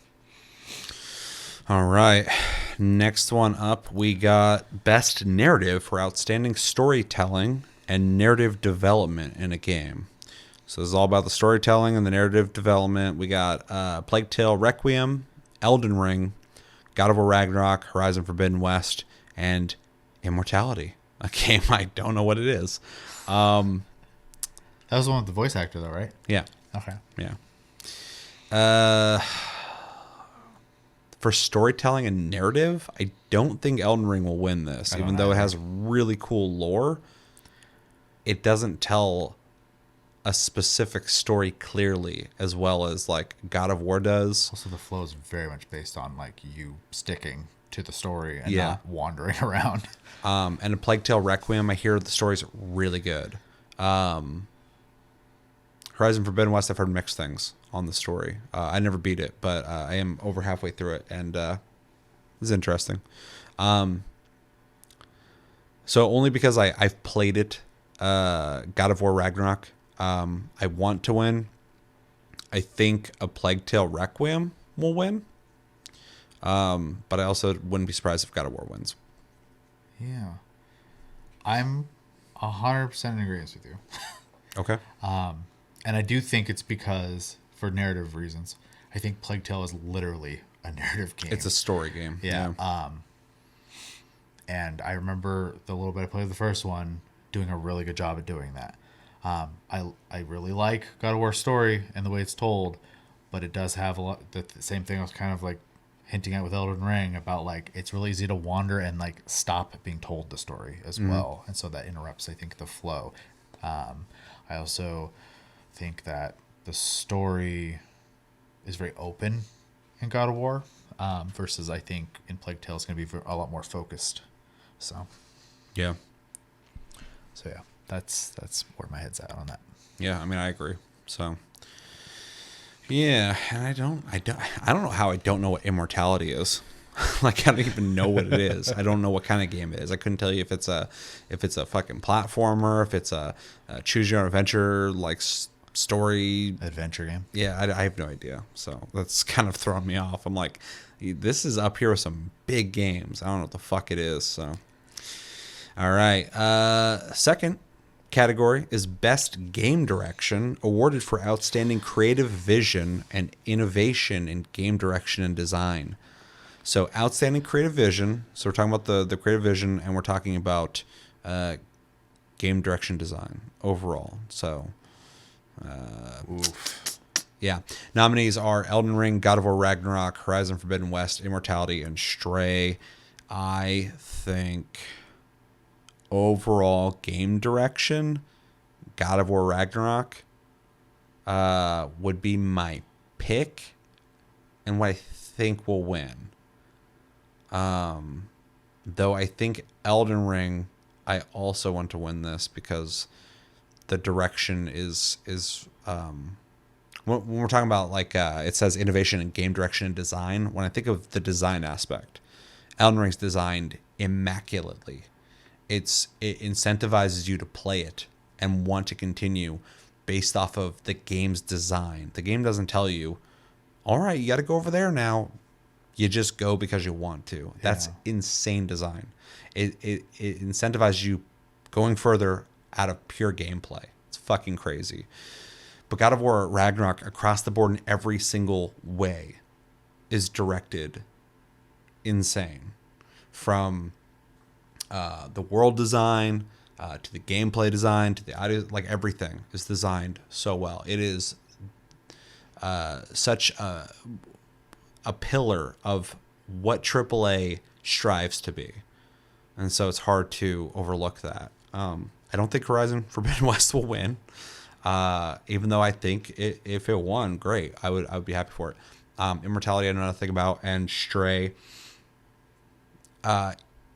All right. Next one up, we got Best Narrative for Outstanding Storytelling and Narrative Development in a Game. So this is all about the storytelling and the narrative development. We got Plague Tale Requiem, Elden Ring, God of War Ragnarok, Horizon Forbidden West, and Immortality. A game I don't know what it is. That was the one with the voice actor, though, right? Yeah. Okay. Yeah. For storytelling and narrative, I don't think Elden Ring will win this, I don't even though it either. has really cool lore. It doesn't tell a specific story clearly as well as like God of War does. Also, the flow is very much based on like you sticking to the story and Yeah. not wandering around. And in Plague Tale Requiem, I hear the story's really good. Horizon Forbidden West, I've heard mixed things on the story. I never beat it, but I am over halfway through it, and it's interesting. So only because I've played it, God of War Ragnarok, I want to win. I think a Plague Tale Requiem will win. But I also wouldn't be surprised if God of War wins. Yeah. I'm 100% in agreement with you. Okay. And I do think it's because, for narrative reasons, I think Plague Tale is literally a narrative game. It's a story game. Yeah. And I remember the little bit I played of the first one doing a really good job at doing that. I really like God of War story and the way it's told, but it does have a lot the same thing I was kind of like hinting at with Elden Ring about like it's really easy to wander and like stop being told the story as well, and so that interrupts, I think, the flow. I also think that the story is very open in God of War, versus I think in Plague Tale it's going to be a lot more focused. So Yeah. yeah, that's where my head's at on that. Yeah. I mean, I agree. So. Yeah, and I don't know how I don't know what Immortality is. Like I don't even know what it is. I don't know what kind of game it is. I couldn't tell you if it's a fucking platformer, if it's a choose your own adventure like story Adventure game. Yeah, I have no idea. So that's kind of thrown me off. I'm like, this is up here with some big games. I don't know what the fuck it is. So, all right. Second category is Best Game Direction, awarded for outstanding creative vision and innovation in game direction and design. So, outstanding creative vision. So, we're talking about the creative vision, and we're talking about game direction design overall. So, yeah. Nominees are Elden Ring, God of War Ragnarok, Horizon Forbidden West, Immortality, and Stray. I think overall game direction, God of War Ragnarok would be my pick and what I think will win. Though I think Elden Ring, I also want to win this because the direction is when we're talking about like it says innovation in game direction and design. When I think of the design aspect, Elden Ring's designed immaculately. It incentivizes you to play it and want to continue based off of the game's design. The game doesn't tell you, all right, you got to go over there now. You just go because you want to. That's insane design. It incentivizes you going further out of pure gameplay. It's fucking crazy. But God of War Ragnarok, across the board in every single way, is directed insane. From the world design to the gameplay design to the audio, like everything is designed so well. It is such a pillar of what AAA strives to be, and so it's hard to overlook that. I don't think Horizon Forbidden West will win, even though I think if it won, great. I would be happy for it. Immortality, I know nothing about, and Stray.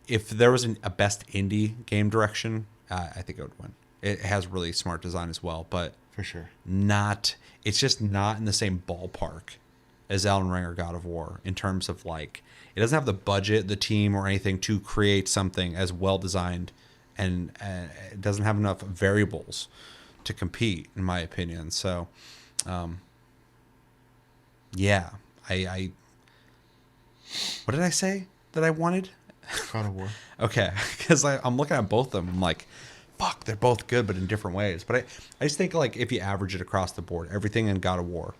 If there was a best indie game direction, I think it would win. It has really smart design as well, but For sure. it's just not in the same ballpark as Elden Ring or God of War in terms of like it doesn't have the budget, the team, or anything to create something as well designed, and it doesn't have enough variables to compete, in my opinion. So, yeah, I what did I say that I wanted? God of War. Okay, because I'm looking at both of them. I'm like, fuck, they're both good, but in different ways. But I just think like if you average it across the board, everything in God of War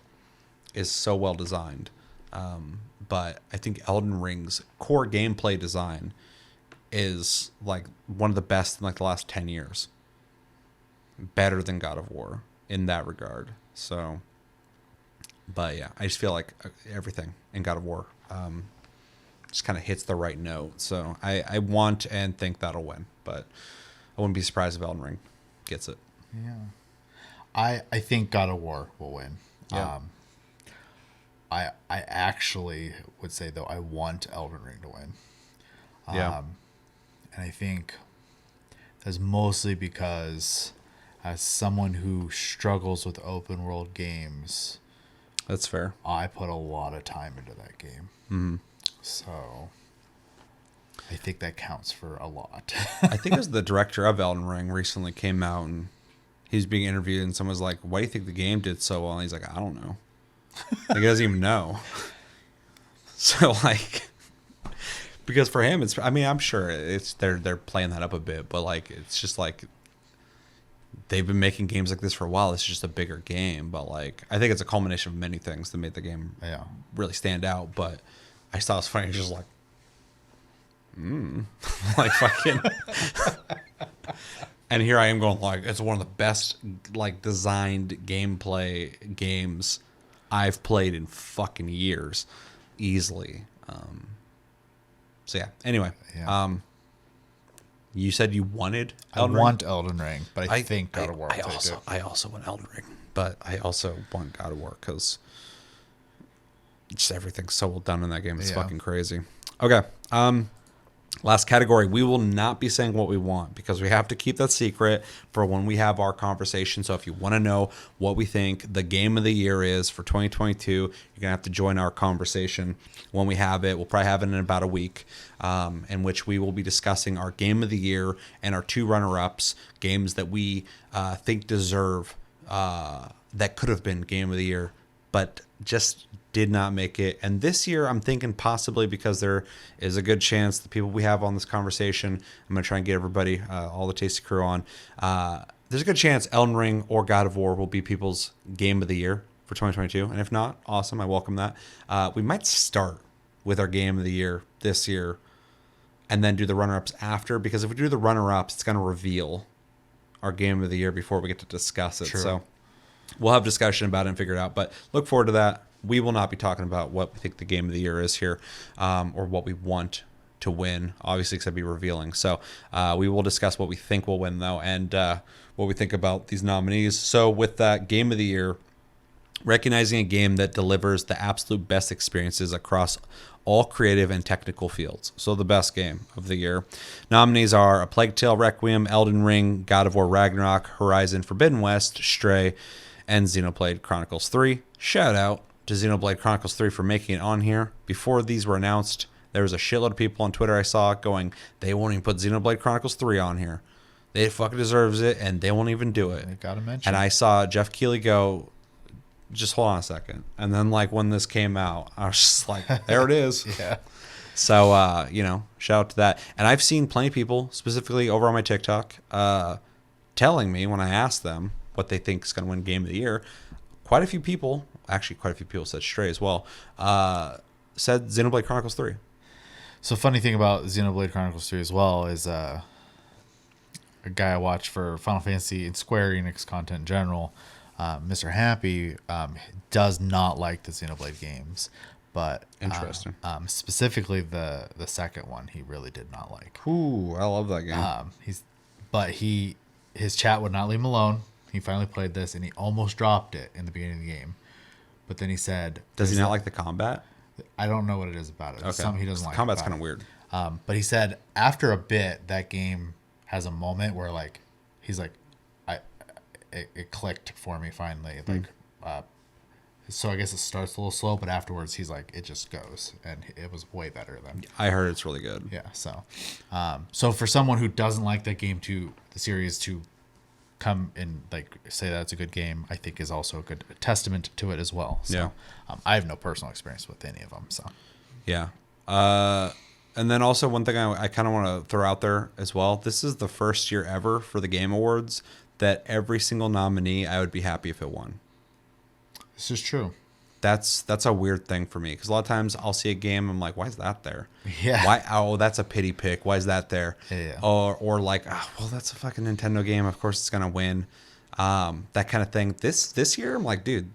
is so well designed. But I think Elden Ring's core gameplay design is like one of the best in like the last 10 years. Better than God of War in that regard. So, but yeah, I just feel like everything in God of War just kind of hits the right note. So I want and think that'll win, but I wouldn't be surprised if Elden Ring gets it. Yeah. I think God of War will win. Yeah. I actually would say though I want Elden Ring to win. Yeah. And I think that's mostly because as someone who struggles with open world games, That's fair. I put a lot of time into that game. Mm-hmm. So I think that counts for a lot. I think it was the director of Elden Ring recently came out and he was being interviewed and someone was like, why do you think the game did so well? And he's like, I don't know. Like, he doesn't even know. So like, because for him, it's, I mean, I'm sure it's, they're playing that up a bit, but like, it's just like, they've been making games like this for a while. It's just a bigger game, but like, I think it's a culmination of many things that made the game really stand out. But I just thought it was funny. It's just like, like fucking, and here I am going like, it's one of the best like designed gameplay games I've played in fucking years, easily. So yeah. Anyway, you said you wanted Elden Ring? I want Elden Ring, but I think God of War will take it. I also want Elden Ring, but I also want God of War because just everything's so well done in that game. It's fucking crazy. Okay. Last category. We will not be saying what we want because we have to keep that secret for when we have our conversation. So if you want to know what we think the game of the year is for 2022, you're going to have to join our conversation when we have it. We'll probably have it in about a week, in which we will be discussing our game of the year and our two runner-ups, games that we think deserve, that could have been game of the year, but just did not make it. And this year, I'm thinking possibly because there is a good chance the people we have on this conversation, I'm going to try and get everybody, all the Tasty Crew on. There's a good chance Elden Ring or God of War will be people's game of the year for 2022. And if not, awesome. I welcome that. We might start with our game of the year this year and then do the runner-ups after, because if we do the runner-ups, it's going to reveal our game of the year before we get to discuss it. True. So we'll have discussion about it and figure it out, but look forward to that. We will not be talking about what we think the game of the year is here, or what we want to win, obviously, because I'd be revealing. So we will discuss what we think will win, though, and what we think about these nominees. So with that game of the year, recognizing a game that delivers the absolute best experiences across all creative and technical fields. So the best game of the year. Nominees are A Plague Tale: Requiem, Elden Ring, God of War: Ragnarok, Horizon Forbidden West, Stray, and Xenoblade Chronicles 3. Shout out to Xenoblade Chronicles 3 for making it on here. Before these were announced, there was a shitload of people on Twitter I saw going, they won't even put Xenoblade Chronicles 3 on here. It fucking deserves it, and they won't even do it. I gotta mention. And I saw Jeff Keighley go, just hold on a second. And then, like, when this came out, I was just like, there it is. Yeah. So, you know, shout out to that. And I've seen plenty of people, specifically over on my TikTok, telling me when I asked them what they think is going to win Game of the Year, quite a few people said Stray as well, said Xenoblade Chronicles 3. So funny thing about Xenoblade Chronicles 3 as well is a guy I watch for Final Fantasy and Square Enix content in general, Mr. Happy, does not like the Xenoblade games, but Interesting. Specifically the second one he really did not like. Ooh, I love that game. His chat would not leave him alone. He finally played this and he almost dropped it in the beginning of the game. But then he said, Does he not like the combat? I don't know what it is about it. Okay. Something he doesn't like. Combat's about kind of it. weird. But he said after a bit, that game has a moment where like he's like, it clicked for me finally. Like So I guess it starts a little slow, but afterwards he's like, it just goes, and it was way better than. I heard it's really good. Yeah. So for someone who doesn't like the series to come and like say that's a good game, I think is also a good testament to it as well. So, Yeah. I have no personal experience with any of them. So Yeah. And then also one thing I kind of want to throw out there as well. This is the first year ever for the Game Awards that every single nominee, I would be happy if it won. this is true. That's a weird thing for me because a lot of times I'll see a game, I'm like, why is that there? Yeah. Why? Oh, that's a pity pick. Why is that there? Yeah. Or like, oh, well, that's a fucking Nintendo game. Of course it's gonna win. That kind of thing. This year, I'm like, dude,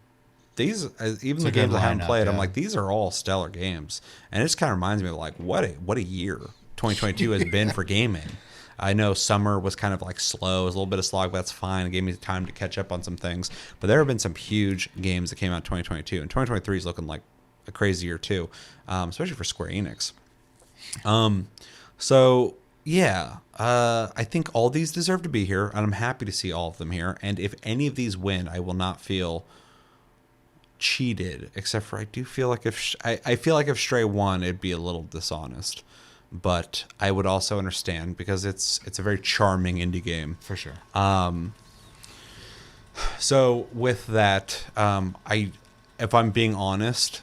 these even the a good games I haven't lineup, played, I'm yeah. like, these are all stellar games, and it just kind of reminds me of like what a year 2022 has been for gaming. I know summer was kind of like slow, it was a little bit of slog, but that's fine. It gave me the time to catch up on some things. But there have been some huge games that came out in 2022, and 2023 is looking like a crazy year too, especially for Square Enix. So yeah, I think all these deserve to be here, and I'm happy to see all of them here. And if any of these win, I will not feel cheated, except for I do feel like I feel like if Stray won, it'd be a little dishonest. But I would also understand because it's a very charming indie game. For sure. So with that, if I'm being honest,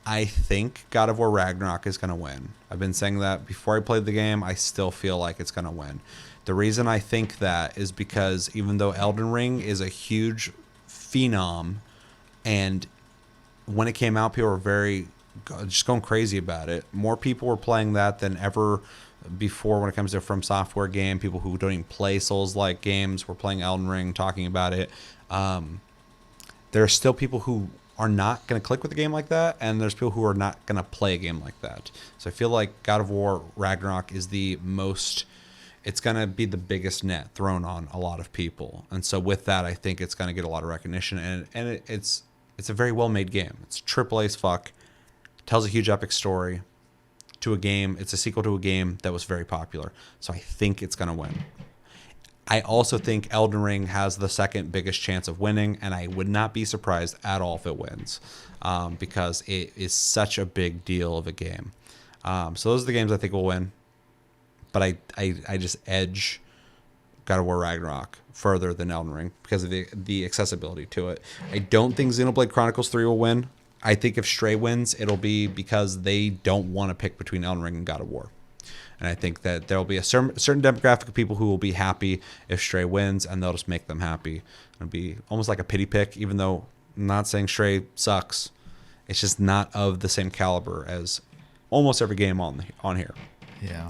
I think God of War Ragnarok is going to win. I've been saying that before I played the game. I still feel like it's going to win. The reason I think that is because even though Elden Ring is a huge phenom, and when it came out, people were just going crazy about it. More people were playing that than ever before when it comes to a From Software game. People who don't even play Souls-like games were playing Elden Ring, talking about it. There are still people who are not going to click with a game like that, and there's people who are not going to play a game like that. So I feel like God of War Ragnarok is it's going to be the biggest net thrown on a lot of people. And so with that, I think it's going to get a lot of recognition, and it's a very well-made game. It's AAA as fuck. Tells a huge epic story to a game. It's a sequel to a game that was very popular. So I think it's going to win. I also think Elden Ring has the second biggest chance of winning, and I would not be surprised at all if it wins, because it is such a big deal of a game. So those are the games I think will win. But I just edge God of War Ragnarok further than Elden Ring because of the accessibility to it. I don't think Xenoblade Chronicles 3 will win. I think if Stray wins, it'll be because they don't want to pick between Elden Ring and God of War. And I think that there will be a certain demographic of people who will be happy if Stray wins, and they'll just make them happy. It'll be almost like a pity pick, even though I'm not saying Stray sucks. It's just not of the same caliber as almost every game on here. Yeah.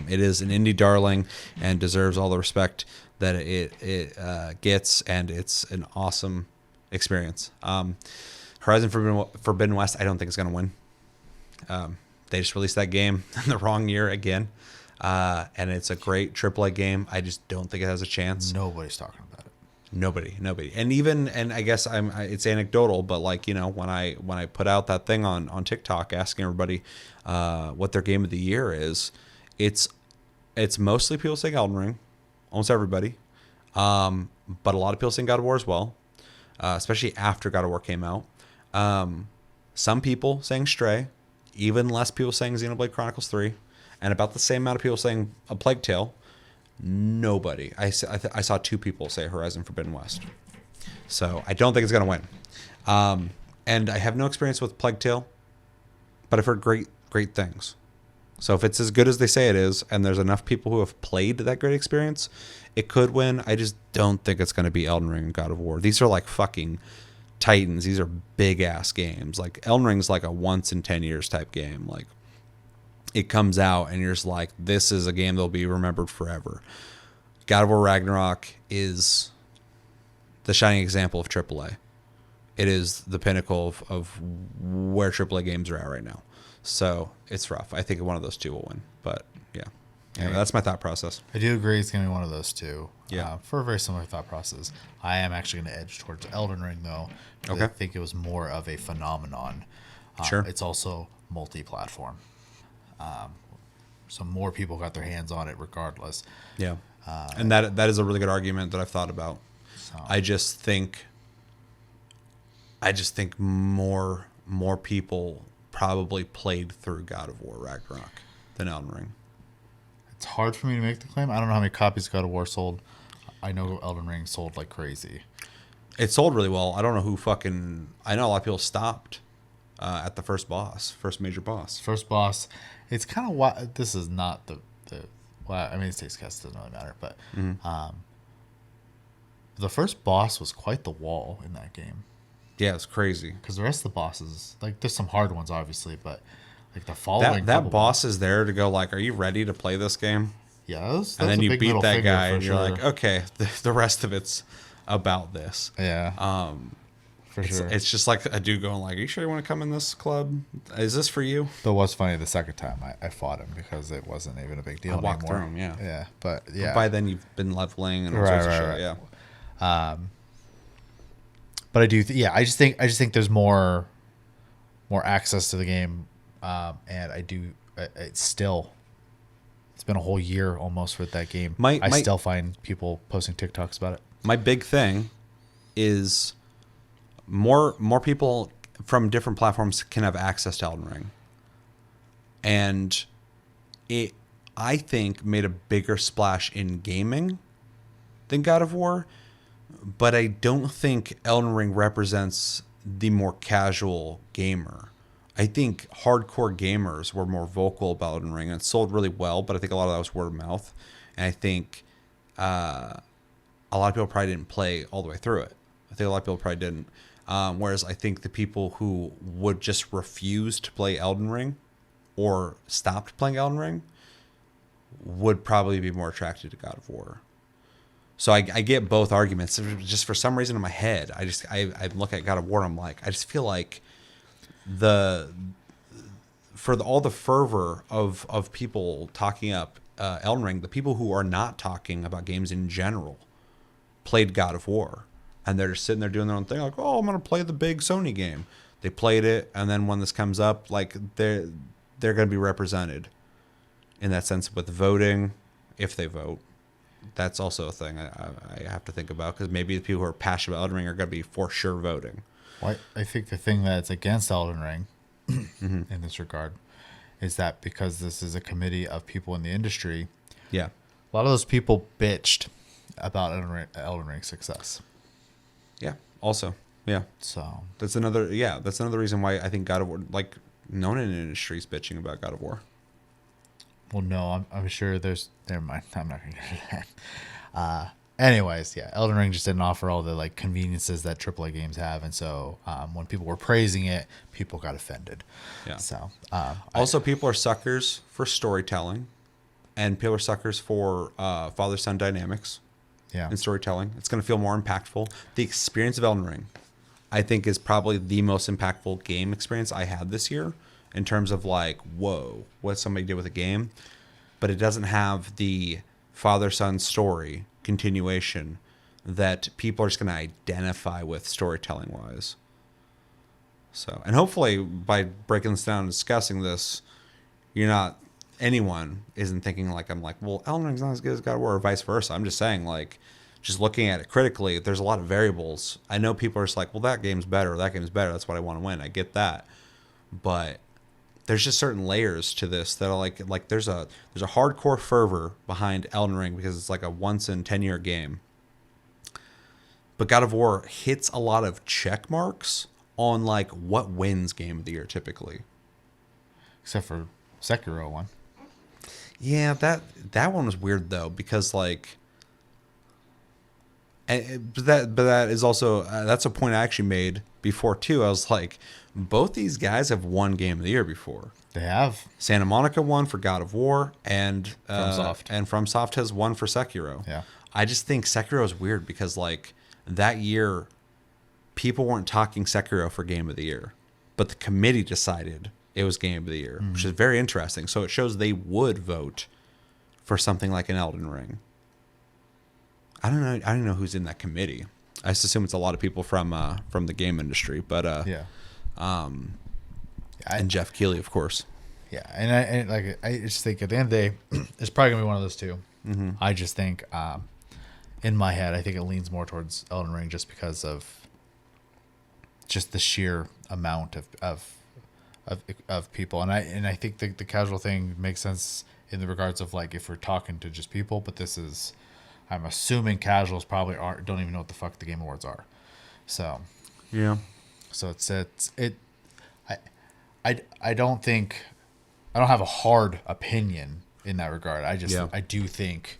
It is an indie darling and deserves all the respect that it gets, and it's an awesome experience. Horizon Forbidden West, I don't think is going to win. They just released that game in the wrong year again, and it's a great AAA game. I just don't think it has a chance. Nobody's talking about it. Nobody, and I guess it's anecdotal, but like, you know, when I put out that thing on TikTok asking everybody what their game of the year is, it's mostly people saying Elden Ring, almost everybody, but a lot of people saying God of War as well, especially after God of War came out. Some people saying Stray, even less people saying Xenoblade Chronicles 3, and about the same amount of people saying A Plague Tale. Nobody. I saw 2 people say Horizon Forbidden West. So I don't think it's going to win. And I have no experience with Plague Tale, but I've heard great things. So if it's as good as they say it is, and there's enough people who have played that great experience, it could win. I just don't think it's going to be Elden Ring and God of War. These are like fucking titans. These are big ass games. Like Elden Ring's like a once in 10 years type game. Like it comes out and you're just like, this is a game that'll be remembered forever. God of War Ragnarok is the shining example of AAA. It is the pinnacle of where AAA games are at right now. So it's rough. I think one of those 2 will win. But yeah. Anyway, that's my thought process. I do agree it's going to be one of those 2. Yeah. For a very similar thought process. I am actually going to edge towards Elden Ring, though. Okay. I think it was more of a phenomenon. Sure. It's also multi-platform. So more people got their hands on it regardless. Yeah. And that is a really good argument that I've thought about. So. I just think I just think more people probably played through God of War Ragnarok than Elden Ring. It's hard for me to make the claim. I don't know how many copies God of War sold. I know Elden Ring sold like crazy. It sold really well. I don't know who I know a lot of people stopped at the first major boss. First boss, it's kind of why this is not the well, I mean, it's taste cast, doesn't really matter, but the first boss was quite the wall in that game. Yeah, it's crazy. Because the rest of the bosses, like, there's some hard ones, obviously, but like the following That boss is there to go like, are you ready to play this game? yeah, that was And then a you big beat middle that finger guy, for and you're sure. like, okay, the rest of it's about this. Yeah, for sure. It's just like a dude going like, are you sure you want to come in this club? Is this for you? But what's funny, the second time I fought him because it wasn't even a big deal I walked anymore. through him, yeah. Yeah, but yeah. But by then you've been leveling and all Right, sorts of right, shit. right. Yeah. But I do, I just think there's more access to the game, and it's been a whole year almost with that game. I still find people posting TikToks about it. My big thing is more people from different platforms can have access to Elden Ring, and it, I think, made a bigger splash in gaming than God of War. But I don't think Elden Ring represents the more casual gamer. I think hardcore gamers were more vocal about Elden Ring, and it sold really well, but I think a lot of that was word of mouth. And I think a lot of people probably didn't play all the way through it. I think a lot of people probably didn't. Whereas I think the people who would just refuse to play Elden Ring or stopped playing Elden Ring would probably be more attracted to God of War. So I get both arguments. Just for some reason in my head, I look at God of War and I'm like, I just feel like all the fervor of people talking up Elden Ring, the people who are not talking about games in general played God of War, and they're just sitting there doing their own thing, like, oh, I'm gonna play the big Sony game. They played it, and then when this comes up, like they're gonna be represented in that sense with voting, if they vote. That's also a thing I have to think about, because maybe the people who are passionate about Elden Ring are going to be for sure voting. Well, I think the thing that's against Elden Ring in this regard is that because this is a committee of people in the industry, Yeah. a lot of those people bitched about Elden Ring's success. Yeah. Also, yeah. So That's another reason why I think God of War, like, no one in the industry is bitching about God of War. well, no, I'm sure there's. Never mind. I'm not gonna get into that. Anyways, yeah, Elden Ring just didn't offer all the like conveniences that AAA games have, and so when people were praising it, people got offended. Yeah. So Also, people are suckers for storytelling, and people are suckers for father-son dynamics yeah, in storytelling. It's going to feel more impactful. The experience of Elden Ring, I think, is probably the most impactful game experience I had this year in terms of like, whoa, what somebody did with a game. But it doesn't have the father-son story continuation that people are just going to identify with storytelling-wise. So, and hopefully by breaking this down and discussing this, anyone isn't thinking like, I'm like, well, Elden Ring's not as good as God of War, or vice versa. I'm just saying, like, just looking at it critically, there's a lot of variables. I know people are just like, well, that game's better, or that game's better, that's what I want to win. I get that. But there's just certain layers to this that are like there's a hardcore fervor behind Elden Ring because it's like a once in 10-year game. But God of War hits a lot of check marks on like what wins Game of the Year typically. except for Sekiro one. Yeah, that one was weird though, because like, but that is also that's a point I actually made before too. I was like, both these guys have won Game of the Year before. They have. Santa Monica won for God of War, and FromSoft. and FromSoft has won for Sekiro. Yeah. I just think Sekiro is weird because like that year, people weren't talking Sekiro for Game of the Year, but the committee decided it was Game of the Year, which is very interesting. So it shows they would vote for something like an Elden Ring. I don't know. I don't know who's in that committee. I just assume it's a lot of people from the game industry, but Yeah. and Jeff Keighley, of course. Yeah, and I just think at the end of the day, it's probably gonna be one of those two. Mm-hmm. I just think, in my head, I think it leans more towards Elden Ring just because of just the sheer amount of people, and I think the casual thing makes sense in the regards of like if we're talking to just people, but this is, I'm assuming casuals probably don't even know what the fuck the Game Awards are, so Yeah. so I don't think, I don't have a hard opinion in that regard. I do think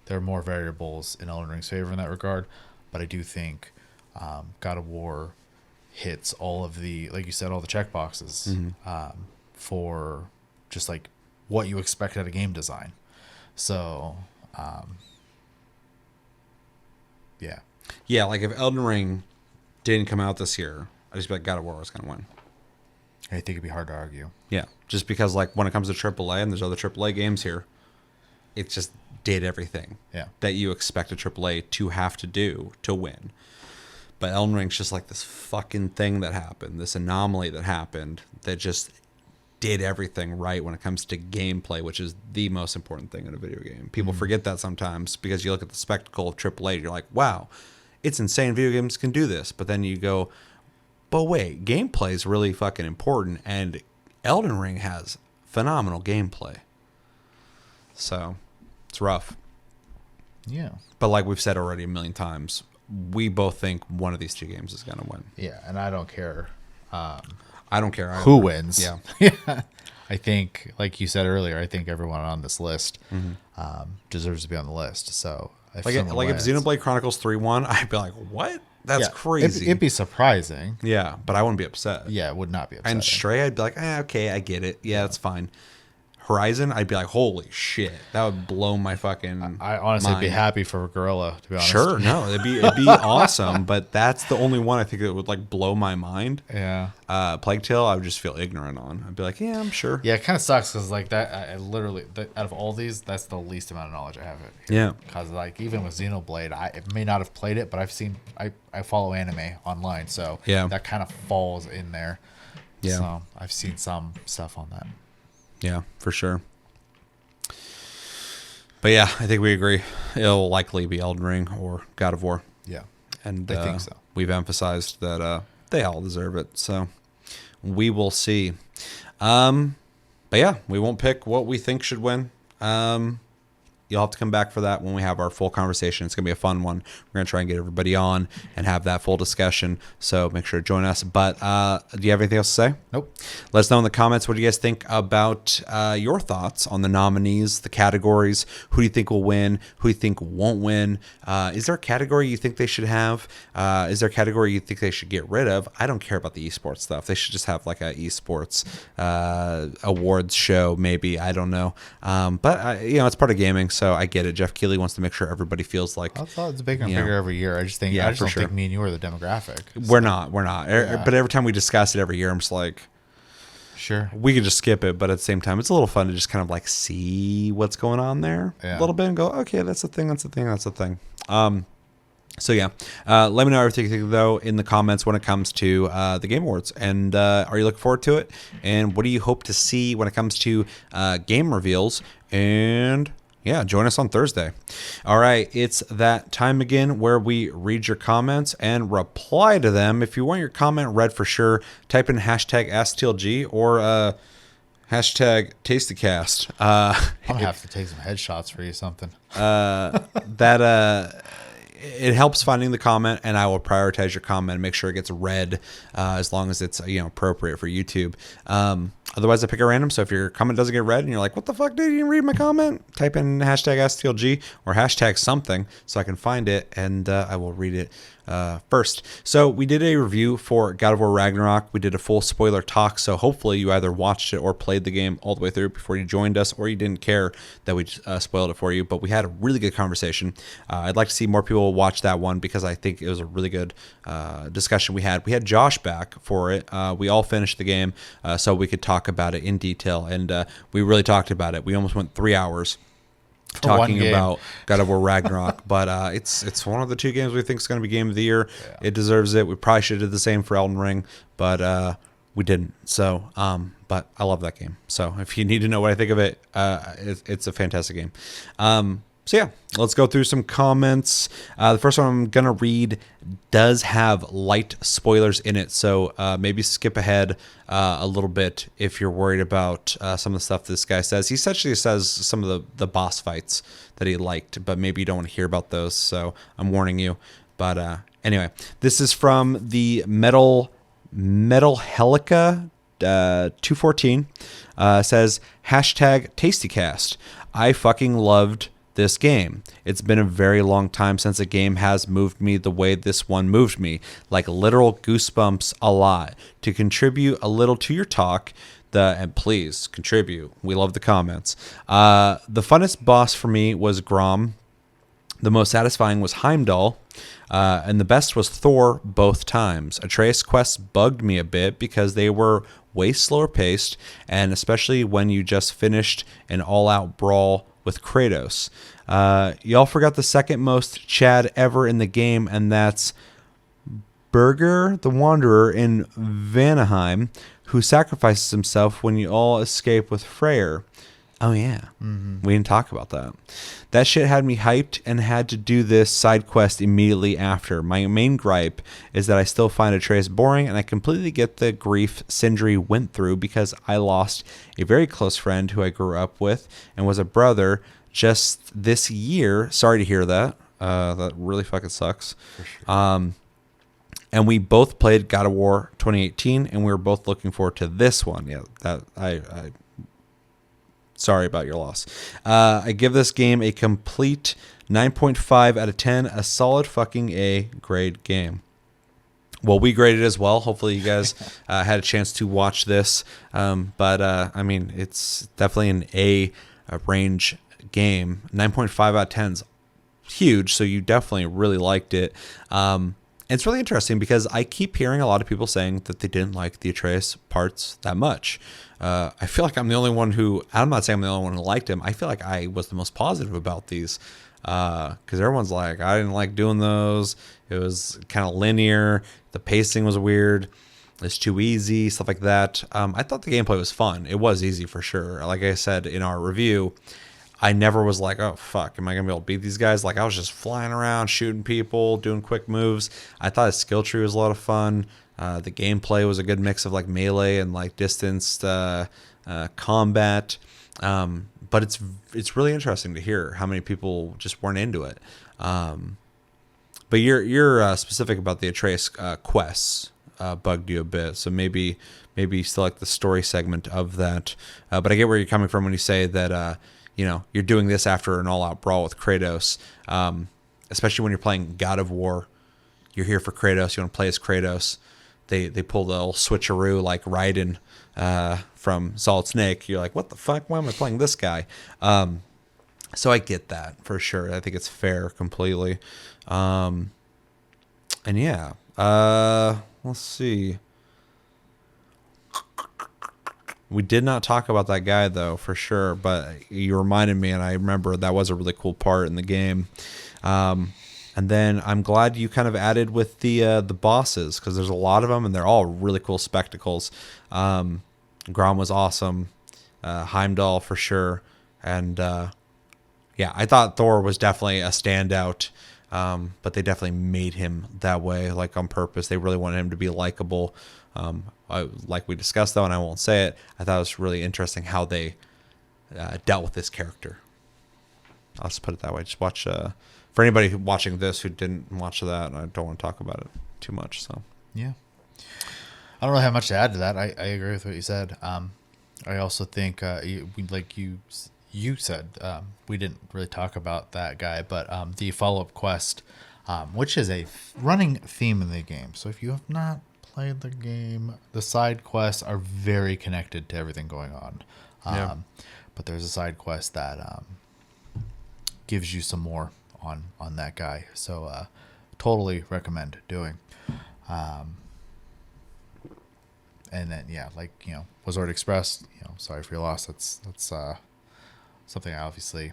there are more variables in Elden Ring's favor in that regard, but I do think God of War hits all of the, like you said, all the check boxes for just like what you expect out of game design. So yeah. Yeah, like if Elden Ring didn't come out this year, I'd just be like, God of War was going to win. I think it'd be hard to argue. Yeah, just because like when it comes to AAA, and there's other AAA games here, it just did everything that you expect a AAA to have to do to win. But Elden Ring's just like this fucking thing that happened, this anomaly that happened that just did everything right when it comes to gameplay, which is the most important thing in a video game. People forget that sometimes because you look at the spectacle of AAA, you're like, wow, it's insane video games can do this. But then you go, but wait, gameplay is really fucking important, and Elden Ring has phenomenal gameplay. So it's rough. Yeah. But like we've said already a million times, we both think one of these two games is going to win. Yeah, and I don't care I don't care either. who wins. Yeah. I think, like you said earlier, I think everyone on this list deserves to be on the list. So if Like if Xenoblade Chronicles 3 won, I'd be like, what? That's crazy. It'd be surprising. Yeah, but I wouldn't be upset. Yeah, it would not be upsetting. And Stray, I'd be like, okay, I get it. Yeah, that's fine. Horizon, I'd be like, holy shit, that would blow my fucking. I honestly would be mind. happy for Gorilla, to be honest. Sure, no, it'd be awesome, but that's the only one I think that would like blow my mind. Yeah. Plague Tale, I would just feel ignorant on. I'd be like, yeah, I'm sure. Yeah, it kind of sucks because like that, I literally out of all these, that's the least amount of knowledge I have. Yeah. Because like even with Xenoblade, I may not have played it, but I've seen, I follow anime online, so Yeah. that kind of falls in there. Yeah. So I've seen some stuff on that. Yeah, for sure. But yeah, I think we agree. It'll likely be Elden Ring or God of War. Yeah. And I think so. We've emphasized that they all deserve it. So we will see. But yeah, we won't pick what we think should win. You'll have to come back for that when we have our full conversation. It's going to be a fun one. We're going to try and get everybody on and have that full discussion. So make sure to join us. But do you have anything else to say? Nope. Let us know in the comments what do you guys think about your thoughts on the nominees, the categories. Who do you think will win? Who do you think won't win? Is there a category you think they should have? Is there a category you think they should get rid of? I don't care about the esports stuff. They should just have like a esports awards show, maybe. I don't know. But it's part of gaming, so I get it. Jeff Keighley wants to make sure everybody feels like I thought it's bigger and bigger every year. I just think, Yeah, I just for don't sure. think me and you are the demographic. we're not. But every time we discuss it every year, I'm just like, Sure. we could just skip it, but at the same time, it's a little fun to just kind of like see what's going on there a little bit and go, okay, that's the thing, that's the thing, that's the thing. So yeah, let me know everything you think though in the comments when it comes to the Game Awards, and are you looking forward to it? And what do you hope to see when it comes to game reveals? And yeah, join us on Thursday. All right, it's that time again where we read your comments and reply to them. If you want your comment read for sure, type in hashtag AskTLG or hashtag TastyCast. I'm going to have to take some headshots for you something. It helps finding the comment, and I will prioritize your comment and make sure it gets read as long as it's appropriate for YouTube. Otherwise, I pick a random. So if your comment doesn't get read and you're like, what the fuck, did you didn't read my comment? Type in hashtag AskTLG or hashtag something so I can find it, and I will read it first. So we did a review for God of War Ragnarok. We did a full spoiler talk, so hopefully you either watched it or played the game all the way through before you joined us, or you didn't care that we spoiled it for you. But we had a really good conversation. I'd like to see more people watch that one because I think it was a really good discussion we had. We had Josh back for it. We all finished the game so we could talk about it in detail, and we really talked about it. We almost went 3 hours talking about God of War Ragnarok, but it's one of the two games we think is going to be Game of the Year. Yeah. It deserves it. We probably should have did the same for Elden Ring, but we didn't. So, but I love that game. So if you need to know what I think of it, it's a fantastic game. So yeah, let's go through some comments. The first one I'm gonna read does have light spoilers in it, so maybe skip ahead a little bit if you're worried about some of the stuff this guy says. He essentially says some of the boss fights that he liked, but maybe you don't want to hear about those, so I'm warning you. But anyway, this is from the Metal Helica 214. Says #TastyCast. I fucking loved this game. It's been a very long time since a game has moved me the way this one moved me, like literal goosebumps a lot. To contribute a little to your talk, and please contribute. We love the comments. The funnest boss for me was Grom. The most satisfying was Heimdall. And the best was Thor both times. Atreus quests bugged me a bit because they were way slower paced, and especially when you just finished an all-out brawl with Kratos. Y'all forgot the second most Chad ever in the game, and that's Berger the Wanderer in Vanaheim, who sacrifices himself when you all escape with Freyr. Oh yeah, we didn't talk about that. That shit had me hyped and had to do this side quest immediately after. My main gripe is that I still find Atreus boring, and I completely get the grief Sindri went through because I lost a very close friend who I grew up with and was a brother just this year. Sorry to hear that. That really fucking sucks. For sure. And we both played God of War 2018, and we were both looking forward to this one. Yeah, that I sorry about your loss. I give this game a complete 9.5 out of 10, a solid fucking A grade game. Well, we graded as well. Hopefully you guys had a chance to watch this. But I mean, it's definitely an A range game. 9.5 out of 10 is huge, so you definitely really liked it. It's really interesting because I keep hearing a lot of people saying that they didn't like the Atreus parts that much. I feel like I'm the only one who, I'm not saying I'm the only one who liked him. I feel like I was the most positive about these because everyone's like, I didn't like doing those. It was kind of linear. The pacing was weird. It's too easy, stuff like that. I thought the gameplay was fun. It was easy for sure. Like I said in our review, I never was like, oh, fuck, am I going to be able to beat these guys? Like, I was just flying around, shooting people, doing quick moves. I thought his skill tree was a lot of fun. The gameplay was a good mix of, like, melee and, like, distanced combat. But it's really interesting to hear how many people just weren't into it. But you're specific about the Atreus quests. Bugged you a bit. So maybe you still like the story segment of that. But I get where you're coming from when you say that, you're doing this after an all-out brawl with Kratos, especially when you're playing God of War. You're here for Kratos. You want to play as Kratos. They pull the old switcheroo like Raiden from Solid Snake. You're like, what the fuck? Why am I playing this guy? So I get that for sure. I think it's fair completely. And yeah, let's see. We did not talk about that guy, though, for sure. But you reminded me, and I remember that was a really cool part in the game. And then I'm glad you kind of added with the bosses, because there's a lot of them, and they're all really cool spectacles. Grom was awesome. Heimdall, for sure. And, yeah, I thought Thor was definitely a standout. But they definitely made him that way, like on purpose. They really wanted him to be likable. Like we discussed, though, and I won't say it, I thought it was really interesting how they dealt with this character. I'll just put it that way. Just watch, for anybody watching this who didn't watch that, I don't want to talk about it too much. So Yeah. I don't really have much to add to that. I agree with what you said. I also think, you said, we didn't really talk about that guy, but the follow-up quest, which is a running theme in the game. So if you have not played the game, the side quests are very connected to everything going on. Yeah. But there's a side quest that gives you some more on that guy. So totally recommend doing. And then, yeah, like, was already expressed, sorry for your loss. That's something obviously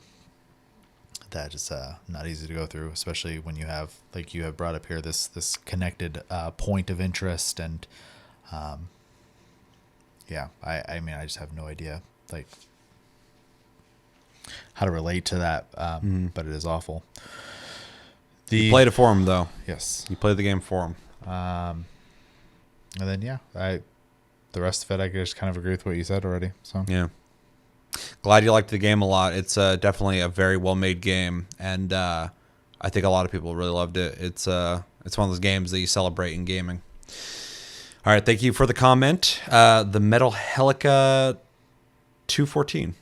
that is not easy to go through, especially when you have, like you have brought up here, this connected point of interest. And yeah, I mean, I just have no idea. Like, how to relate to that, but it is awful. You played it for him, though. Yes. You played the game for him. And then the rest of it, I just kind of agree with what you said already. So Yeah. Glad you liked the game a lot. It's definitely a very well-made game, and I think a lot of people really loved it. It's one of those games that you celebrate in gaming. All right, thank you for the comment. The Metal Helica 214.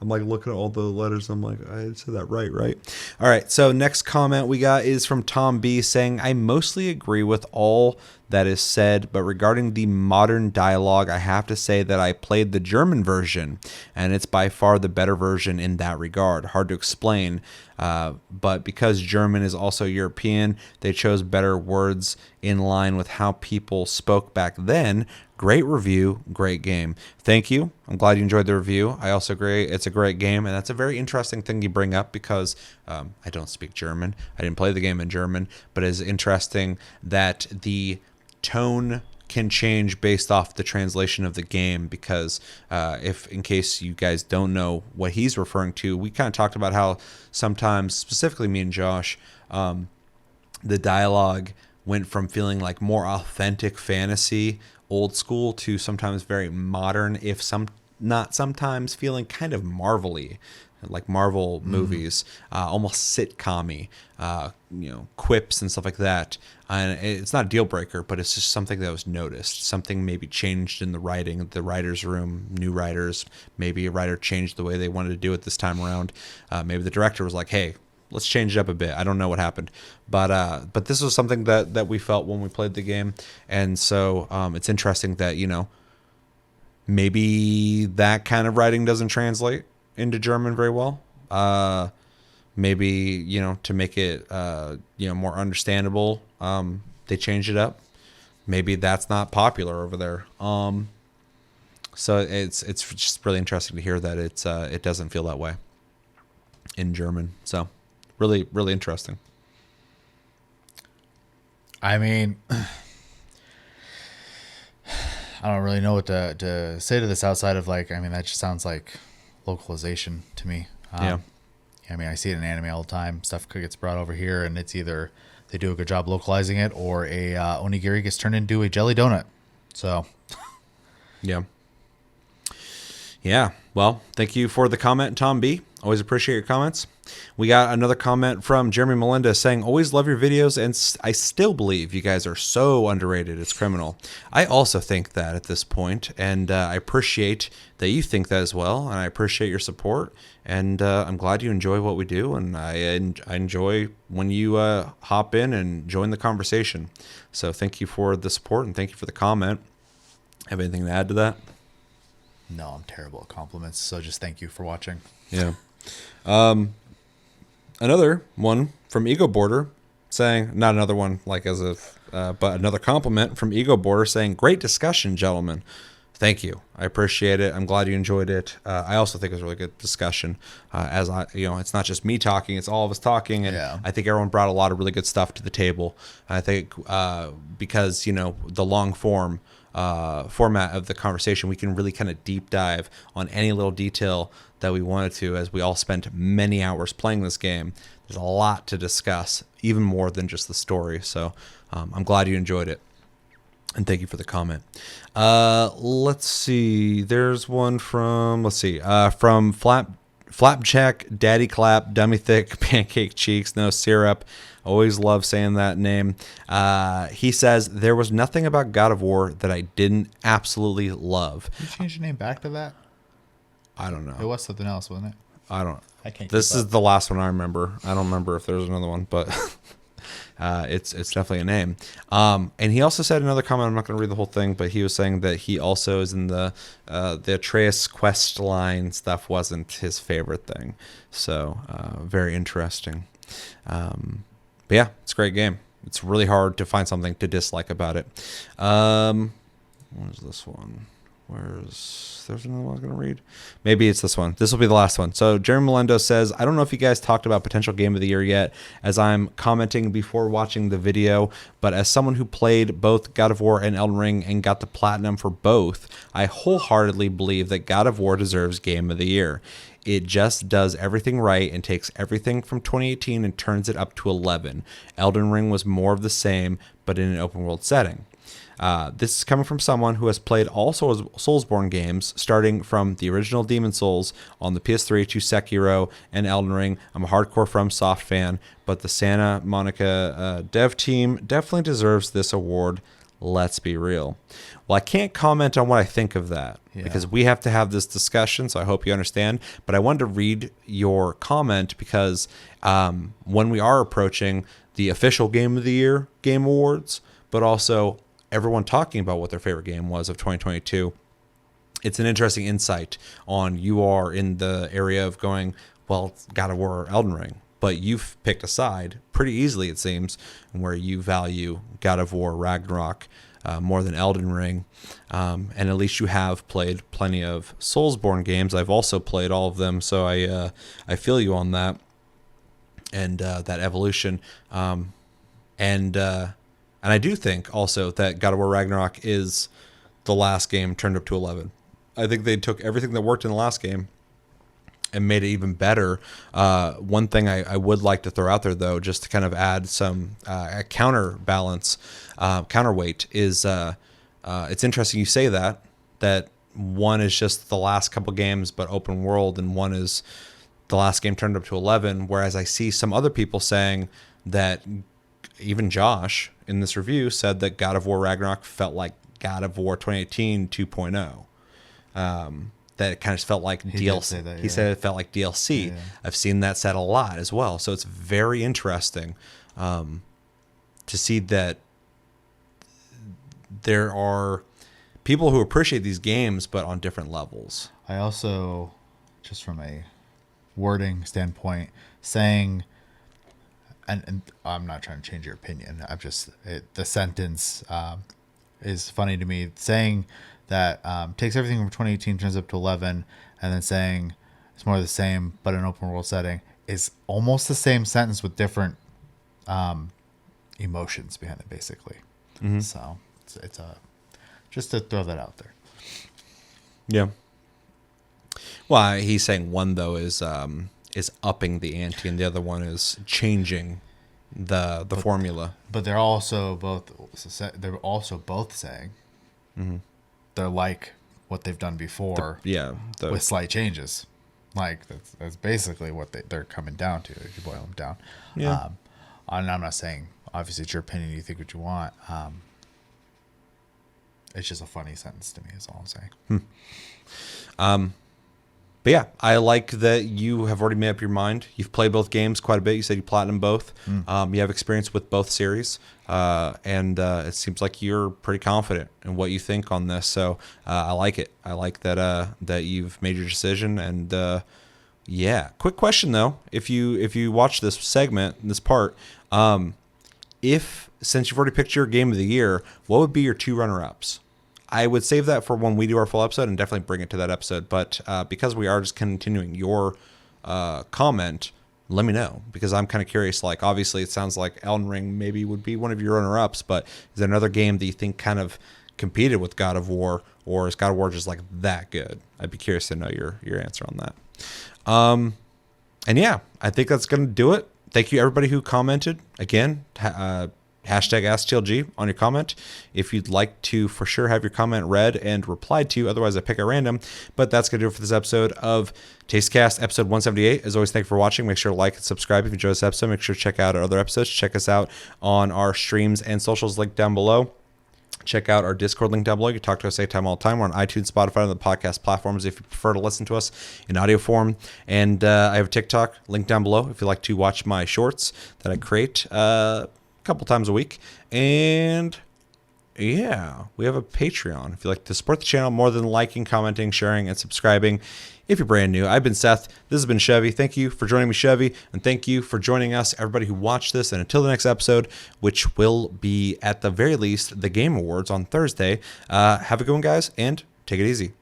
I'm like looking at all the letters. I'm like, I said that right? All right. So next comment we got is from Tom B saying, I mostly agree with all that is said, but regarding the modern dialogue, I have to say that I played the German version, and it's by far the better version in that regard. Hard to explain, but because German is also European, they chose better words in line with how people spoke back then. Great review, great game. Thank you. I'm glad you enjoyed the review. I also agree it's a great game, and that's a very interesting thing you bring up because I don't speak German. I didn't play the game in German, but it's interesting that the tone can change based off the translation of the game because if, in case you guys don't know what he's referring to, we kind of talked about how sometimes, specifically me and Josh, the dialogue went from feeling like more authentic fantasy, old school, to sometimes very modern, not sometimes feeling kind of Marvel-y, like Marvel movies, almost sitcom-y, quips and stuff like that. And it's not a deal breaker, but it's just something that was noticed. Something maybe changed in the writing, the writer's room, new writers. Maybe a writer changed the way they wanted to do it this time around. Maybe the director was like, hey, let's change it up a bit. I don't know what happened, but this was something that we felt when we played the game. And so it's interesting that, maybe that kind of writing doesn't translate into German very well. Maybe, to make it, more understandable, they changed it up. Maybe that's not popular over there. So it's just really interesting to hear that it doesn't feel that way in German. So really, really interesting. I mean, I don't really know what to say to this outside of that just sounds like localization to me. Yeah. I mean, I see it in anime all the time. Stuff gets brought over here, and it's either they do a good job localizing it, or a onigiri gets turned into a jelly donut. So, yeah. Well, thank you for the comment, Tom B. Always appreciate your comments. We got another comment from Jeremy Melinda saying, always love your videos, and I still believe you guys are so underrated. It's criminal. I also think that at this point, and I appreciate that you think that as well, and I appreciate your support, and I'm glad you enjoy what we do, and I enjoy when you hop in and join the conversation. So thank you for the support, and thank you for the comment. Have anything to add to that? no, I'm terrible at compliments. So just thank you for watching. Yeah. Another one from Ego Border saying, not another one like as if, but another compliment from Ego Border saying, great discussion, gentlemen. Thank you. I appreciate it. I'm glad you enjoyed it. I also think it was a really good discussion. As I, it's not just me talking; it's all of us talking, and Yeah. I think everyone brought a lot of really good stuff to the table. I think because the long form format of the conversation, we can really kind of deep dive on any little detail that we wanted to, as we all spent many hours playing this game. There's a lot to discuss, even more than just the story. So I'm glad you enjoyed it. And thank you for the comment. Let's see. There's one from, from Flapjack, Daddy Clap, Dummy Thick, Pancake Cheeks, No Syrup. Always love saying that name. He says, there was nothing about God of War that I didn't absolutely love. Did you change your name back to that? I don't know. It was something else, wasn't it? I don't. I can't. This keep is up. the last one I remember. I don't remember if there's another one, but it's definitely a name. And he also said another comment. I'm not going to read the whole thing, but he was saying that he also is in the Atreus quest line stuff wasn't his favorite thing. So very interesting. But yeah, it's a great game. It's really hard to find something to dislike about it. What is this one? There's another one I was going to read. Maybe it's this one. This will be the last one. So Jeremy Melendo says, I don't know if you guys talked about potential game of the year yet, as I'm commenting before watching the video, but as someone who played both God of War and Elden Ring and got the platinum for both, I wholeheartedly believe that God of War deserves game of the year. It just does everything right and takes everything from 2018 and turns it up to 11. Elden Ring was more of the same, but in an open world setting. This is coming from someone who has played all Soulsborne games, starting from the original Demon Souls on the PS3 to Sekiro and Elden Ring. I'm a hardcore FromSoft fan, but the Santa Monica dev team definitely deserves this award. Let's be real. Well, I can't comment on what I think of that because we have to have this discussion, so I hope you understand. But I wanted to read your comment because when we are approaching the official Game of the Year Game Awards, but also everyone talking about what their favorite game was of 2022, it's an interesting insight on you are in the area of going, well, it's God of War or Elden Ring. But you've picked a side pretty easily, it seems, where you value God of War Ragnarok more than Elden Ring. And at least you have played plenty of Soulsborne games. I've also played all of them, so I feel you on that and that evolution. And I do think also that God of War Ragnarok is the last game turned up to 11. I think they took everything that worked in the last game and made it even better. One thing I would like to throw out there, though, just to kind of add some counterbalance, counterweight, is it's interesting you say that one is just the last couple games but open world, and one is the last game turned up to 11, whereas I see some other people saying that, even Josh in this review said that God of War Ragnarok felt like God of War 2018 2.0. That it kind of felt like DLC. He said it felt like DLC. Yeah. I've seen that said a lot as well. So it's very interesting to see that there are people who appreciate these games, but on different levels. I also, just from a wording standpoint, saying, and I'm not trying to change your opinion. I'm just, the sentence is funny to me, saying that takes everything from 2018, turns up to 11, and then saying it's more of the same, but an open world setting, is almost the same sentence with different emotions behind it, basically. Mm-hmm. So it's just to throw that out there. Yeah. Well, he's saying one though is upping the ante, and the other one is changing the formula. But they're also both saying. Mm-hmm. They're like what they've done before, with slight changes. Like that's basically what they're coming down to if you boil them down. Yeah. And I'm not saying, obviously it's your opinion, you think what you want. It's just a funny sentence to me is all I'm saying. But yeah, I like that you have already made up your mind. You've played both games quite a bit. You said you platinum both. You have experience with both series. And it seems like you're pretty confident in what you think on this. So I like it. I like that you've made your decision. And yeah, quick question though. If you watch this segment, this part, since you've already picked your game of the year, what would be your 2 runner-ups? I would save that for when we do our full episode and definitely bring it to that episode. But because we are just continuing your comment, let me know, because I'm kind of curious. Like, obviously, it sounds like Elden Ring maybe would be one of your runner-ups, but is there another game that you think kind of competed with God of War, or is God of War just like that good? I'd be curious to know your answer on that. And yeah, I think that's going to do it. Thank you, everybody who commented. Again, hashtag AskTLG on your comment if you'd like to for sure have your comment read and replied to. Otherwise, I pick at random. But that's going to do it for this episode of TasteCast, episode 178. As always, thank you for watching. Make sure to like and subscribe if you enjoyed this episode. Make sure to check out our other episodes. Check us out on our streams and socials linked down below. Check out our Discord link down below. You can talk to us anytime, all the time. We're on iTunes, Spotify, and the podcast platforms if you prefer to listen to us in audio form. And I have a TikTok link down below if you like to watch my shorts that I create couple times a week. And yeah, we have a Patreon if you like to support the channel more than liking, commenting, sharing, and subscribing. If you're brand new, I've been Seth. This has been Chevy. Thank you for joining me, Chevy, and thank you for joining us, everybody who watched this. And until the next episode, which will be at the very least the Game Awards on Thursday, have a good one, guys, and take it easy.